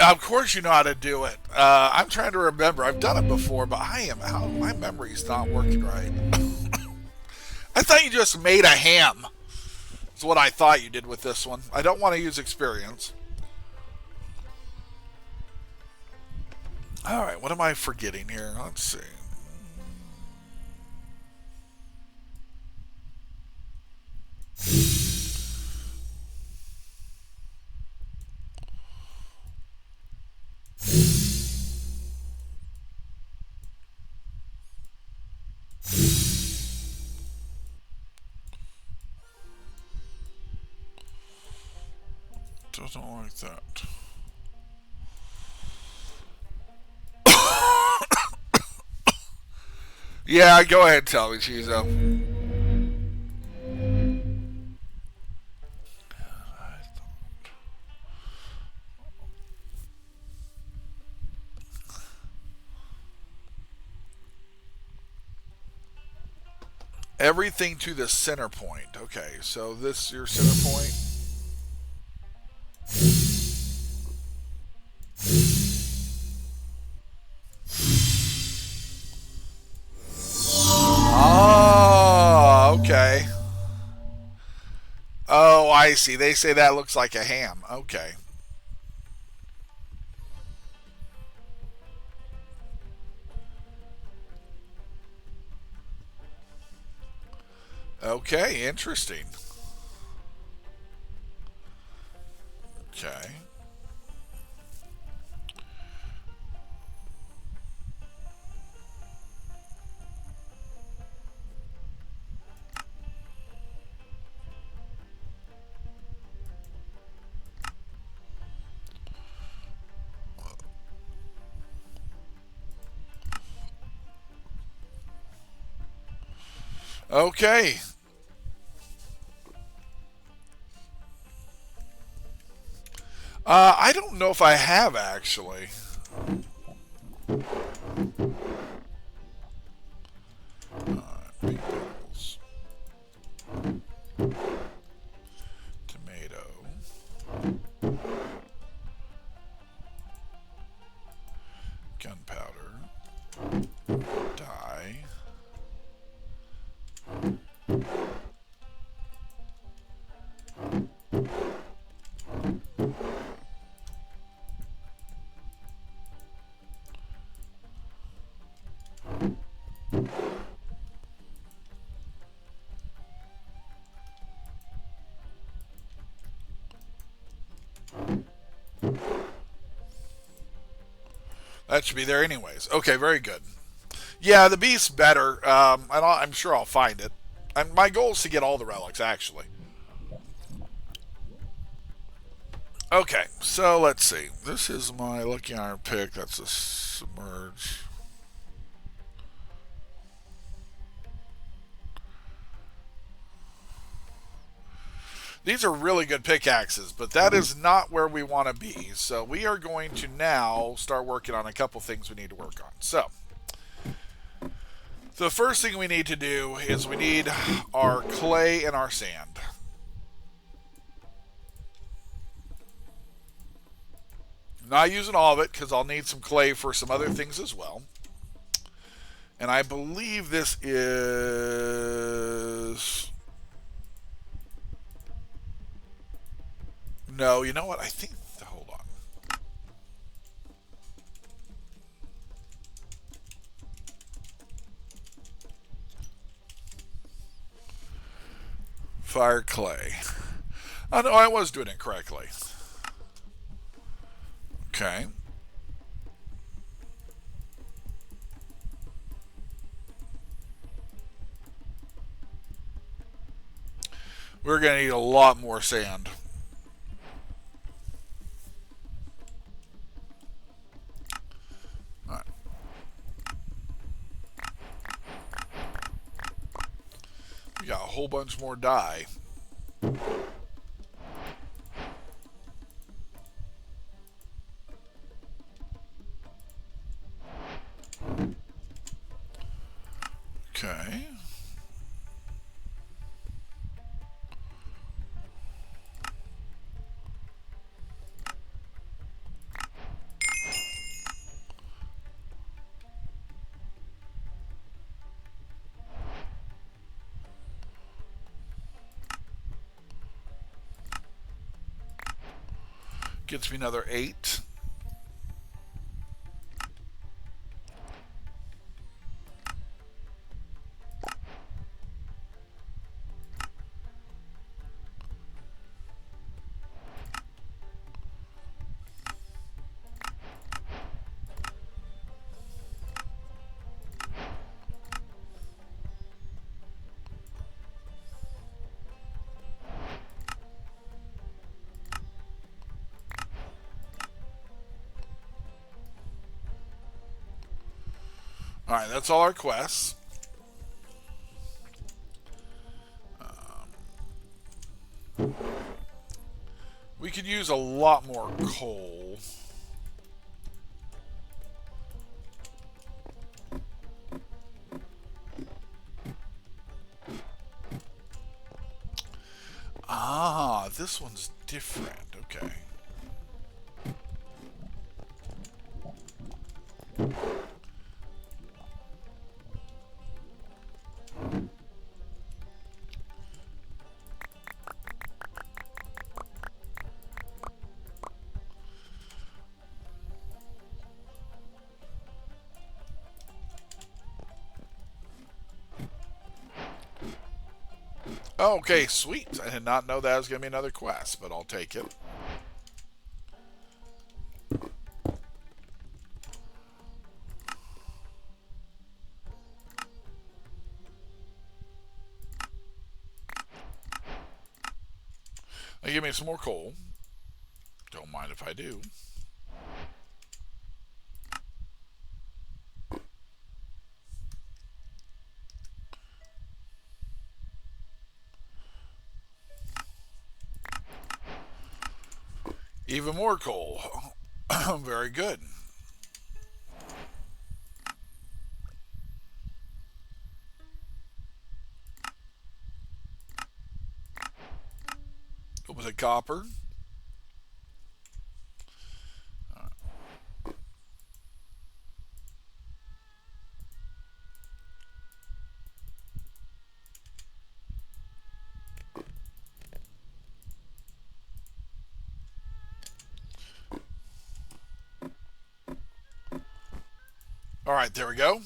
Of course you know how to do it. I'm trying to remember. I've done it before, but I am out. My memory's not working right. I thought you just made a ham. That's what I thought you did with this one. I don't want to use experience. All right, what am I forgetting here? Let's see. Doesn't like that. Yeah, go ahead, tell me, Chizo. Everything to the center point. Okay, so this is your center point. Oh, okay. Oh, I see. They say that looks like a ham. Okay. Okay, interesting. Okay. Okay. I don't know if I have actually. Pickles. Tomato. Gunpowder. Dye. That should be there anyways. Okay, very good. Yeah, the beast's better. And I'm sure I'll find it. And my goal is to get all the relics, actually. Okay, so let's see. This is my Lucky Iron pick. That's a submerge. These are really good pickaxes, but that is not where we want to be. So we are going to now start working on a couple things we need to work on. So the first thing we need to do is we need our clay and our sand. Not using all of it because I'll need some clay for some other things as well. And I believe this is... No, you know what? I think... Hold on. Fire clay. Oh, no, I was doing it correctly. Okay. We're going to need a lot more sand. All right. We got a whole bunch more dye. Okay. Gets me another 8. Alright, that's all our quests. We could use a lot more coal. Ah, this one's different. Okay. Okay, sweet. I did not know that was going to be another quest, but I'll take it. They give me some more coal. Don't mind if I do. Even more coal. Very good. What was it, copper? All right, there we go.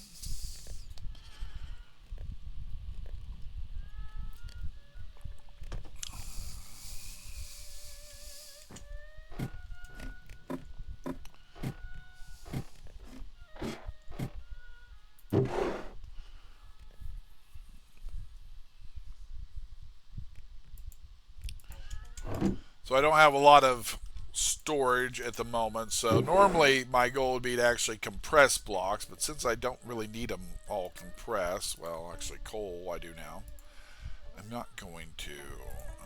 So I don't have a lot of storage at the moment. So normally my goal would be to actually compress blocks, but since I don't really need them all compressed, well, actually coal I do now. I'm not going to.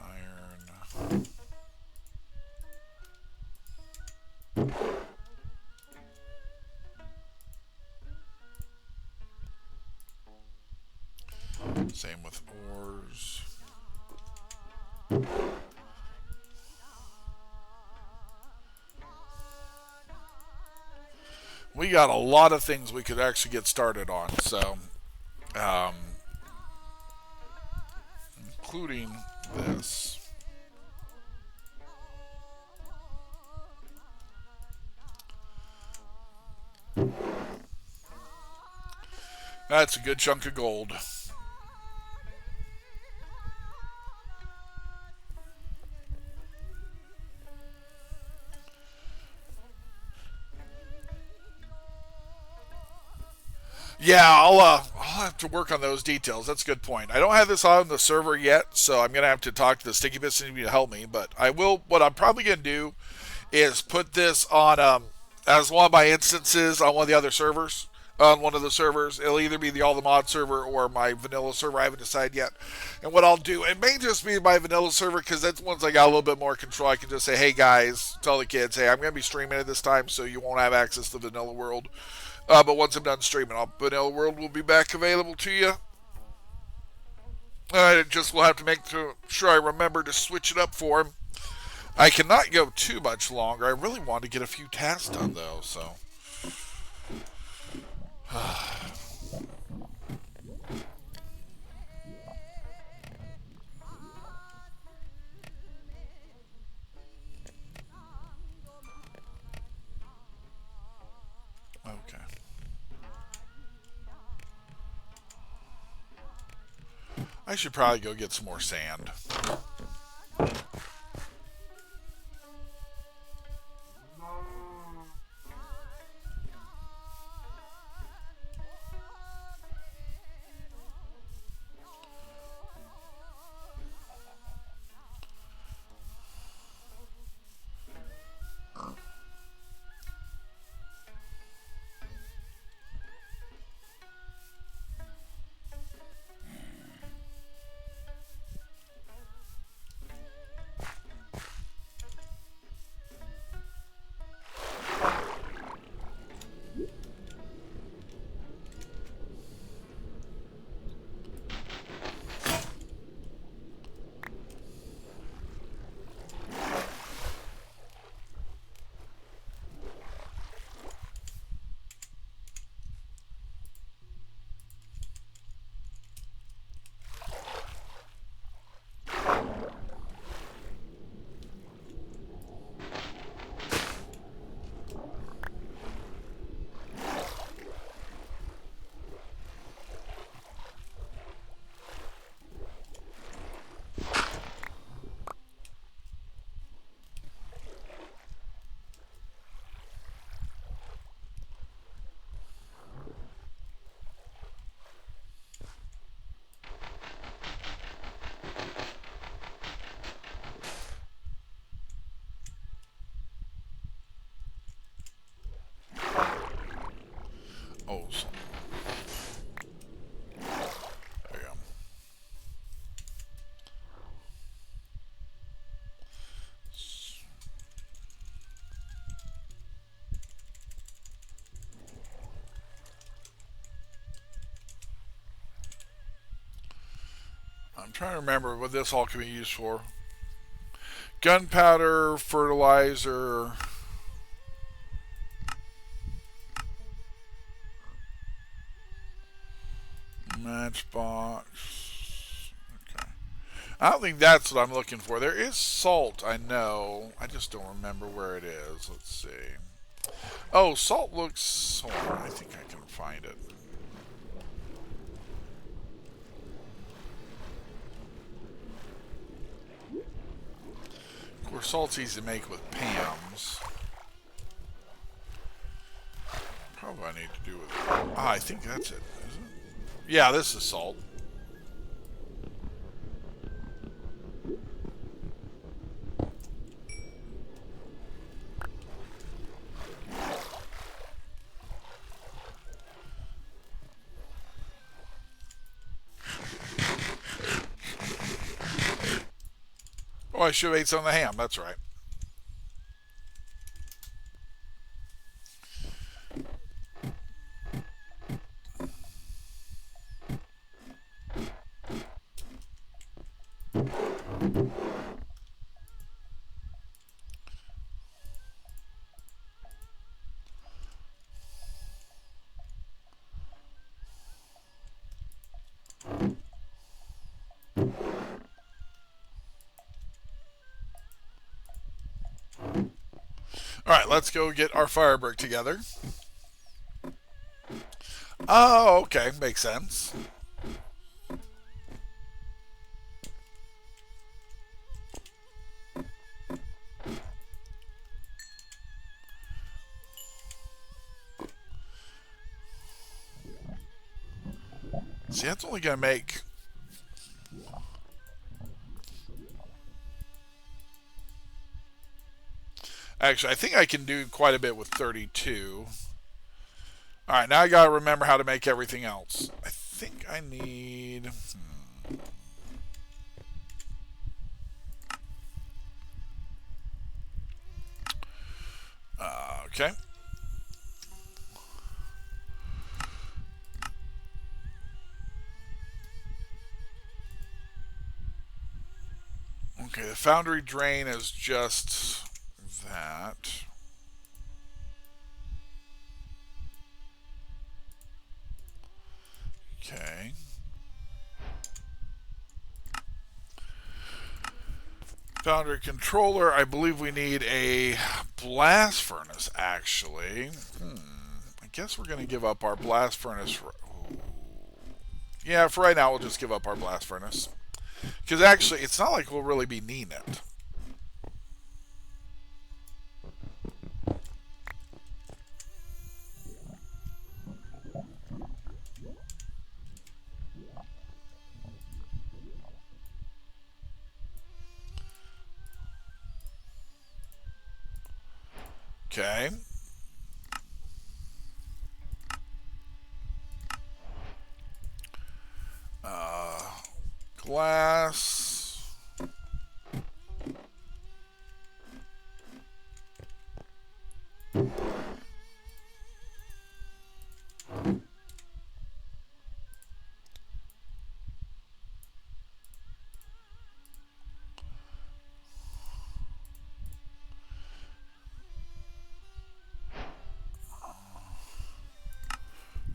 Iron. Same with ores. We got a lot of things we could actually get started on, so including this. That's a good chunk of gold. Yeah, I'll have to work on those details. That's a good point. I don't have this on the server yet, so I'm gonna have to talk to the Sticky Bits to help me. But I will. What I'm probably gonna do is put this on as one of my instances on one of the other servers. On one of the servers, it'll either be the All the Mod server or my vanilla server. I haven't decided yet. And what I'll do, it may just be my vanilla server because that's once I got a little bit more control. I can just say, "Hey guys," tell the kids, "Hey, I'm gonna be streaming it this time, so you won't have access to Vanilla World." But once I'm done streaming, Vanilla World will be back available to you. I just will have to make sure I remember to switch it up for him. I cannot go too much longer. I really want to get a few tasks done, though, so. I should probably go get some more sand. Oh, there you go. I'm trying to remember what this all can be used for. Gunpowder, fertilizer. Matchbox. Okay. I don't think that's what I'm looking for. There is salt, I know. I just don't remember where it is. Let's see. Oh, salt looks... Hold on, I think I can find it. Of course, salt's easy to make with Pam's. Probably I need to do with it. Ah, I think that's it, isn't it? Yeah, this is salt. Oh, I should have ate some of the ham. That's right. All right, let's go get our fire brick together. Oh, okay. Makes sense. See, that's only going to make... Actually, I think I can do quite a bit with 32. Alright, now I gotta remember how to make everything else. I think I need... Okay. Okay, the foundry drain is just that. Okay. Foundry controller, I believe we need a blast furnace, actually. I guess we're going to give up our blast furnace. Yeah, for right now, we'll just give up our blast furnace. Because actually, it's not like we'll really be needing it. Okay. Glass.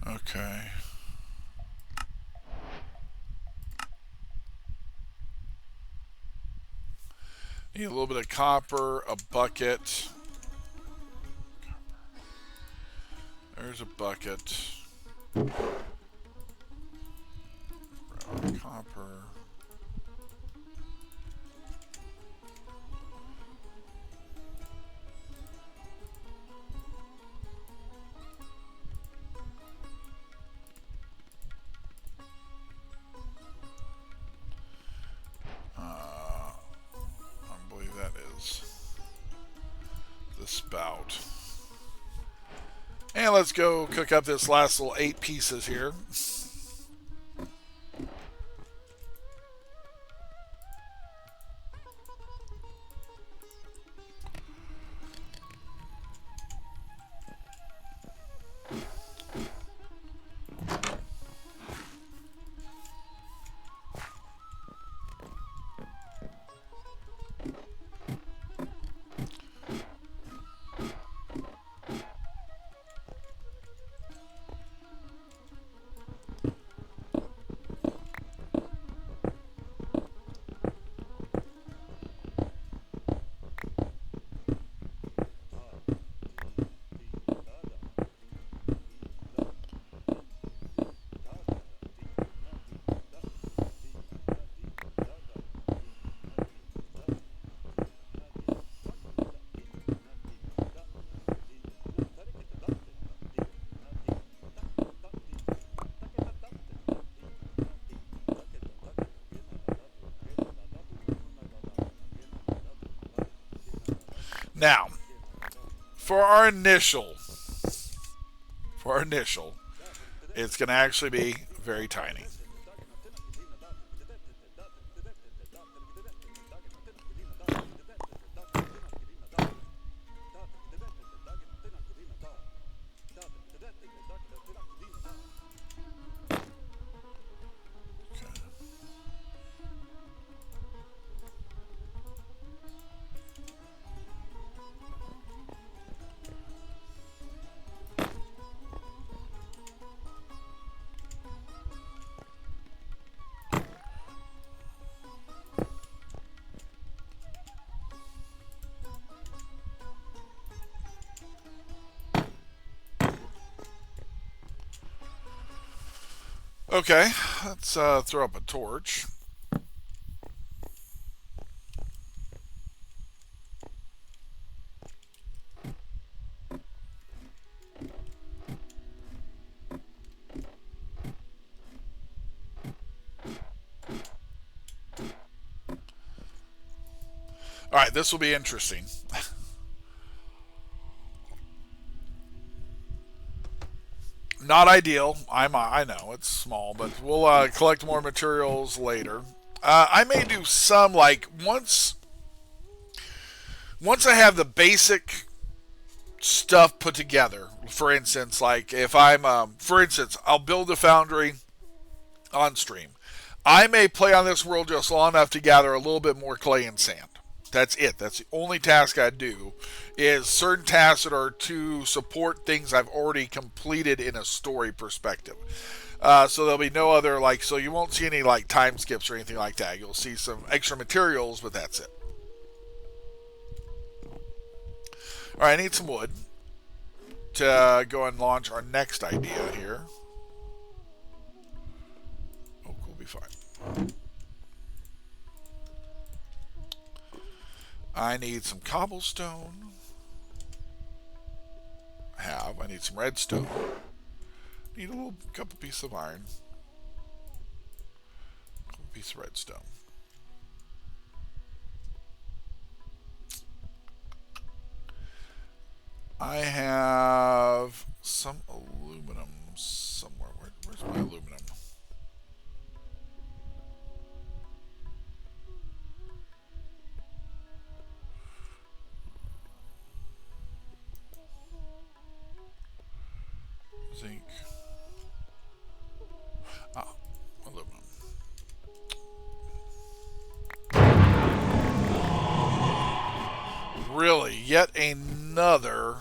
Okay. Need a little bit of copper, a bucket. There's a bucket. Copper. I believe that is the spout. And let's go cook up this last little 8 pieces here. Now, for our initial, it's going to actually be very tiny. Okay, let's throw up a torch. All right, this will be interesting. Not ideal. I know it's small, but we'll collect more materials later. I may do some like once I have the basic stuff put together. For instance, like if I'm for instance, I'll build a foundry on stream. I may play on this world just long enough to gather a little bit more clay and sand. That's it. That's the only task I do. Is certain tasks that are to support things I've already completed in a story perspective. So there'll be no other so you won't see any time skips or anything like that. You'll see some extra materials, but that's it. All right, I need some wood to go and launch our next idea here. be fine. I need some cobblestone. I need some redstone. Need a little couple pieces of iron. Couple pieces of redstone. I have some aluminum somewhere. Where's my aluminum? Zinc. Ah, aluminum. Really, yet another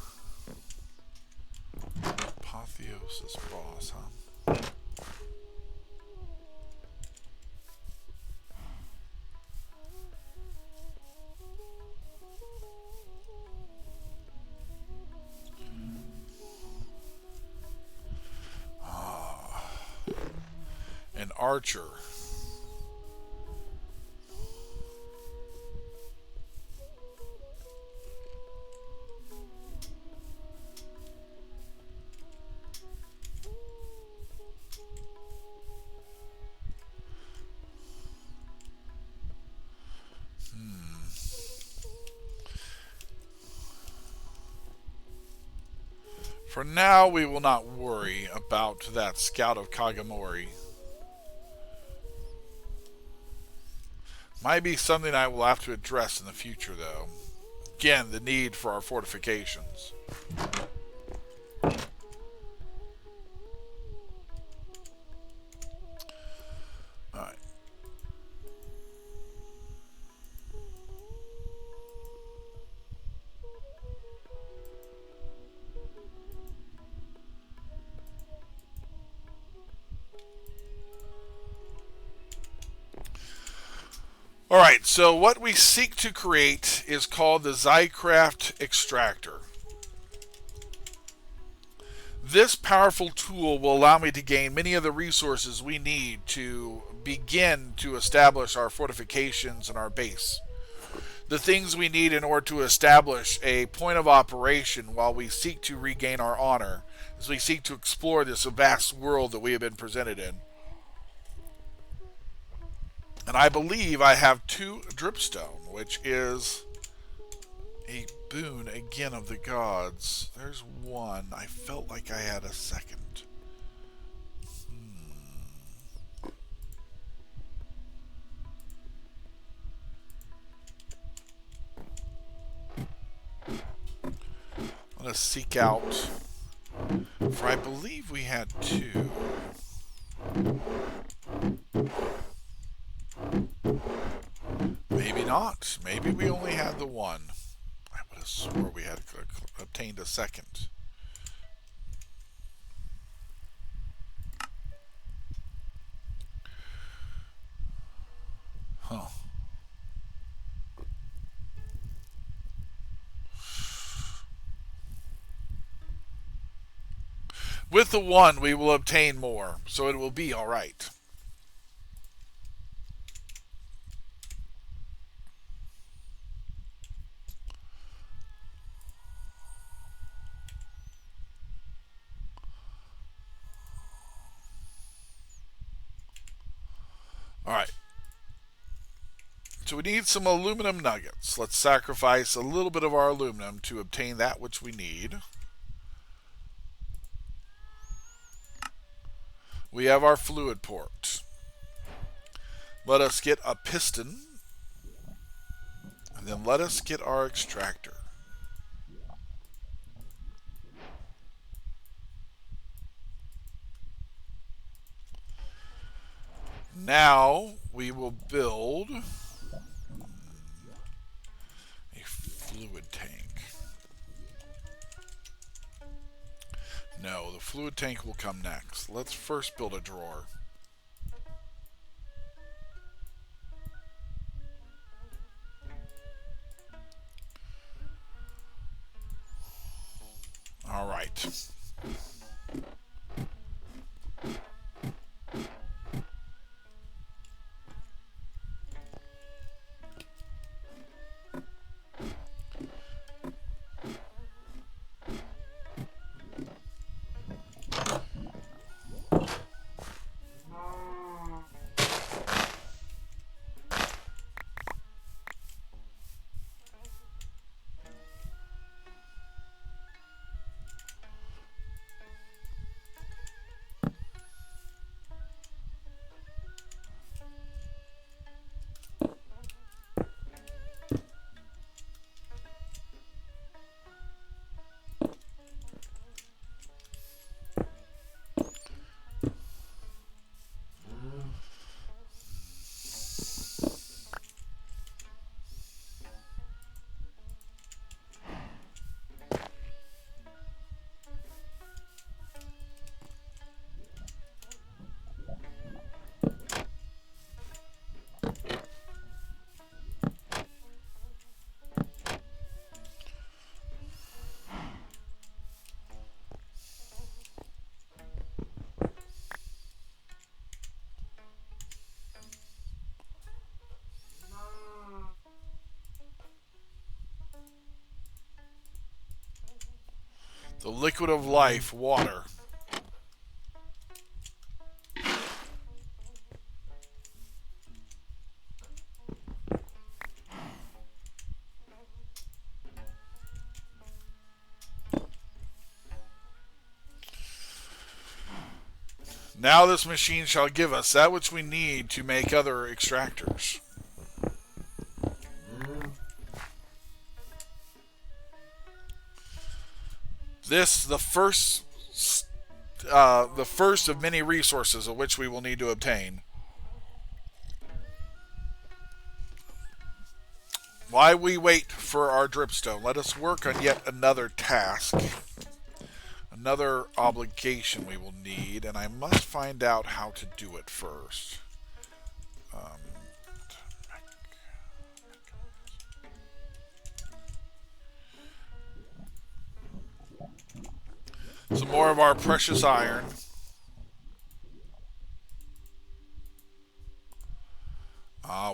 apotheosis boss, huh? An archer. For now, we will not worry about that scout of Kagamori. Might be something I will have to address in the future, though. Again, the need for our fortifications. Alright. Alright, so what we seek to create is called the Zycraft Extractor. This powerful tool will allow me to gain many of the resources we need to begin to establish our fortifications and our base. The things we need in order to establish a point of operation while we seek to regain our honor, as we seek to explore this vast world that we have been presented in. And I believe I have 2 dripstone, which is a boon again of the gods. There's 1. I felt like I had a second. Let us seek out, for I believe we had 2. Maybe not. Maybe we only had the 1. I would have swore we had obtained a second. Huh. With the 1, we will obtain more, so it will be all right. All right. So we need some aluminum nuggets. Let's sacrifice a little bit of our aluminum to obtain that which we need. We have our fluid port. Let us get a piston. And then let us get our extractor. Now we will build a fluid tank. No, the fluid tank will come next. Let's first build a drawer. All right. The liquid of life, water. Now this machine shall give us that which we need to make other extractors. This, the first of many resources of which we will need to obtain. While we wait for our dripstone, let us work on yet another task. Another obligation we will need, and I must find out how to do it first. Some more of our precious iron.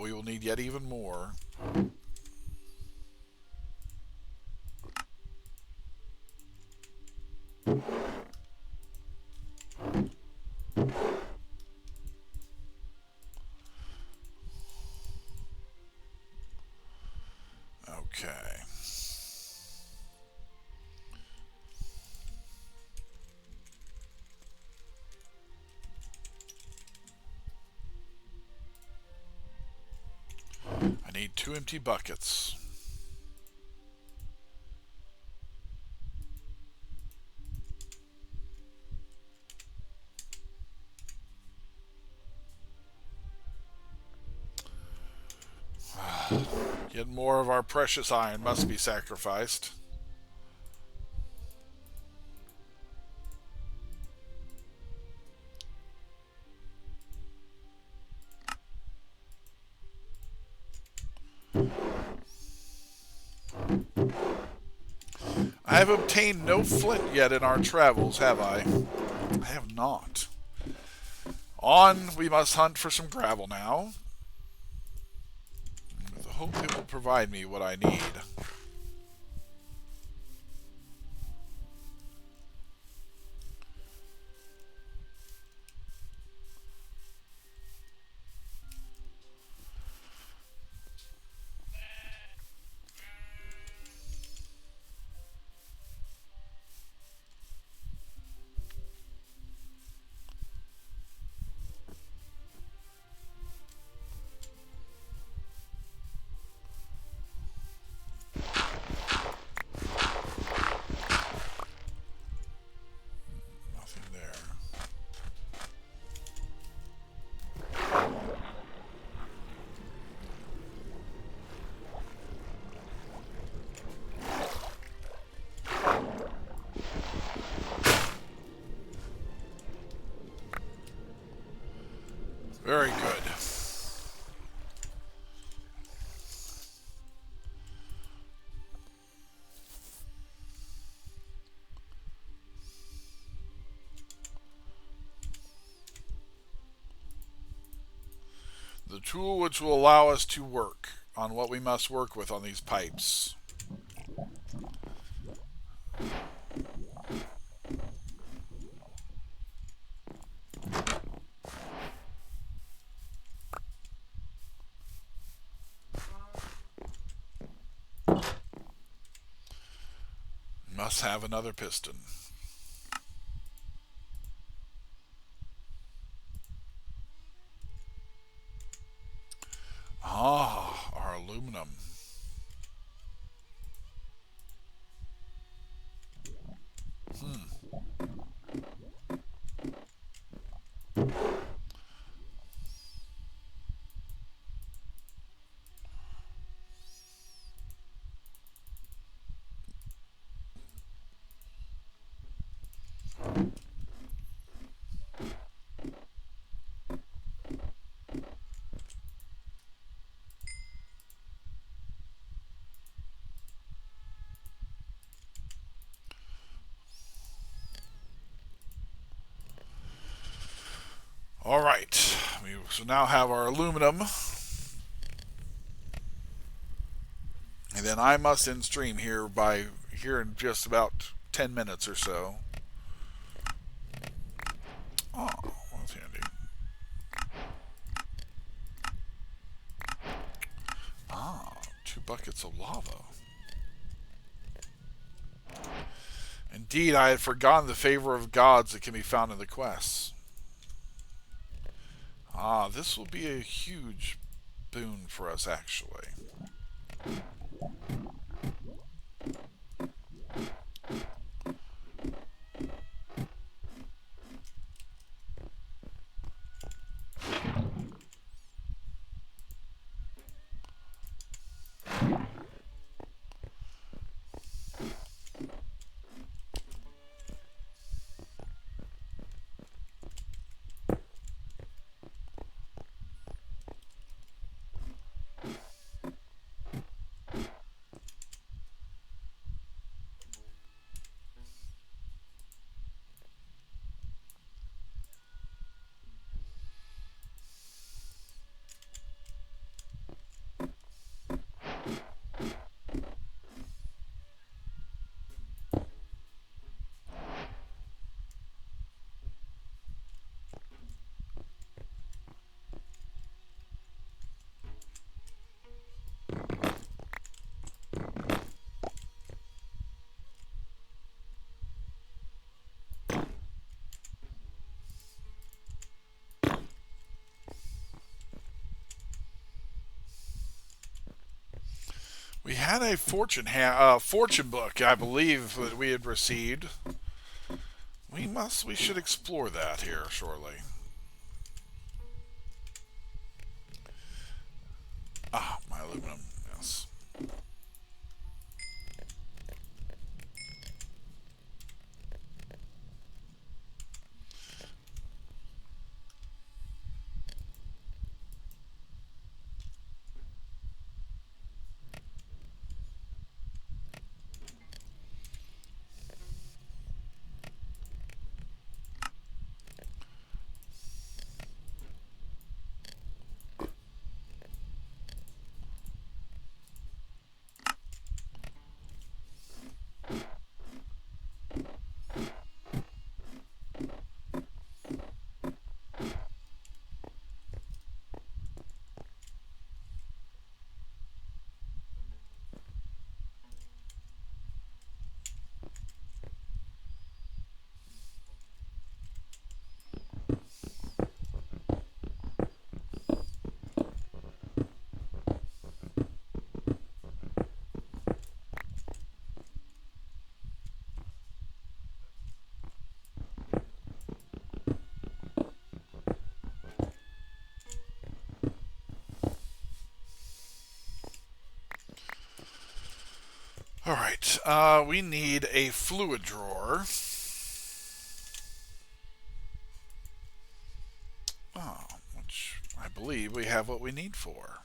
We will need yet even more. Okay. I need 2 empty buckets. Yet more of our precious iron must be sacrificed. I have obtained no flint yet in our travels, have I? I have not. On, we must hunt for some gravel now. With the hope it will provide me what I need. Very good. The tool which will allow us to work on what we must work with on these pipes. Must have another piston. Ah, our aluminum. All right, we so now have our aluminum, and then I must end stream here in just about 10 minutes or so. Oh, that's handy. Ah, 2 buckets of lava. Indeed, I had forgotten the favor of gods that can be found in the quests. Ah, this will be a huge boon for us, actually. We had a fortune book, I believe, that we had received. We should explore that here shortly. Ah, my aluminum, yes. Alright, we need a fluid drawer. Oh, which I believe we have what we need for.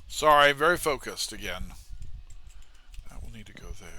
Sorry, very focused again. That will need to go there.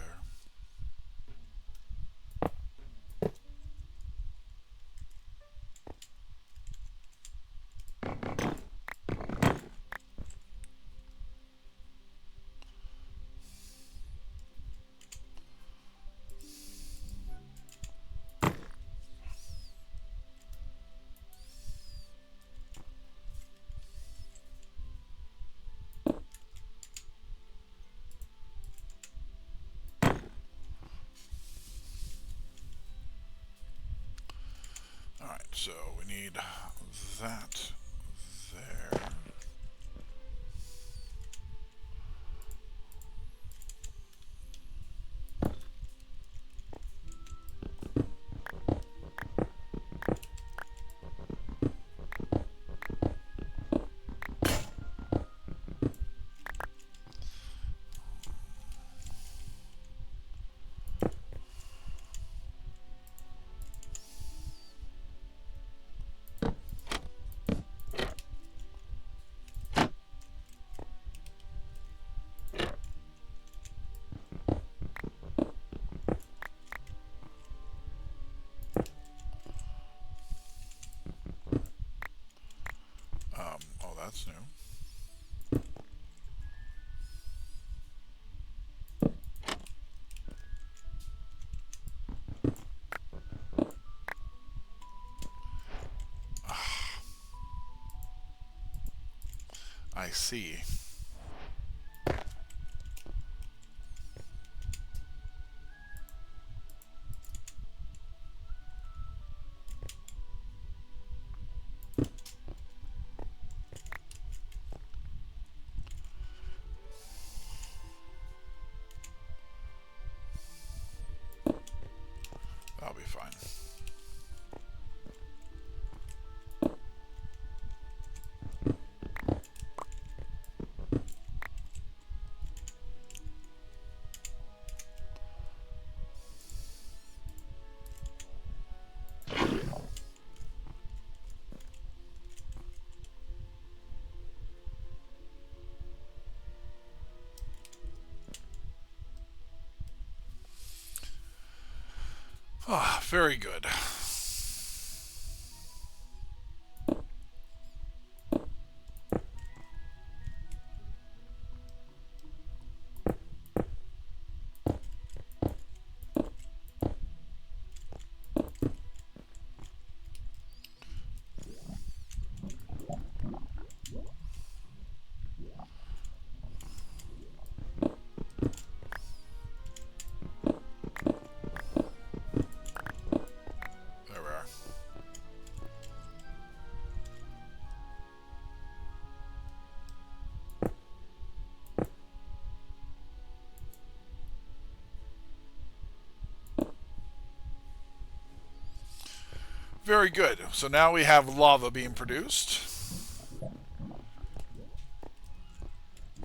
So we need that there. Oh, that's new. I see. That'll be fine. Ah, very good. There we are. Very good. So now we have lava being produced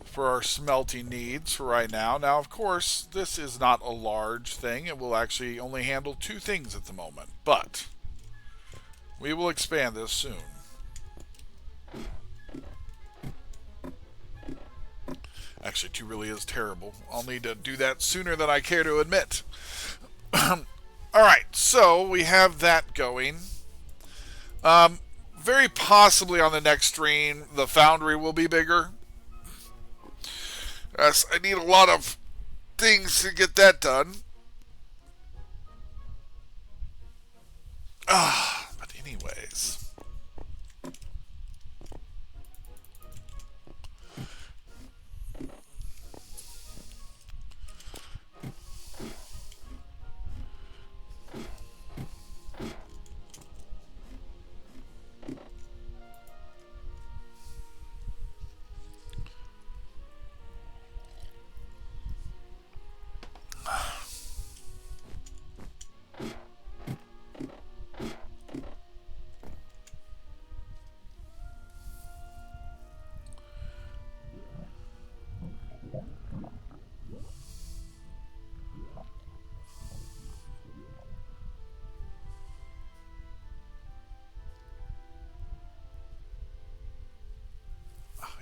for our smelting needs for right now. Now, of course, this is not a large thing. It will actually only handle 2 things at the moment, but we will expand this soon. Actually, 2 really is terrible. I'll need to do that sooner than I care to admit. Alright, so we have that going. Very possibly on the next stream, the foundry will be bigger. Yes, I need a lot of things to get that done. But anyways.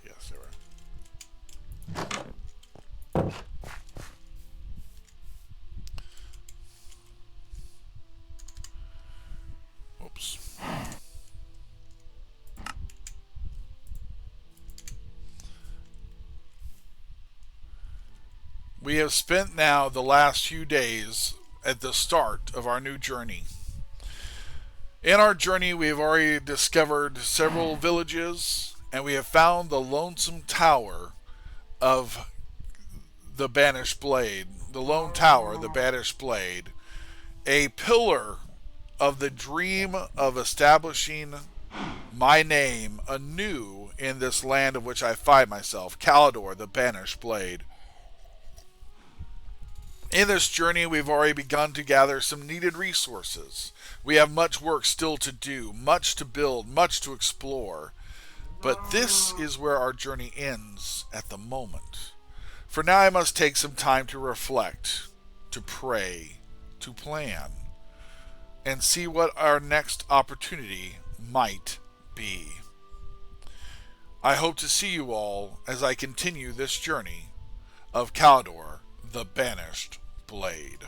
Yes, there are. Oops. We have spent now the last few days at the start of our new journey. In our journey, we have already discovered several villages, and we have found the lonesome tower of the Banished Blade. The lone tower, the Banished Blade. A pillar of the dream of establishing my name anew in this land of which I find myself, Khallador, the Banished Blade. In this journey, we've already begun to gather some needed resources. We have much work still to do, much to build, much to explore. But this is where our journey ends at the moment. For now, I must take some time to reflect, to pray, to plan, and see what our next opportunity might be. I hope to see you all as I continue this journey of Khallador, the Banished Blade.